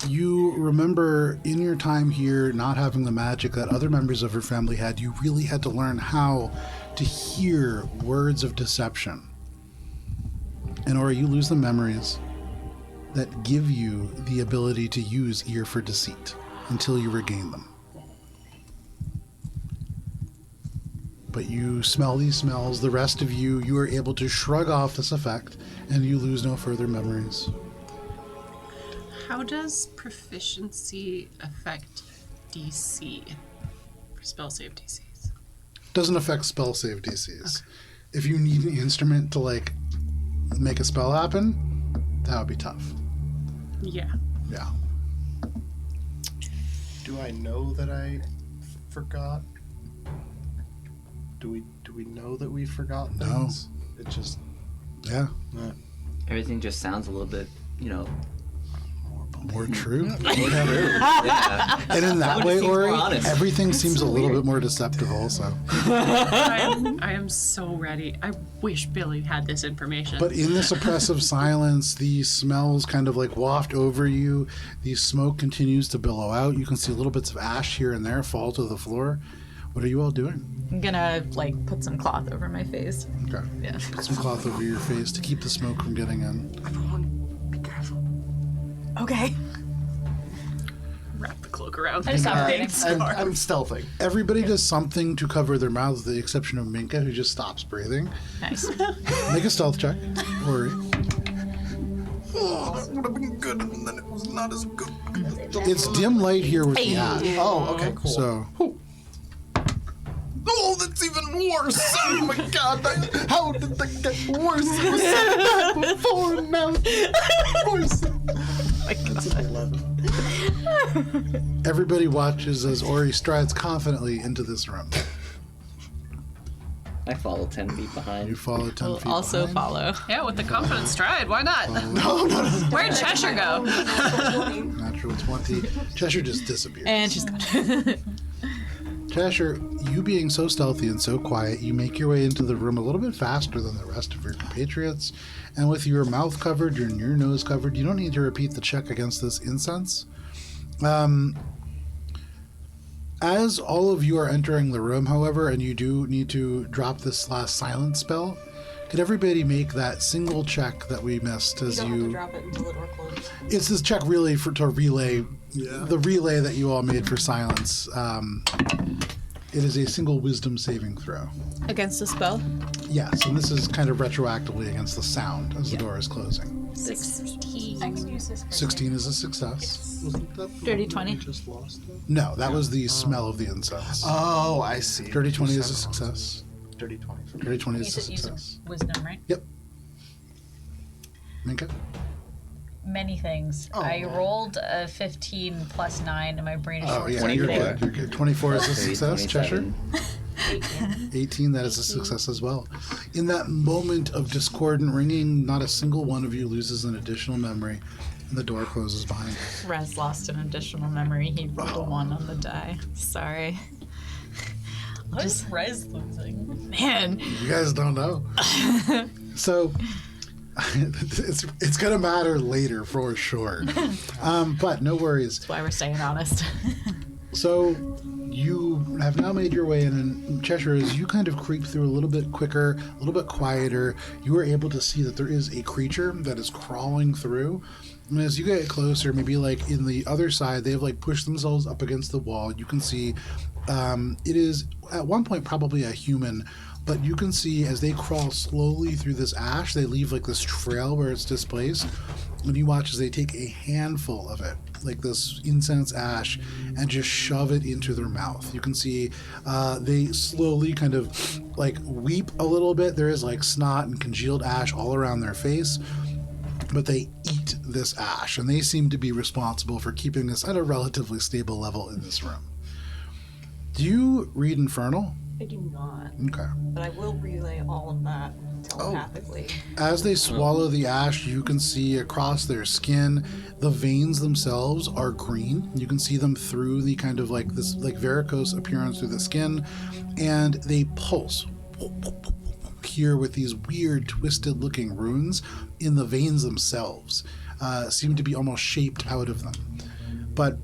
You remember in your time here not having the magic that other members of your family had. You really had to learn how to hear words of deception. And Ori, you lose the memories that give you the ability to use ear for deceit until you regain them. But you smell these smells. The rest of you are able to shrug off this effect, and you lose no further memories. How does proficiency affect DC for spell save DCs? Doesn't affect spell save DCs. If you need an instrument to like make a spell happen, that would be tough. Yeah. Yeah. Do I know that I forgot Do we know that we forgot No. things? It just Yeah. Everything just sounds a little bit, More true. yeah. And in that Someone way, seems more Ori, honest. everything seems a little bit more deceptive also. I am so ready. I wish Billy had this information. But in this oppressive silence, the smells kind of like waft over you. The smoke continues to billow out. You can see little bits of ash here and there fall to the floor. What are you all doing? I'm gonna put some cloth over my face. Okay. Yeah. Put some cloth over your face to keep the smoke from getting in. Okay. Wrap the cloak around. I just stopped breathing. I'm stealthing. Everybody does something to cover their mouths, with the exception of Minka, who just stops breathing. Nice. Make a stealth check. Ori. Oh, that would have been good, and then it was not as good. It's dim light here with the ash. Oh, okay, cool. So, Oh, that's even worse! Oh my god, how did that get worse? It was so bad before, and now it's worse. That's an 11. everybody watches as Ori strides confidently into this room. I follow 10 feet behind. You follow 10 We'll feet also behind. follow. Yeah, with the confident stride, why not? No. Where'd Cheshire go? Natural 20. Cheshire just disappears. And she's gone. Cheshire, you being so stealthy and so quiet, you make your way into the room a little bit faster than the rest of your compatriots. And with your mouth covered, your nose covered, you don't need to repeat the check against this incense. As all of you are entering the room, however, and you do need to drop this last silence spell, could everybody make that single check that we missed as You don't have to you... drop it until the door closes. It's this check really to relay the relay that you all made for silence. It is a single wisdom saving throw. Against the spell? Yes, and this is kind of retroactively against the sound as the door is closing. 16. 16 is a success. Wasn't that the Dirty one that 20. we just lost it? No, that was the smell of the incense. Oh, I see. Dirty 20 is a 7 success. Dirty 20. Dirty 20 You is a said use success. wisdom, right? Minka? Many things. Oh. I rolled a 15 plus 9, and my brain is Oh, short. yeah, 24. you're good. You're good. 24 is a 30, success. Cheshire? 27. 18, that is a success as well. In that moment of discordant ringing, not a single one of you loses an additional memory, and the door closes behind you. Rez lost an additional memory. He rolled a 1 on the die. Sorry. What is Rez losing? Man. You guys don't know. So it's gonna matter later for sure. But no worries. That's why we're staying honest. So you have now made your way in, and Cheshire, as you kind of creep through a little bit quicker, a little bit quieter, you are able to see that there is a creature that is crawling through. And as you get closer, maybe like in the other side, they have like pushed themselves up against the wall. You can see it is at one point probably a human, but you can see as they crawl slowly through this ash, they leave like this trail where it's displaced. And you watch as they take a handful of it, like this incense ash, and just shove it into their mouth. You can see they slowly kind of like weep a little bit. There is like snot and congealed ash all around their face, but they eat this ash, and they seem to be responsible for keeping us at a relatively stable level in this room. Do you read Infernal? I do not, Okay. but I will relay all of that telepathically. As they swallow the ash, you can see across their skin, the veins themselves are green. You can see them through the kind of like this like varicose appearance through the skin, and they pulse here with these weird twisted looking runes in the veins themselves. Seem to be almost shaped out of them. But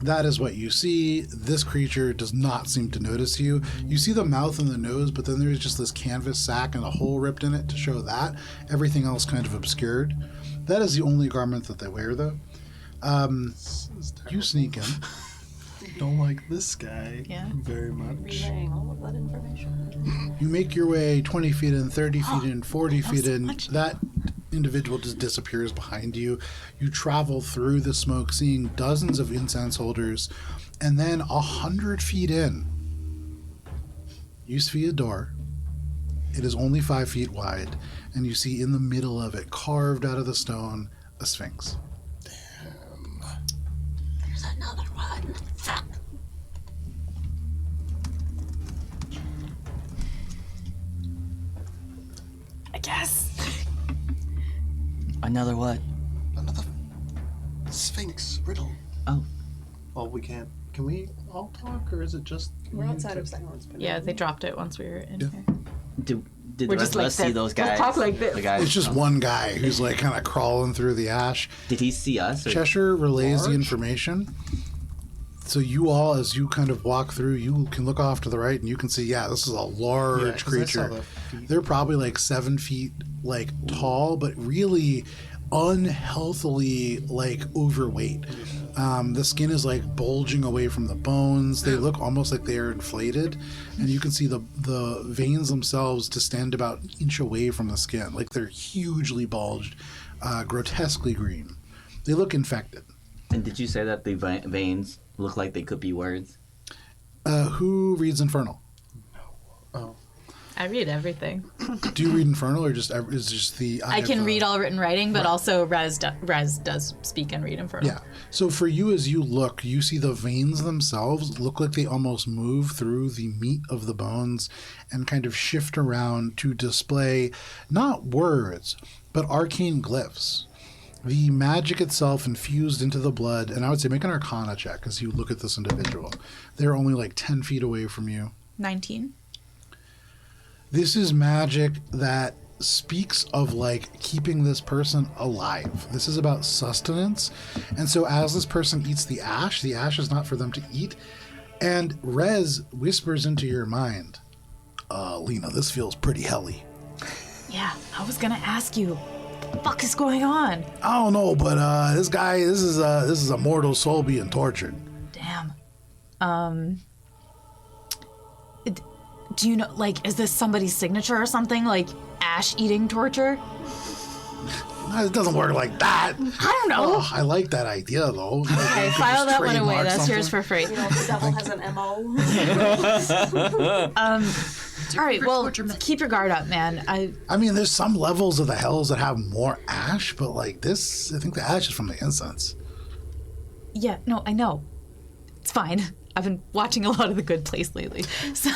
that is what you see. This creature does not seem to notice you. You see the mouth and the nose, but then there's just this canvas sack and a hole ripped in it to show that. Everything else kind of obscured. That is the only garment that they wear, though. You sneak in. Don't like this guy very much. Relaying all of that information. You make your way 20 feet in, 30 feet in, 40 feet in. That individual just disappears behind you. You travel through the smoke, seeing dozens of incense holders, and then 100 feet in, you see a door. It is only 5 feet wide, and you see in the middle of it, carved out of the stone, a sphinx. There's another one. I guess. Another what? Another Sphinx riddle. Oh. Well, we can't. Can we all talk, or is it just? We're outside of silence. But Yeah, they dropped it once we were in here. Did We're the rest just of like us see this. those We'll guys? talk like this. The guys. It's just one guy who's like kind of crawling through the ash. Did he see us? Or? Cheshire relays the Large? information. So you all, as you kind of walk through, you can look off to the right and you can see, yeah, this is a large Yeah, 'cause I saw creature. the feet. They're probably like 7 feet like tall, but really unhealthily like overweight. The skin is like bulging away from the bones. They look almost like they are inflated, and you can see the veins themselves to stand about an inch away from the skin. Like they're hugely bulged, grotesquely green. They look infected. And did you say that the veins look like they could be words? Who reads Infernal? Oh, I read everything. Do you read Infernal, or just is just the? I can read all written writing, but also Rez does speak and read Infernal. Yeah. So for you, as you look, you see the veins themselves look like they almost move through the meat of the bones and kind of shift around to display not words, but arcane glyphs. The magic itself infused into the blood, and I would say make an Arcana check as you look at this individual. They're only like 10 feet away from you. 19. This is magic that speaks of like keeping this person alive. This is about sustenance. And so as this person eats the ash is not for them to eat. And Rez whispers into your mind, Lena, this feels pretty helly. Yeah, I was gonna ask you, what the fuck is going on? I don't know, but this is a mortal soul being tortured. Damn. Do you know, like, is this somebody's signature or something? Like, ash eating torture? It doesn't work like that. I don't know. Oh, I like that idea, though. Okay, file that one away. That's yours for free. you know, the devil has an MO. All right, well, keep your guard up, man. I mean, there's some levels of the hells that have more ash, but like this, I think the ash is from the incense. Yeah, no, I know. It's fine. I've been watching a lot of The Good Place lately. So,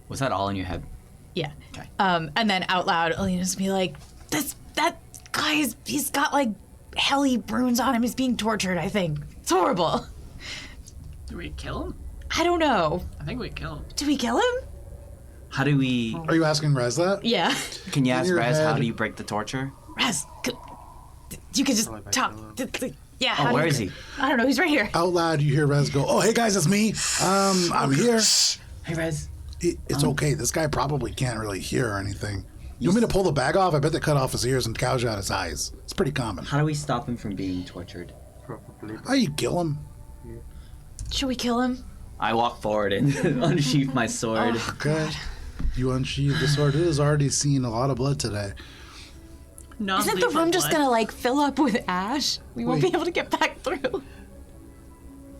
Was that all in your head? yeah. Okay. And then out loud, Alina's be like, that guy, he's got like helly runes on him. He's being tortured, I think. It's horrible. Do we kill him? I don't know. I think we kill him. Do we kill him? How do we? Are you asking Rez that? Yeah. Can you ask your Rez how head- do you break the torture? Raz, you could just Probably by talk. killing Yeah. Oh, how do where you- is he? I don't know. He's right here. Out loud, you hear Rez go, "Oh, hey guys, it's me. I'm here." Hey, Rez. It's okay. This guy probably can't really hear or anything. You want me to pull the bag off? I bet they cut off his ears and gouge out his eyes. It's pretty common. How do we stop him from being tortured? probably. Oh, you kill him. Should we kill him? I walk forward and unsheath my sword. Okay. You unsheathe the sword. It has already seen a lot of blood today. Isn't the room just gonna like fill up with ash? We won't be able to get back through.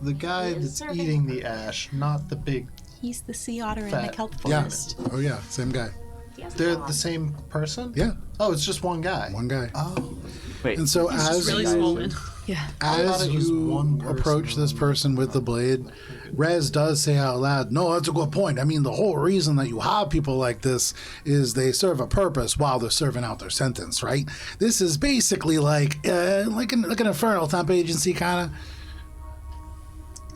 The guy that's eating the ash, not the big. He's the sea otter in the Fat. kelp Yeah. forest. Oh yeah, same guy. They're the same person? Yeah, Oh, it's just one guy. one guy. Oh. Wait, And so as really you, swollen. Yeah. I thought as it was you one person. approach this person with the blade, Rez does say out loud, "No, that's a good point. I mean, the whole reason that you have people like this is they serve a purpose while they're serving out their sentence, right? This is basically like an infernal temp agency kind of."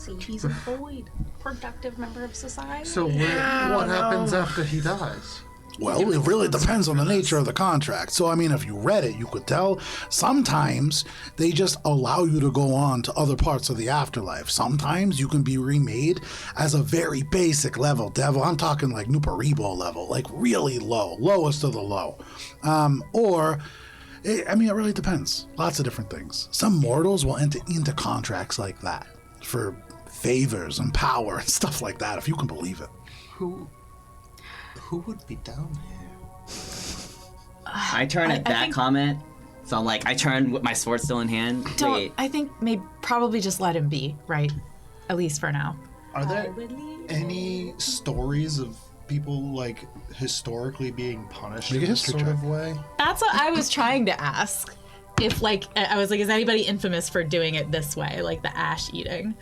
See, he's a void, productive member of society. So what happens after he dies? Well, it really depends on the nature of the contract. So, I mean, if you read it, you could tell. Sometimes they just allow you to go on to other parts of the afterlife. Sometimes you can be remade as a very basic level devil. I'm talking like Nuparibo level, like really low, lowest of the low. It really depends. Lots of different things. Some mortals will enter into contracts like that for favors and power and stuff like that, if you can believe it. Who would be down here? I turn at I that think- comment, so I'm like, I turn with my sword still in hand. Don't. Wait, I think maybe probably just let him be, right? At least for now. Are there any stories of people like historically being punished Make a in this history sort check. of way? That's what I was trying to ask. If like I was like, is anybody infamous for doing it this way, like the ash eating?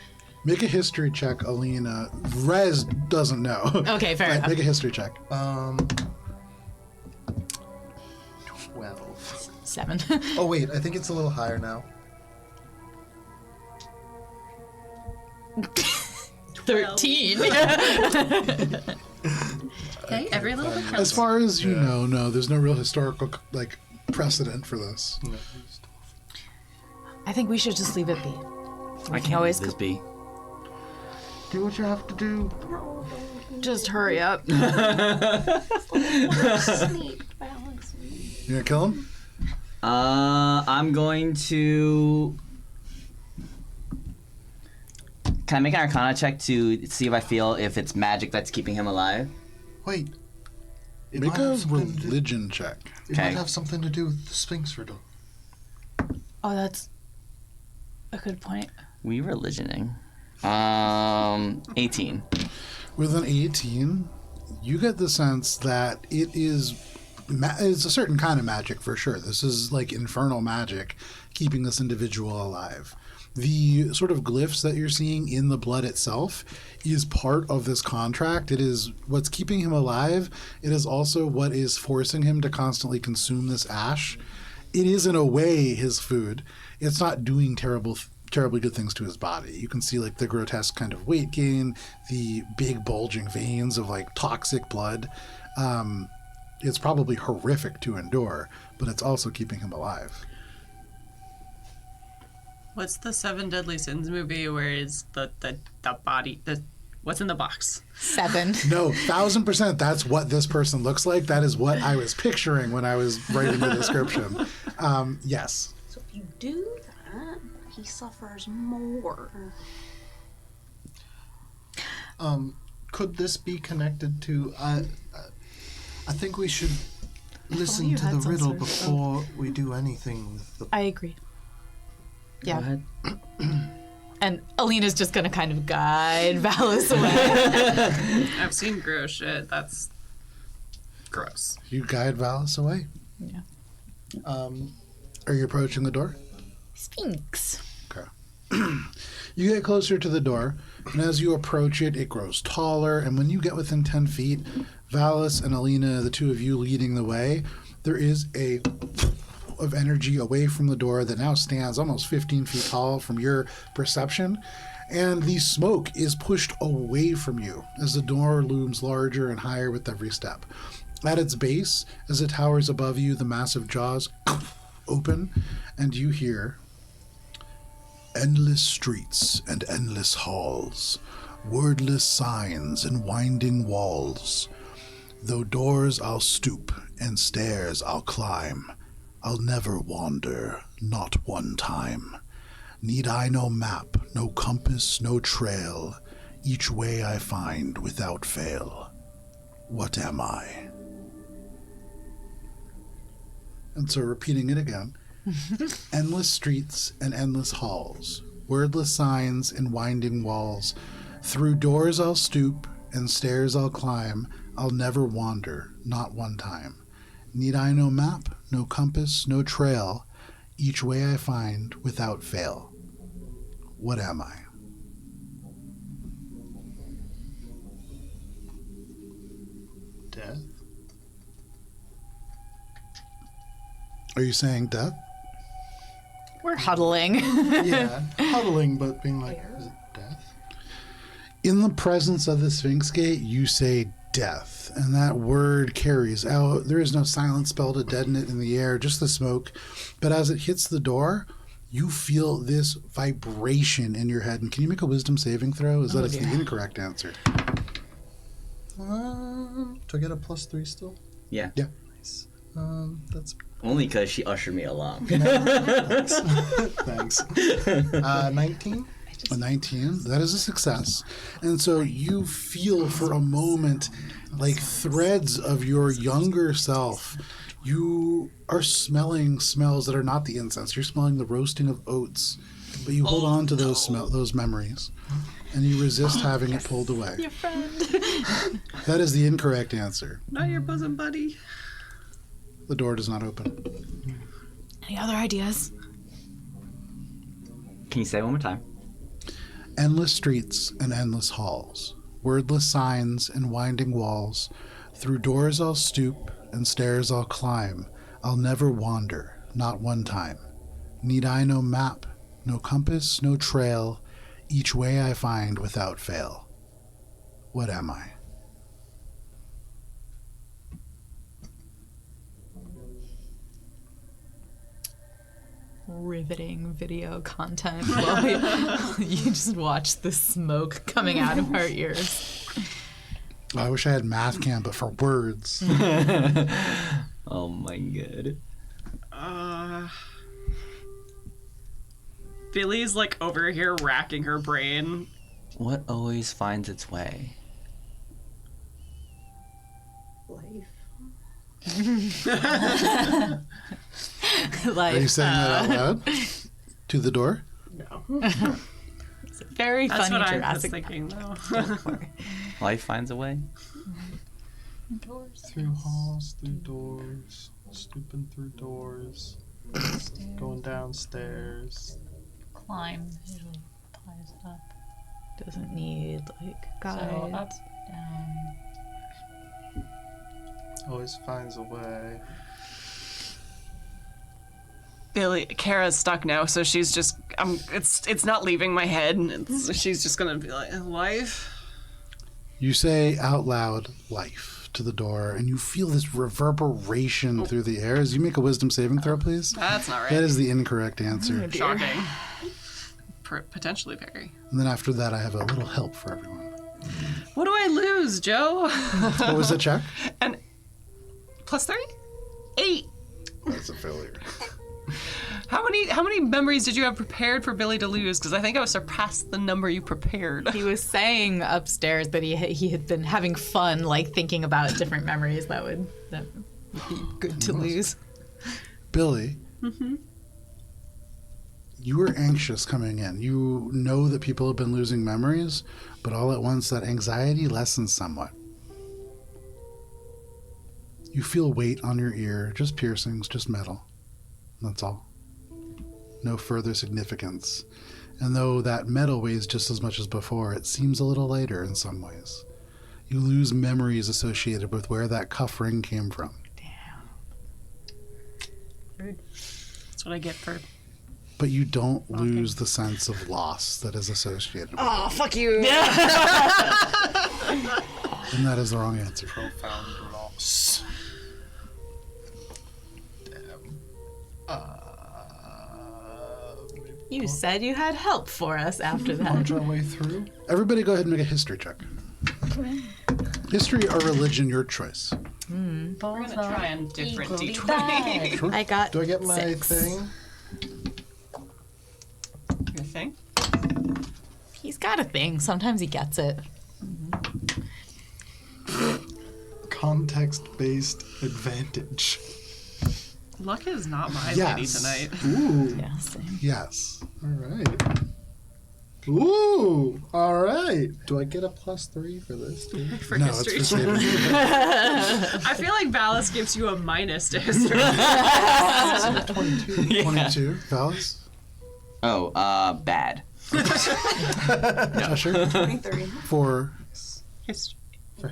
Make a history check, Alina. Rez doesn't know. Okay, fair But enough. Make a history check. 12. 7. Oh, wait, I think it's a little higher now. 13. Okay, every little bit As counts. far as you know, no, there's no real historical precedent for this. I think we should just leave it be. I can't always this be. Do what you have to do. Just hurry up. Sneak balance. You gonna kill him? I'm going to. Can I make an Arcana check to see if I feel if it's magic that's keeping him alive? Wait. It Make might a have something to do- religion check. It might Okay. have something to do with the Sphinx riddle. Oh, that's a good point. We religioning. 18. With an 18, you get the sense that it is it's a certain kind of magic for sure. This is like infernal magic keeping this individual alive. The sort of glyphs that you're seeing in the blood itself is part of this contract. It is what's keeping him alive. It is also what is forcing him to constantly consume this ash. It is in a way his food. It's not doing terribly good things to his body. You can see like the grotesque kind of weight gain, the big bulging veins of like toxic blood. It's probably horrific to endure, but it's also keeping him alive. What's the Seven Deadly Sins movie where is the body, what's in the box? 7. No, 1000%. That's what this person looks like. That is what I was picturing when I was writing the description. Yes. So if you do that, he suffers more. Could this be connected to... I think we should listen you to had the some riddle sort of- before we do anything with the... I agree. Go Yeah. ahead. And Alina's just going to kind of guide Valis away. I've seen gross shit. That's gross. You guide Valis away. Yeah. Are you approaching the door? Sphinx. Okay. You get closer to the door, and as you approach it, it grows taller, and when you get within 10 feet, Valis and Alina, the two of you leading the way, there is a of energy away from the door that now stands almost 15 feet tall from your perception, and the smoke is pushed away from you as the door looms larger and higher with every step. At its base, as it towers above you, the massive jaws open, and you hear endless streets and endless halls, wordless signs and winding walls. Though doors I'll stoop and stairs I'll climb, I'll never wander, not one time. Need I no map, no compass, no trail, each way I find without fail. What am I? And so repeating it again. Endless streets and endless halls, wordless signs and winding walls. Through doors I'll stoop and stairs I'll climb, I'll never wander, not one time. Need I no map, no compass, no trail, each way I find without fail. What am I? Death? Are you saying death? We're huddling. Yeah, huddling, but being like, is it death? In the presence of the Sphinx Gate, you say death, and that word carries out. There is no silent spell to deaden it in the air, just the smoke. But as it hits the door, you feel this vibration in your head. And can you make a wisdom saving throw? Is that is the incorrect answer? Do I get a +3 still? Yeah. Yeah. Nice. That's Only because she ushered me along. thanks. 19. A 19. That is a success. And so you feel for a moment like threads of your younger self. You are smelling smells that are not the incense. You're smelling the roasting of oats. But you hold on to those memories. And you resist having it pulled away. Your friend. That is the incorrect answer. Not your bosom buddy. The door does not open. Any other ideas? Can you say it one more time? Endless streets and endless halls, wordless signs and winding walls. Through doors I'll stoop and stairs I'll climb. I'll never wander, not one time. Need I no map, no compass, no trail, each way I find without fail. What am I? Riveting video content while you just watch the smoke coming out of our ears. I wish I had math camp, but for words. Oh my god. Billy's like over here racking her brain. What always finds its way? Life. Like, Are you saying that out loud? To the door? No. it's a very That's funny what I was Jurassic thinking, though. Life finds a way? Through halls, through doors, stooping through doors, going downstairs. Climb usually applies up. Doesn't need like guides. So up, down. Always finds a way. Billy, Kara's stuck now, so she's just, it's not leaving my head. She's just gonna be like, life? You say out loud, life, to the door, and you feel this reverberation through the air. As you make a wisdom saving throw, please. That's not right. That is the incorrect answer. Shocking. Potentially very. And then after that, I have a little help for everyone. What do I lose, Joe? What was the check? And +3? 8. That's a failure. How many memories did you have prepared for Billy to lose? Because I think I surpassed the number you prepared. He was saying upstairs that he had been having fun, like thinking about different memories that would be good to lose. Billy, you were anxious coming in. You know that people have been losing memories, but all at once that anxiety lessens somewhat. You feel weight on your ear, just piercings, just metal. That's all. No further significance. And though that metal weighs just as much as before, it seems a little lighter in some ways. You lose memories associated with where that cuff ring came from. That's what I get for. But you don't lose the sense of loss that is associated with Oh, fuck you! it. And that is the wrong answer. Profound loss. Damn. You said you had help for us after that. Punch our way through. Everybody go ahead and make a history check. History or religion, your choice. We're gonna try on different equally D20. bad. Sure. I got Do I get my 6. thing? Your thing? He's got a thing. Sometimes he gets it. Context-based advantage. Luck is not my Yes. lady tonight. Ooh. Yeah, same. Yes. All right. Ooh. All right. Do I get a +3 for this too? For No, history. it's for saving. I feel like Valis gives you a minus to history. 22. 22. Valis? Oh, bad. Cheshire? 23. For History.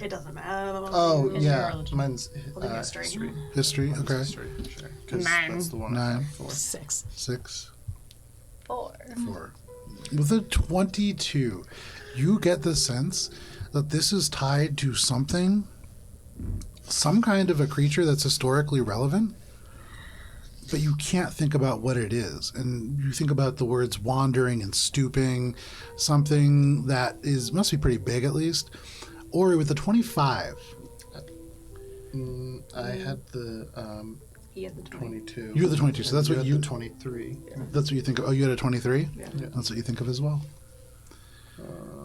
It doesn't matter. Oh, History or yeah. religion? Mine's We'll do history. history? Okay. History, sure. 'Cause 9. That's the one I 9. have for. 6. 6. 4. 4. With a 22, you get the sense that this is tied to something, some kind of a creature that's historically relevant, but you can't think about what it is. And you think about the words wandering and stooping, something that must be pretty big at least. Or with the 25, I had the He had the 20. 22. you had the 22, so that's what had you, the 23. that's what you think of. Oh, you had a 23? Yeah. That's what you think of as well.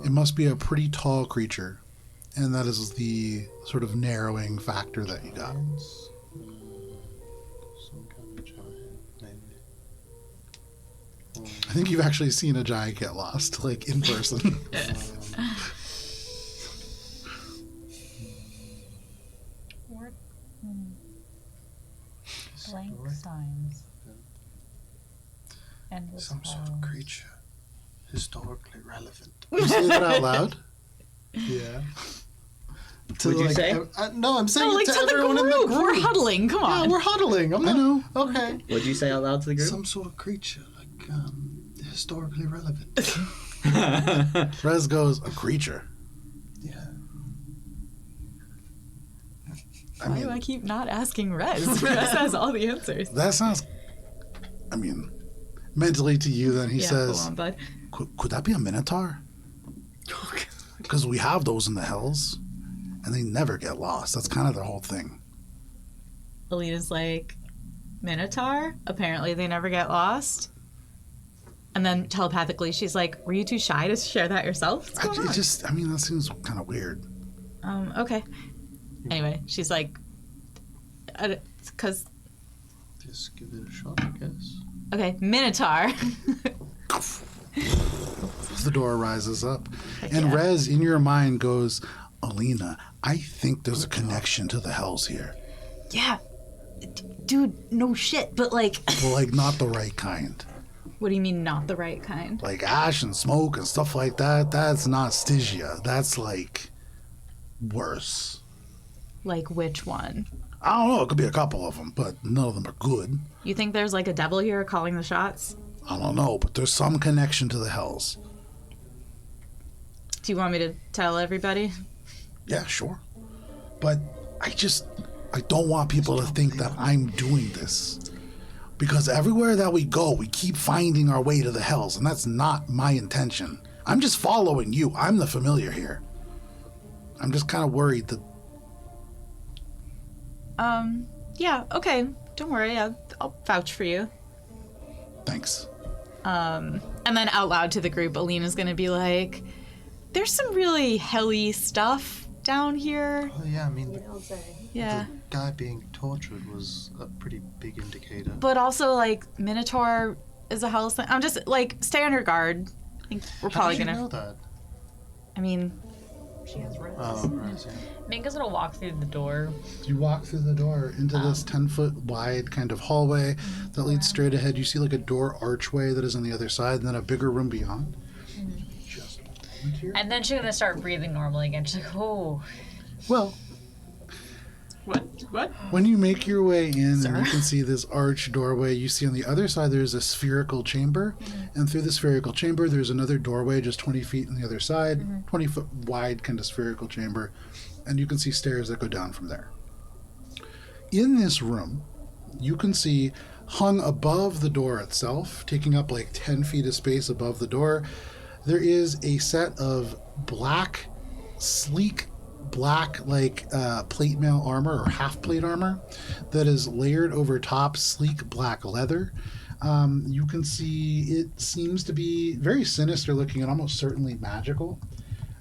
It must be a pretty tall creature, and that is the sort of narrowing factor that you got. Some kind of giant, maybe. I think you've actually seen a giant get lost, like in person. Blank signs. And Some sort of creature. Historically relevant. You say that out loud? Yeah. Would you say? No, I'm saying No, like it to the everyone in the group. group. We're huddling. Come Yeah, on. we're huddling. I'm I not, know. Okay. What'd you say out loud to the group? Some sort of creature, like historically relevant. Rez goes, a creature. Yeah. Why do I keep not asking Rez? Rez has all the answers. That sounds. I mean, mentally to you, then he Go says, on, bud. could that be a minotaur? Because we have those in the hills, and they never get lost. That's kind of the whole thing. Alina's like, Minotaur? Apparently they never get lost. And then telepathically, she's like, were you too shy to share that yourself? What's going on? That seems kind of weird. Okay. Anyway, she's like, because, Just give it a shot, I guess. okay, Minotaur. The door rises up, and yeah. Rez, in your mind, goes, Alina, I think there's a connection to the hells here. Yeah. Dude, no shit, but like, Well, like, not the right kind. what do you mean not the right kind? Like ash and smoke and stuff like that. That's not Stygia. That's like worse. Like which one? I don't know. It could be a couple of them, but none of them are good. You think there's like a devil here calling the shots? I don't know, but there's some connection to the hells. Do you want me to tell everybody? Yeah, sure. But I don't want people to think that I'm doing this. Because everywhere that we go, we keep finding our way to the hells, and that's not my intention. I'm just following you. I'm the familiar here. I'm just kind of worried that... Yeah, okay. Don't worry, I'll vouch for you. Thanks. And then out loud to the group, Alina's gonna be like, there's some really helly stuff down here. Oh yeah, I mean, Yeah. the guy being tortured was a pretty big indicator. But also, like, Minotaur is a hell thing. I'm just, like, stay on your guard. I think we're How probably did you gonna... know that? I mean, She has red. Oh, right, yeah. Minka's gonna walk through the door. You walk through the door into this 10-foot wide kind of hallway that leads straight ahead. You see like a door archway that is on the other side, and then a bigger room beyond. Just a moment here. And then she's gonna start breathing normally again. She's like, oh. Well, What? when you make your way in and you can see this arch doorway, you see on the other side there's a spherical chamber. And through the spherical chamber, there's another doorway just 20 feet on the other side, 20-foot wide kind of spherical chamber. And you can see stairs that go down from there. In this room, you can see hung above the door itself, taking up like 10 feet of space above the door, there is a set of black, sleek, black like plate mail armor or half plate armor that is layered over top sleek black leather. You can see it seems to be very sinister looking and almost certainly magical.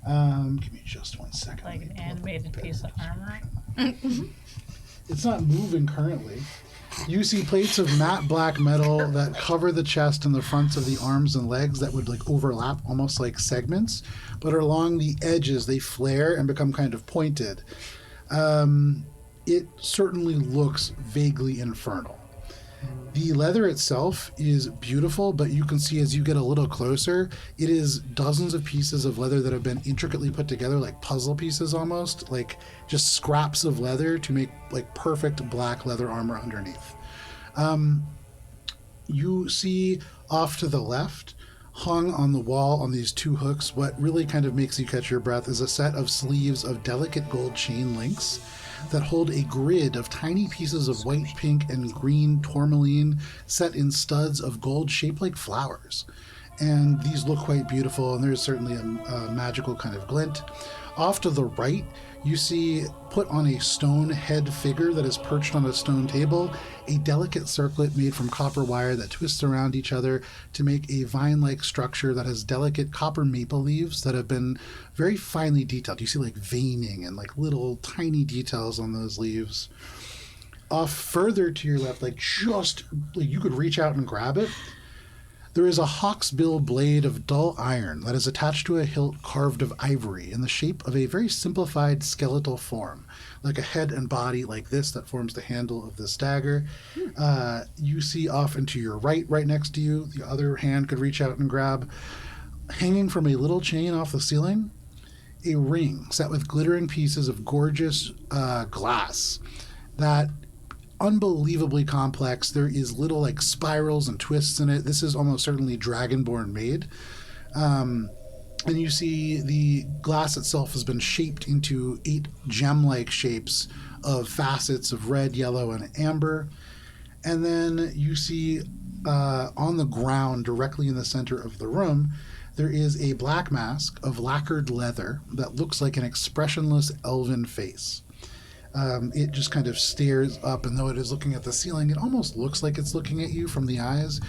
Give me just 1 second. Like an animated piece of armor. It's not moving currently. You see plates of matte black metal that cover the chest and the fronts of the arms and legs that would like overlap almost like segments, but along the edges they flare and become kind of pointed. It certainly looks vaguely infernal. The leather itself is beautiful, but you can see as you get a little closer, it is dozens of pieces of leather that have been intricately put together, like puzzle pieces almost, like just scraps of leather to make like perfect black leather armor underneath. You see off to the left, hung on the wall on these two hooks, what really kind of makes you catch your breath is a set of sleeves of delicate gold chain links that hold a grid of tiny pieces of white, pink, and green tourmaline set in studs of gold shaped like flowers. And these look quite beautiful, and there's certainly a magical kind of glint. Off to the right, you see put on a stone head figure that is perched on a stone table, a delicate circlet made from copper wire that twists around each other to make a vine-like structure that has delicate copper maple leaves that have been very finely detailed. You see like veining and like little tiny details on those leaves. Off further to your left, like just like you could reach out and grab it, there is a hawksbill blade of dull iron that is attached to a hilt carved of ivory in the shape of a very simplified skeletal form, like a head and body like this that forms the handle of this dagger. You see off and to your right next to you, the other hand could reach out and grab, hanging from a little chain off the ceiling, a ring set with glittering pieces of gorgeous glass that unbelievably complex. There is little like spirals and twists in it. This is almost certainly dragonborn made. And you see the glass itself has been shaped into 8 gem-like shapes of facets of red, yellow, and amber. And then you see on the ground, directly in the center of the room, there is a black mask of lacquered leather that looks like an expressionless elven face. It just kind of stares up, and though it is looking at the ceiling, it almost looks like it's looking at you from the eyes.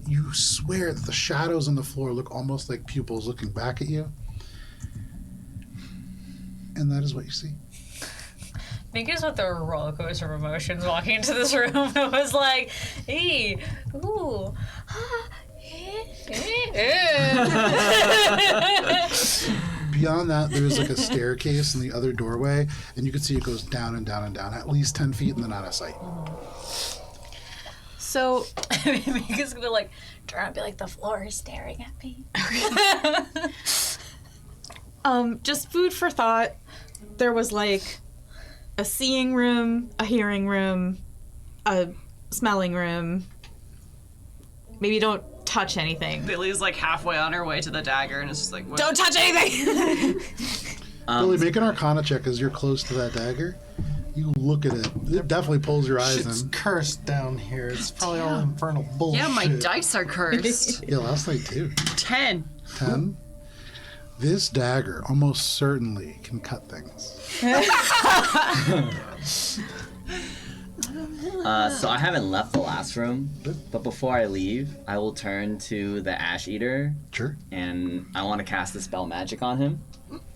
You swear that the shadows on the floor look almost like pupils looking back at you. And that is what you see. Minka's with the roller coaster of emotions walking into this room. It was like, hey, ooh, Beyond that, there's like a staircase in the other doorway, and you can see it goes down and down and down, at least 10 feet, and then out of sight. So, Minka's gonna like turn around and be like, the floor is staring at me. just food for thought. There was like a seeing room, a hearing room, a smelling room. Maybe don't touch anything. Billy's like halfway on her way to the dagger and it's just like, what? Don't touch anything! Billy, make an Arcana check as you're close to that dagger. You look at it. It definitely pulls your eyes Shit's in. cursed down here. It's probably all infernal bullshit. Yeah, my dice are cursed. Yeah, last night too. 10. 10. This dagger almost certainly can cut things. So I haven't left the last room, but before I leave, I will turn to the Ash Eater, Sure. and I want to cast a spell magic on him,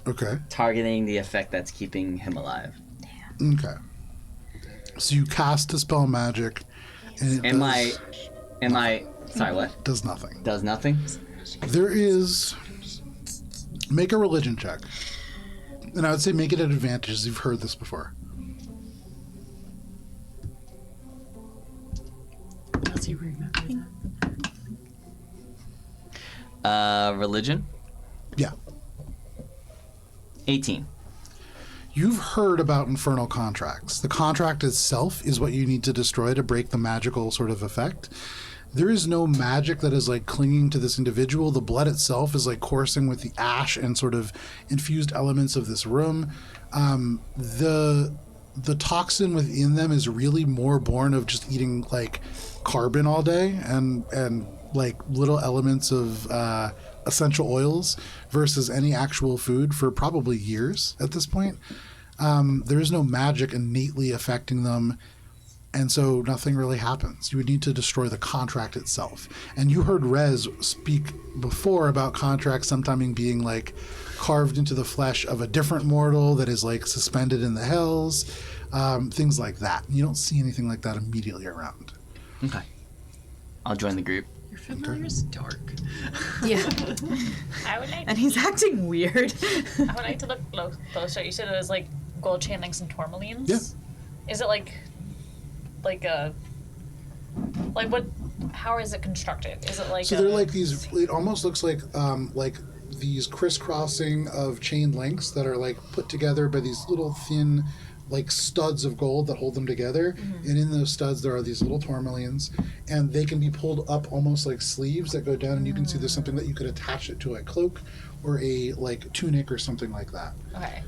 Okay. targeting the effect that's keeping him alive. Okay. So you cast a spell magic, and it Sorry, what? does nothing. Does nothing? There is. Make a religion check. And I would say make it at advantage, as you've heard this before. Does he remember Religion? Yeah. 18. You've heard about infernal contracts. The contract itself is what you need to destroy to break the magical sort of effect. There is no magic that is like clinging to this individual. The blood itself is like coursing with the ash and sort of infused elements of this room. The toxin within them is really more born of just eating like carbon all day and like little elements of essential oils versus any actual food for probably years at this point. There is no magic innately affecting them, and so nothing really happens. You would need to destroy the contract itself. And you heard Rez speak before about contracts sometimes being like carved into the flesh of a different mortal that is like suspended in the hells, things like that. You don't see anything like that immediately around. Okay. I'll join the group. Your familiar's dark. Yeah. I would like And he's acting weird. I would like to look closer. You said it was like gold chain links and tourmalines? Yeah. Is it like a what, how is it constructed? Is it like So they're like these, it almost looks like these crisscrossing of chain links that are like put together by these little thin like studs of gold that hold them together. And in those studs there are these little tourmalines, and they can be pulled up almost like sleeves that go down, and you can see there's something that you could attach it to a cloak or a like tunic or something like that. Okay.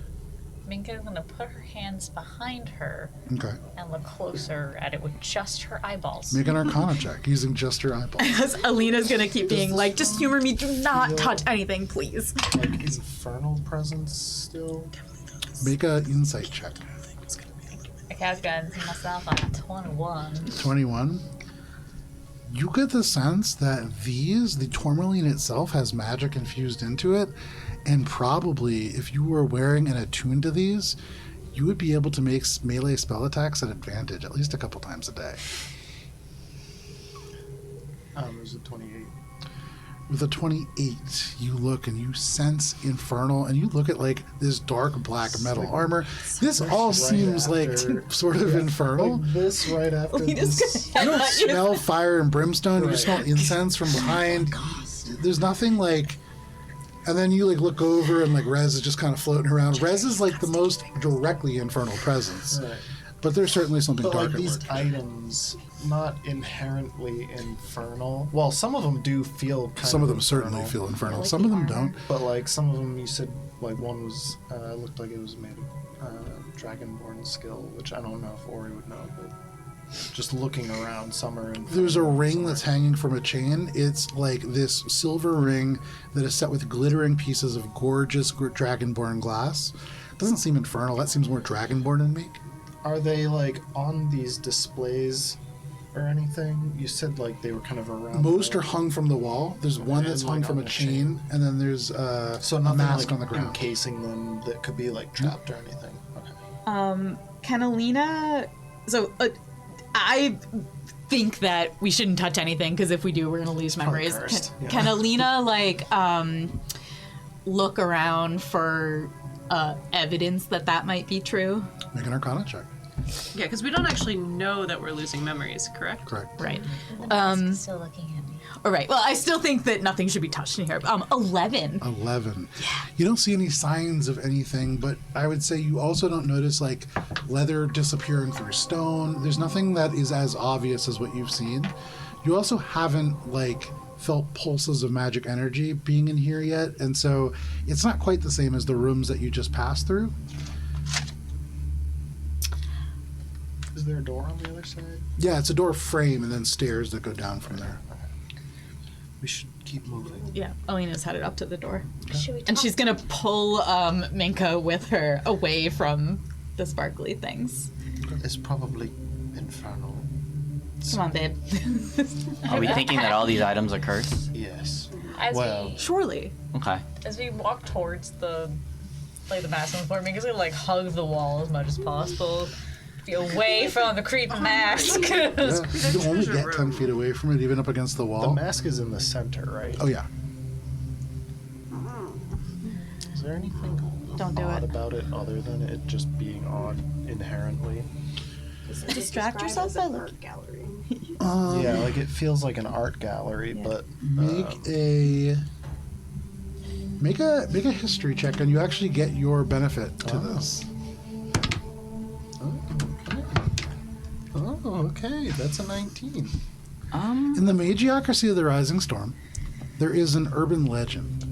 Minka's gonna put her hands behind her Okay. and look closer at it with just her eyeballs. Make an Arcana check using just your eyeballs. Because Alina's gonna keep being like, just humor me, do not touch anything, please. Like infernal presence still. Make a insight check. Okay, I've got myself on 21. 21. You get the sense that the tourmaline itself has magic infused into it, and probably if you were wearing and attuned to these, you would be able to make melee spell attacks at advantage at least a couple times a day. There's a 28. With a 28, you look and you sense infernal, and you look at like this dark black metal armor. This all right seems after- like sort of infernal. Like this right after this. You don't smell fire and brimstone. You just smell incense from behind. There's nothing like And then you like look over and like Rez is just kind of floating around. Rez is like the most directly infernal presence. Right. But there's certainly something But like darker. these lurking. items, not inherently infernal. Well, some of them do feel kind Some of them infernal, certainly feel infernal. Like Some the of them armor. don't. But like some of them, you said like one was looked like it was made of dragonborn skill, which I don't know if Ori would know. But just looking around, some are infernal. There's a ring some that's are- hanging from a chain. It's like this silver ring that is set with glittering pieces of gorgeous dragonborn glass. Doesn't seem infernal. That seems more dragonborn to me. Are they like on these displays or anything? You said like they were kind of around. Most are hung from the wall. There's one that's And, hung like, from on a the chain, and then there's So a nothing mask like on the ground. encasing them that could be like trapped or anything. Okay. Catalina. So I think that we shouldn't touch anything because if we do, we're gonna lose Probably memories. cursed, yeah. Can Alina like look around for evidence that might be true? Make an Arcana check. Yeah, because we don't actually know that we're losing memories, correct? Correct. Right. The mask is still looking at me. All right. Well, I still think that nothing should be touched in here. 11. 11. You don't see any signs of anything, but I would say you also don't notice like leather disappearing through stone. There's nothing that is as obvious as what you've seen. You also haven't like felt pulses of magic energy being in here yet, and so it's not quite the same as the rooms that you just passed through. Is there a door on the other side? Yeah, it's a door frame and then stairs that go down from there. We should keep moving. Yeah. Alina's headed up to the door. Should we talk? And she's going to pull Minka with her away from the sparkly things. It's probably infernal. Come on, babe. Are we thinking that all these items are cursed? Yes. As Well, Surely. Okay. as we walk towards the mask on the floor, Minka's gonna like hug the wall as much as possible. Be away from the creepy mask. Yeah, you can only get 10 feet away from it, even up against the the wall. mask is in the center, right? Oh, yeah. Is there anything Don't do odd it. about it other than it just being odd inherently? Distract yourself by looking. Gallery. Yeah, like it feels like an art gallery, but Make a history check, and you actually get your benefit to this. oh, okay, that's a 19. In the Magiocracy of the Rising Storm, there is an urban legend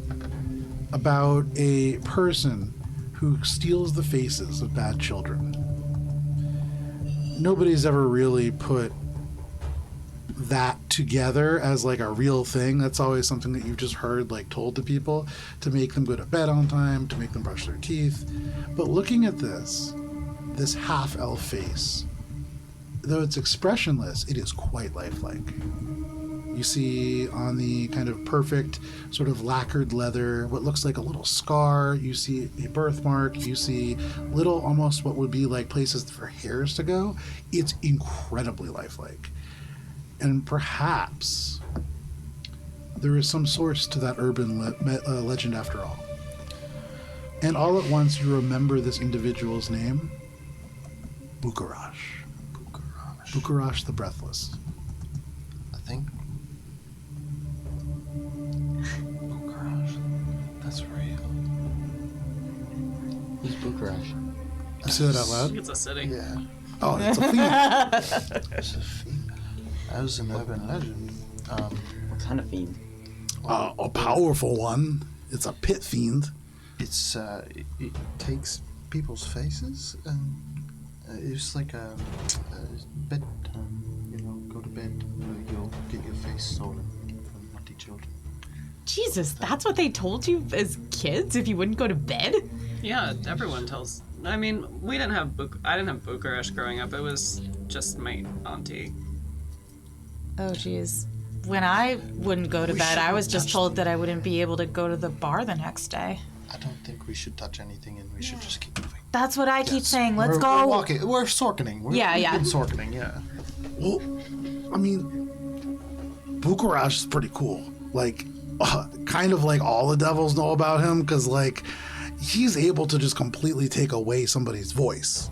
about a person who steals the faces of bad children. Nobody's ever really put that together as like a real thing. That's always something that you've just heard like told to people to make them go to bed on time, to make them brush their teeth. But looking at this half elf face, though it's expressionless, it is quite lifelike. You see on the kind of perfect sort of lacquered leather what looks like a little scar. You see a birthmark. You see little almost what would be like places for hairs to go. It's incredibly lifelike. And perhaps there is some source to that urban legend after all. And all at once you remember this individual's name, Bukarash. Bukarash the Breathless. I think. Oh gosh, that's real. Who's Bucharest? You say that out I loud? think it's a city. Yeah, Oh, it's a fiend. it's a fiend. That was an urban legend. What kind of fiend? A powerful one. It's a pit fiend. It's it takes people's faces and it's like a bedtime. Go to bed. You'll get your face stolen from naughty children. Jesus, that's what they told you as kids if you wouldn't go to bed? Yeah, everyone tells. I mean, I didn't have Bucharest growing up. It was just my auntie. Oh, jeez. When I wouldn't go to bed, I was just told that I wouldn't be able to go to the bar the next day. I don't think we should touch anything, and we should just keep moving. That's what I keep saying. Let's We're go. walking. We're sorkening. Yeah, we've yeah. been sorkening, yeah. Well, I mean, Bukarash is pretty cool. Like, kind of like all the devils know about him, because, like, he's able to just completely take away somebody's voice.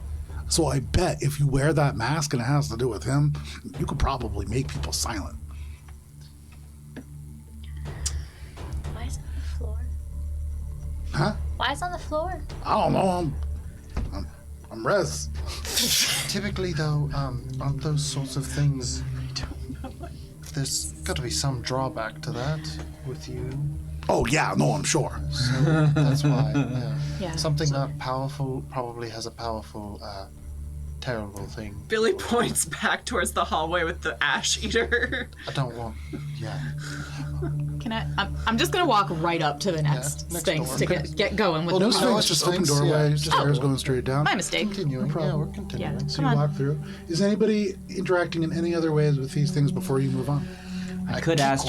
So I bet if you wear that mask and it has to do with him, you could probably make people silent. Why is it on the floor? Huh? Why is it on the floor? I don't know. I'm Rez. Typically, though, on those sorts of things, there's got to be some drawback to that with you. Oh, yeah, no, I'm sure. So that's why. Yeah. Yeah. Something that powerful probably has a powerful, terrible thing. Billy points back towards the hallway with the ash eater. I don't want. Yeah. Can I? I'm just gonna walk right up to the next next Sphinx door. to get going with Well, no the Sphinx, just open Sphinx, doorway, yeah. just stairs going straight down. My mistake. Continuing. Yeah, we're continuing. Yeah. So Come you on. walk through. Is anybody interacting in any other ways with these things before you move on? I could ask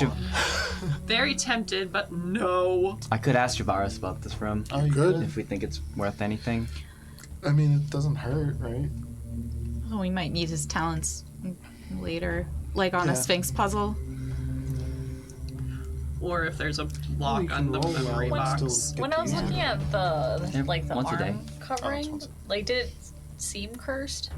Very tempted, but no. Javaris about this room. Are you Good. If we think it's worth anything. I mean, it doesn't hurt, right? Oh, we might need his talents later, like on a Yeah. Sphinx puzzle. Or if there's a you lock can on the roll well memory and box. still get When I was these. looking at the Yeah, like the once a day. arm covering, once like did it seem cursed?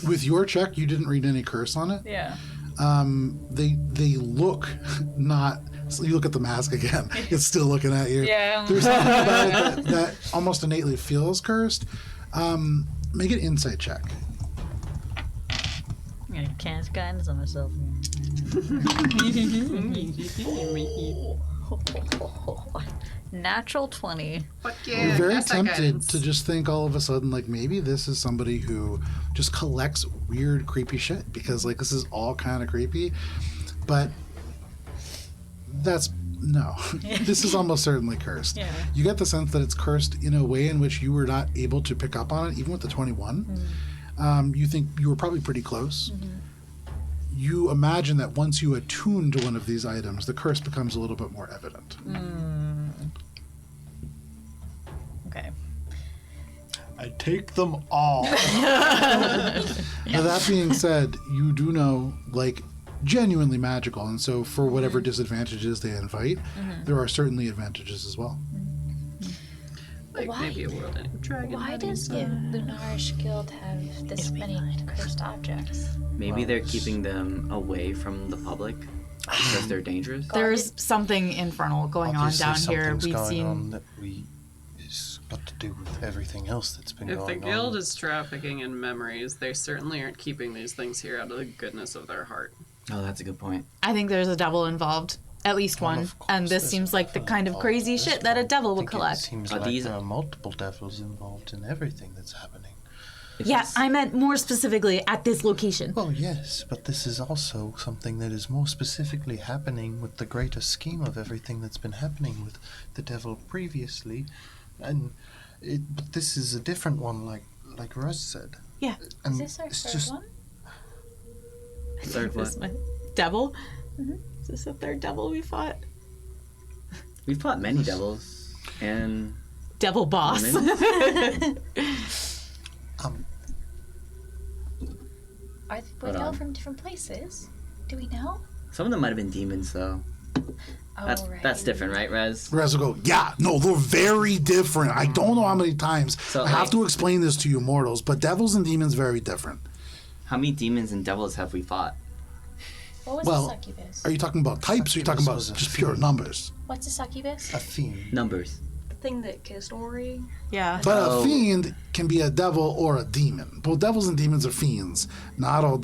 With your check, you didn't read any curse on it. Yeah. They look not. So you look at the mask again. It's still looking at you. Yeah. There's something about it that almost innately feels cursed. Make an insight check. I'm gonna cast guidance on myself. Natural 20. Fuck You're yeah. very cast that tempted guidance. to just think all of a sudden, like, maybe this is somebody who just collects weird, creepy shit because, like, this is all kind of creepy. But that's no. This is almost certainly cursed. Yeah. You get the sense that it's cursed in a way in which you were not able to pick up on it, even with the 21. You think you were probably pretty close. You imagine that once you attune to one of these items, the curse becomes a little bit more evident. Okay. I take them all. Now, that being said, you do know, like, genuinely magical, and so for whatever disadvantages they invite, there are certainly advantages as well. Like Why- maybe a world end dragon. Why does the Lunarish Guild have this many cursed objects? Maybe they're keeping them away from the public because they're dangerous. There's something infernal going on Obviously down here. something's We've going seen. on that is got to do with everything else that's been If the going guild on. is trafficking in memories, they certainly aren't keeping these things here out of the goodness of their heart. Oh, that's a good point. I think there's a devil involved, at least Well, one, of course and this there's seems like the kind of involved crazy in this shit that a one. devil I would think collect. It seems Are like these- there are multiple devils involved in everything that's happening. If Yeah, it's- I meant more specifically at this location. Well, yes, but this is also something that is more specifically happening with the greater scheme of everything that's been happening with the devil previously, but this is a different one, like Russ said. Yeah. And Is this our it's first just one? Third one. This my devil? Is this the third devil we fought? We've fought many devils, and Devil boss. women. Were they all from different places? Do we know? Some of them might have been demons, though. Oh, That's different, right, Rez? Rez will go, yeah, no, they're very different. I don't know how many times So, I have like- to explain this to you mortals, but devils and demons very different. How many demons and devils have we fought? What was Well, a succubus? Are you talking about types or are you talking about Succubus was a just pure fiend. numbers? What's a succubus? a fiend. Numbers. The thing that kissed Ori. Yeah. But Oh. a fiend can be a devil or a demon. Both devils and demons are fiends. Not all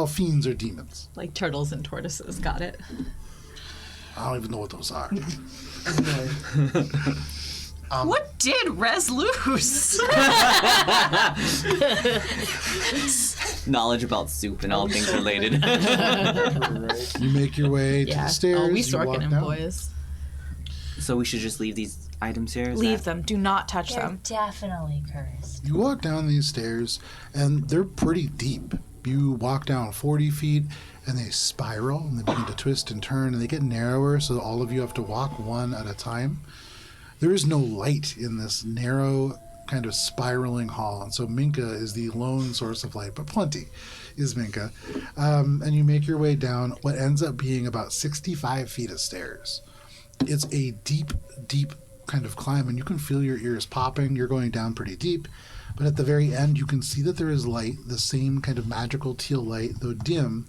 fiends are demons. Like turtles and tortoises. Got it. I don't even know what those are. What did Rez lose? Knowledge about soup and all things related. You make your way to Yeah. the stairs. Oh, we you sorkin' walk him, down. boys. So we should just leave these items here? Is Leave that- them. Do not touch They're them. definitely cursed. You walk down these stairs, and they're pretty deep. You walk down 40 feet, and they spiral, and they begin to twist and turn, and they get narrower, so all of you have to walk one at a time. There is no light in this narrow, kind of spiraling hall, and so Minka is the lone source of light, but plenty is Minka. And you make your way down what ends up being about 65 feet of stairs. It's a deep, deep kind of climb, and you can feel your ears popping. You're going down pretty deep. But at the very end, you can see that there is light, the same kind of magical teal light, though dim,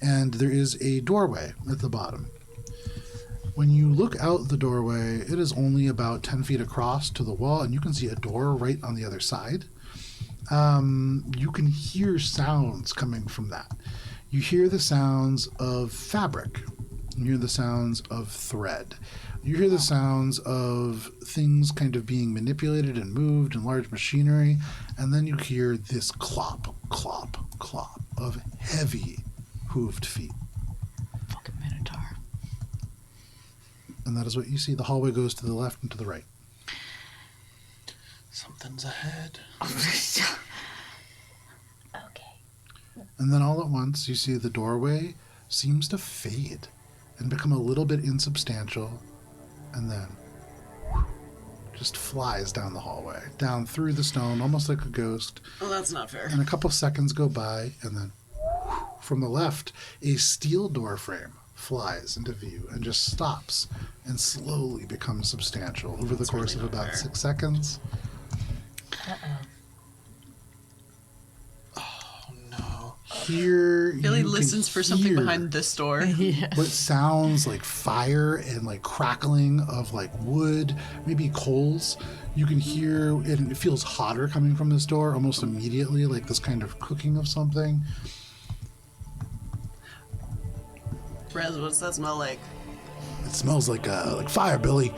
and there is a doorway at the bottom. When you look out the doorway, it is only about 10 feet across to the wall, and you can see a door right on the other side. You can hear sounds coming from that. You hear the sounds of fabric. You hear the sounds of thread. You hear the sounds of things kind of being manipulated and moved in large machinery. And then you hear this clop, clop, clop of heavy hooved feet. Fucking Minotaur. And that is what you see. The hallway goes to the left and to the right. Something's ahead. Okay. And then all at once, you see the doorway seems to fade and become a little bit insubstantial, and then just flies down the hallway, down through the stone, almost like a ghost. Well, that's not fair. And a couple seconds go by, and then from the left, a steel door frame flies into view and just stops and slowly becomes substantial over the course of about 6 seconds. Oh no. Here, Billy you can listens for something hear behind this door. what sounds like fire and like crackling of like wood, maybe coals. You can hear, and it feels hotter coming from this door almost immediately, like this kind of cooking of something. Rez, what's that smell like? It smells like fire, Billy.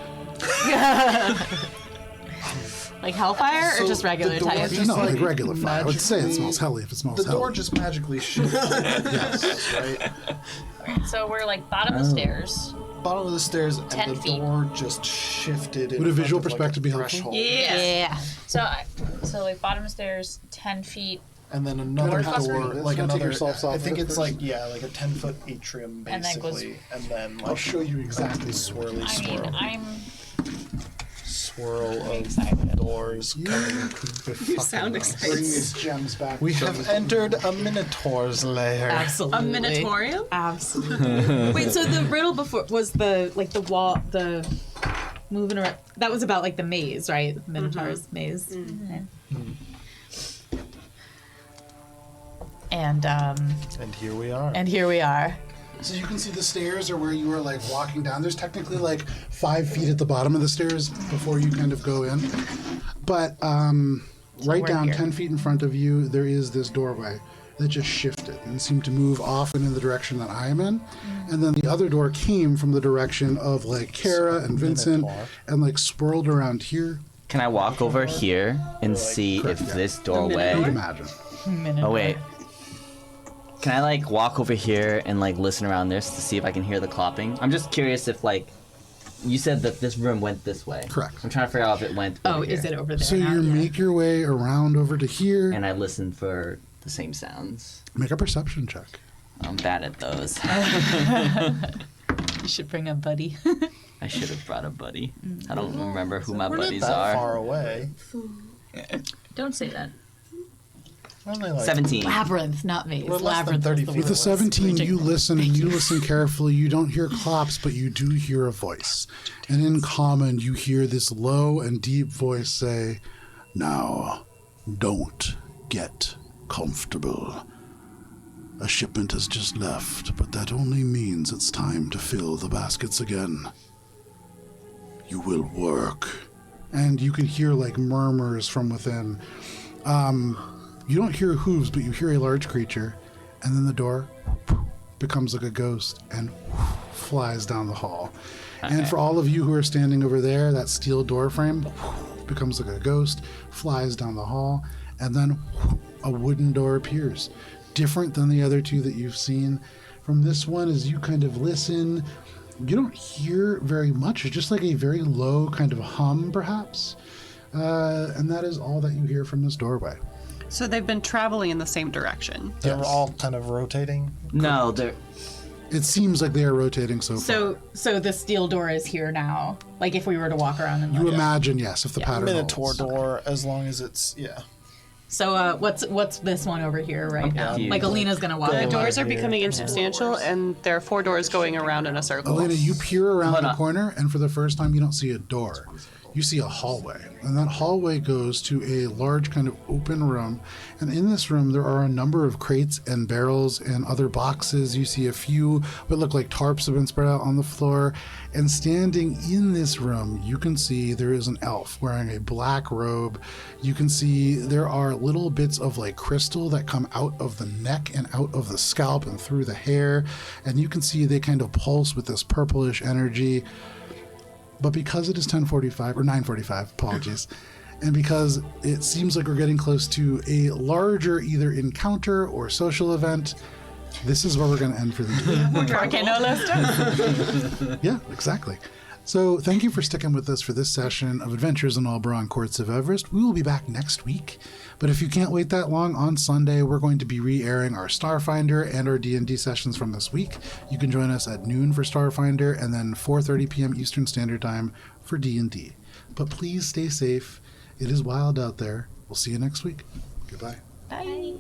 Like hellfire So or just regular the door type? just, No, like, like regular fire. I would say it magically- smells helly if it smells The door helly. just magically shifted. Yes. Right? Alright, so we're like bottom of the stairs. Bottom of the stairs, and 10 the feet. door just shifted. Would a visual perspective be helpful? Yeah. So like bottom of stairs, 10 feet, And then another What door, about like Wanna take another. yourselves off I think of it it's first? like like a 10-foot atrium And then goes- basically, and then like I'll show you exactly. swirly I mean, swirl, I'm swirl of excited. doors coming. You sound Bring excited. these gems back. We have entered a minotaur's lair. Absolutely. A minotaurium? Absolutely. Wait, so the riddle before was the wall, the moving around. That was about like the maze, right? Minotaur's maze. Okay. And And here we are. here we are. So you can see the stairs are where you were like walking down. There's technically like 5 feet at the bottom of the stairs before you kind of go in. But right we're down here. 10 feet in front of you, there is this doorway that just shifted and seemed to move off and in the direction that I am in. And then the other door came from the direction of like Kara and Vincent Minotaur. and like swirled around here. Can I walk over here and see if correct, yeah. this doorway? You'd imagine. Oh wait. Can I like walk over here and like listen around this to see if I can hear the clopping? I'm just curious if like you said that this room went this way. Correct. I'm trying to figure out if it went. Oh, over is here. it over there? So now? you Yeah. make your way around over to here. And I listen for the same sounds. Make a perception check. I'm bad at those. You should bring a buddy. I should have brought a buddy. I don't remember who my We're not buddies that are. far away. Don't say that. We're only like 17. Labyrinth, not maze. We're less than Labyrinth 30 was the feet With word. a 17, you listen and you listen carefully. You don't hear clops, but you do hear a voice. And in common, you hear this low and deep voice say, "Now, don't get comfortable. A shipment has just left, but that only means it's time to fill the baskets again. You will work." And you can hear like murmurs from within. You don't hear hooves, but you hear a large creature, and then the door becomes like a ghost and flies down the hall. And for all of you who are standing over there, that steel door frame becomes like a ghost, flies down the hall, and then a wooden door appears. Different than the other two that you've seen. From this one, as you kind of listen, you don't hear very much. It's just like a very low kind of hum, perhaps. And that is all that you hear from this doorway. So they've been traveling in the same direction. They were all kind of rotating. No, they're. It seems like they are rotating so far. So the steel door is here now. Like if we were to walk around and You look. imagine, yes, if the pattern Minotaur holds. door, as long as it's So what's this one over here right now? confused. Like Alina's gonna walk. The over. doors are here. becoming insubstantial, and there are 4 doors going around in a circle. Elena, you peer around Hold the on. corner, and for the first time, you don't see a door. you see a hallway, and that hallway goes to a large kind of open room. And in this room, there are a number of crates and barrels and other boxes. You see a few what look like tarps have been spread out on the floor. And standing in this room, you can see there is an elf wearing a black robe. You can see there are little bits of like crystal that come out of the neck and out of the scalp and through the hair. And you can see they kind of pulse with this purplish energy. But because it is 10:45 or 9:45, apologies, and because it seems like we're getting close to a larger either encounter or social event, this is where we're going to end for the day. Okay, no less. Yeah, exactly. So thank you for sticking with us for this session of Adventures in Oberon Courts of Everest. We will be back next week. But if you can't wait that long, on Sunday, we're going to be re-airing our Starfinder and our D&D sessions from this week. You can join us at noon for Starfinder and then 4:30 p.m. Eastern Standard Time for D&D. But please stay safe. It is wild out there. We'll see you next week. Goodbye. Bye.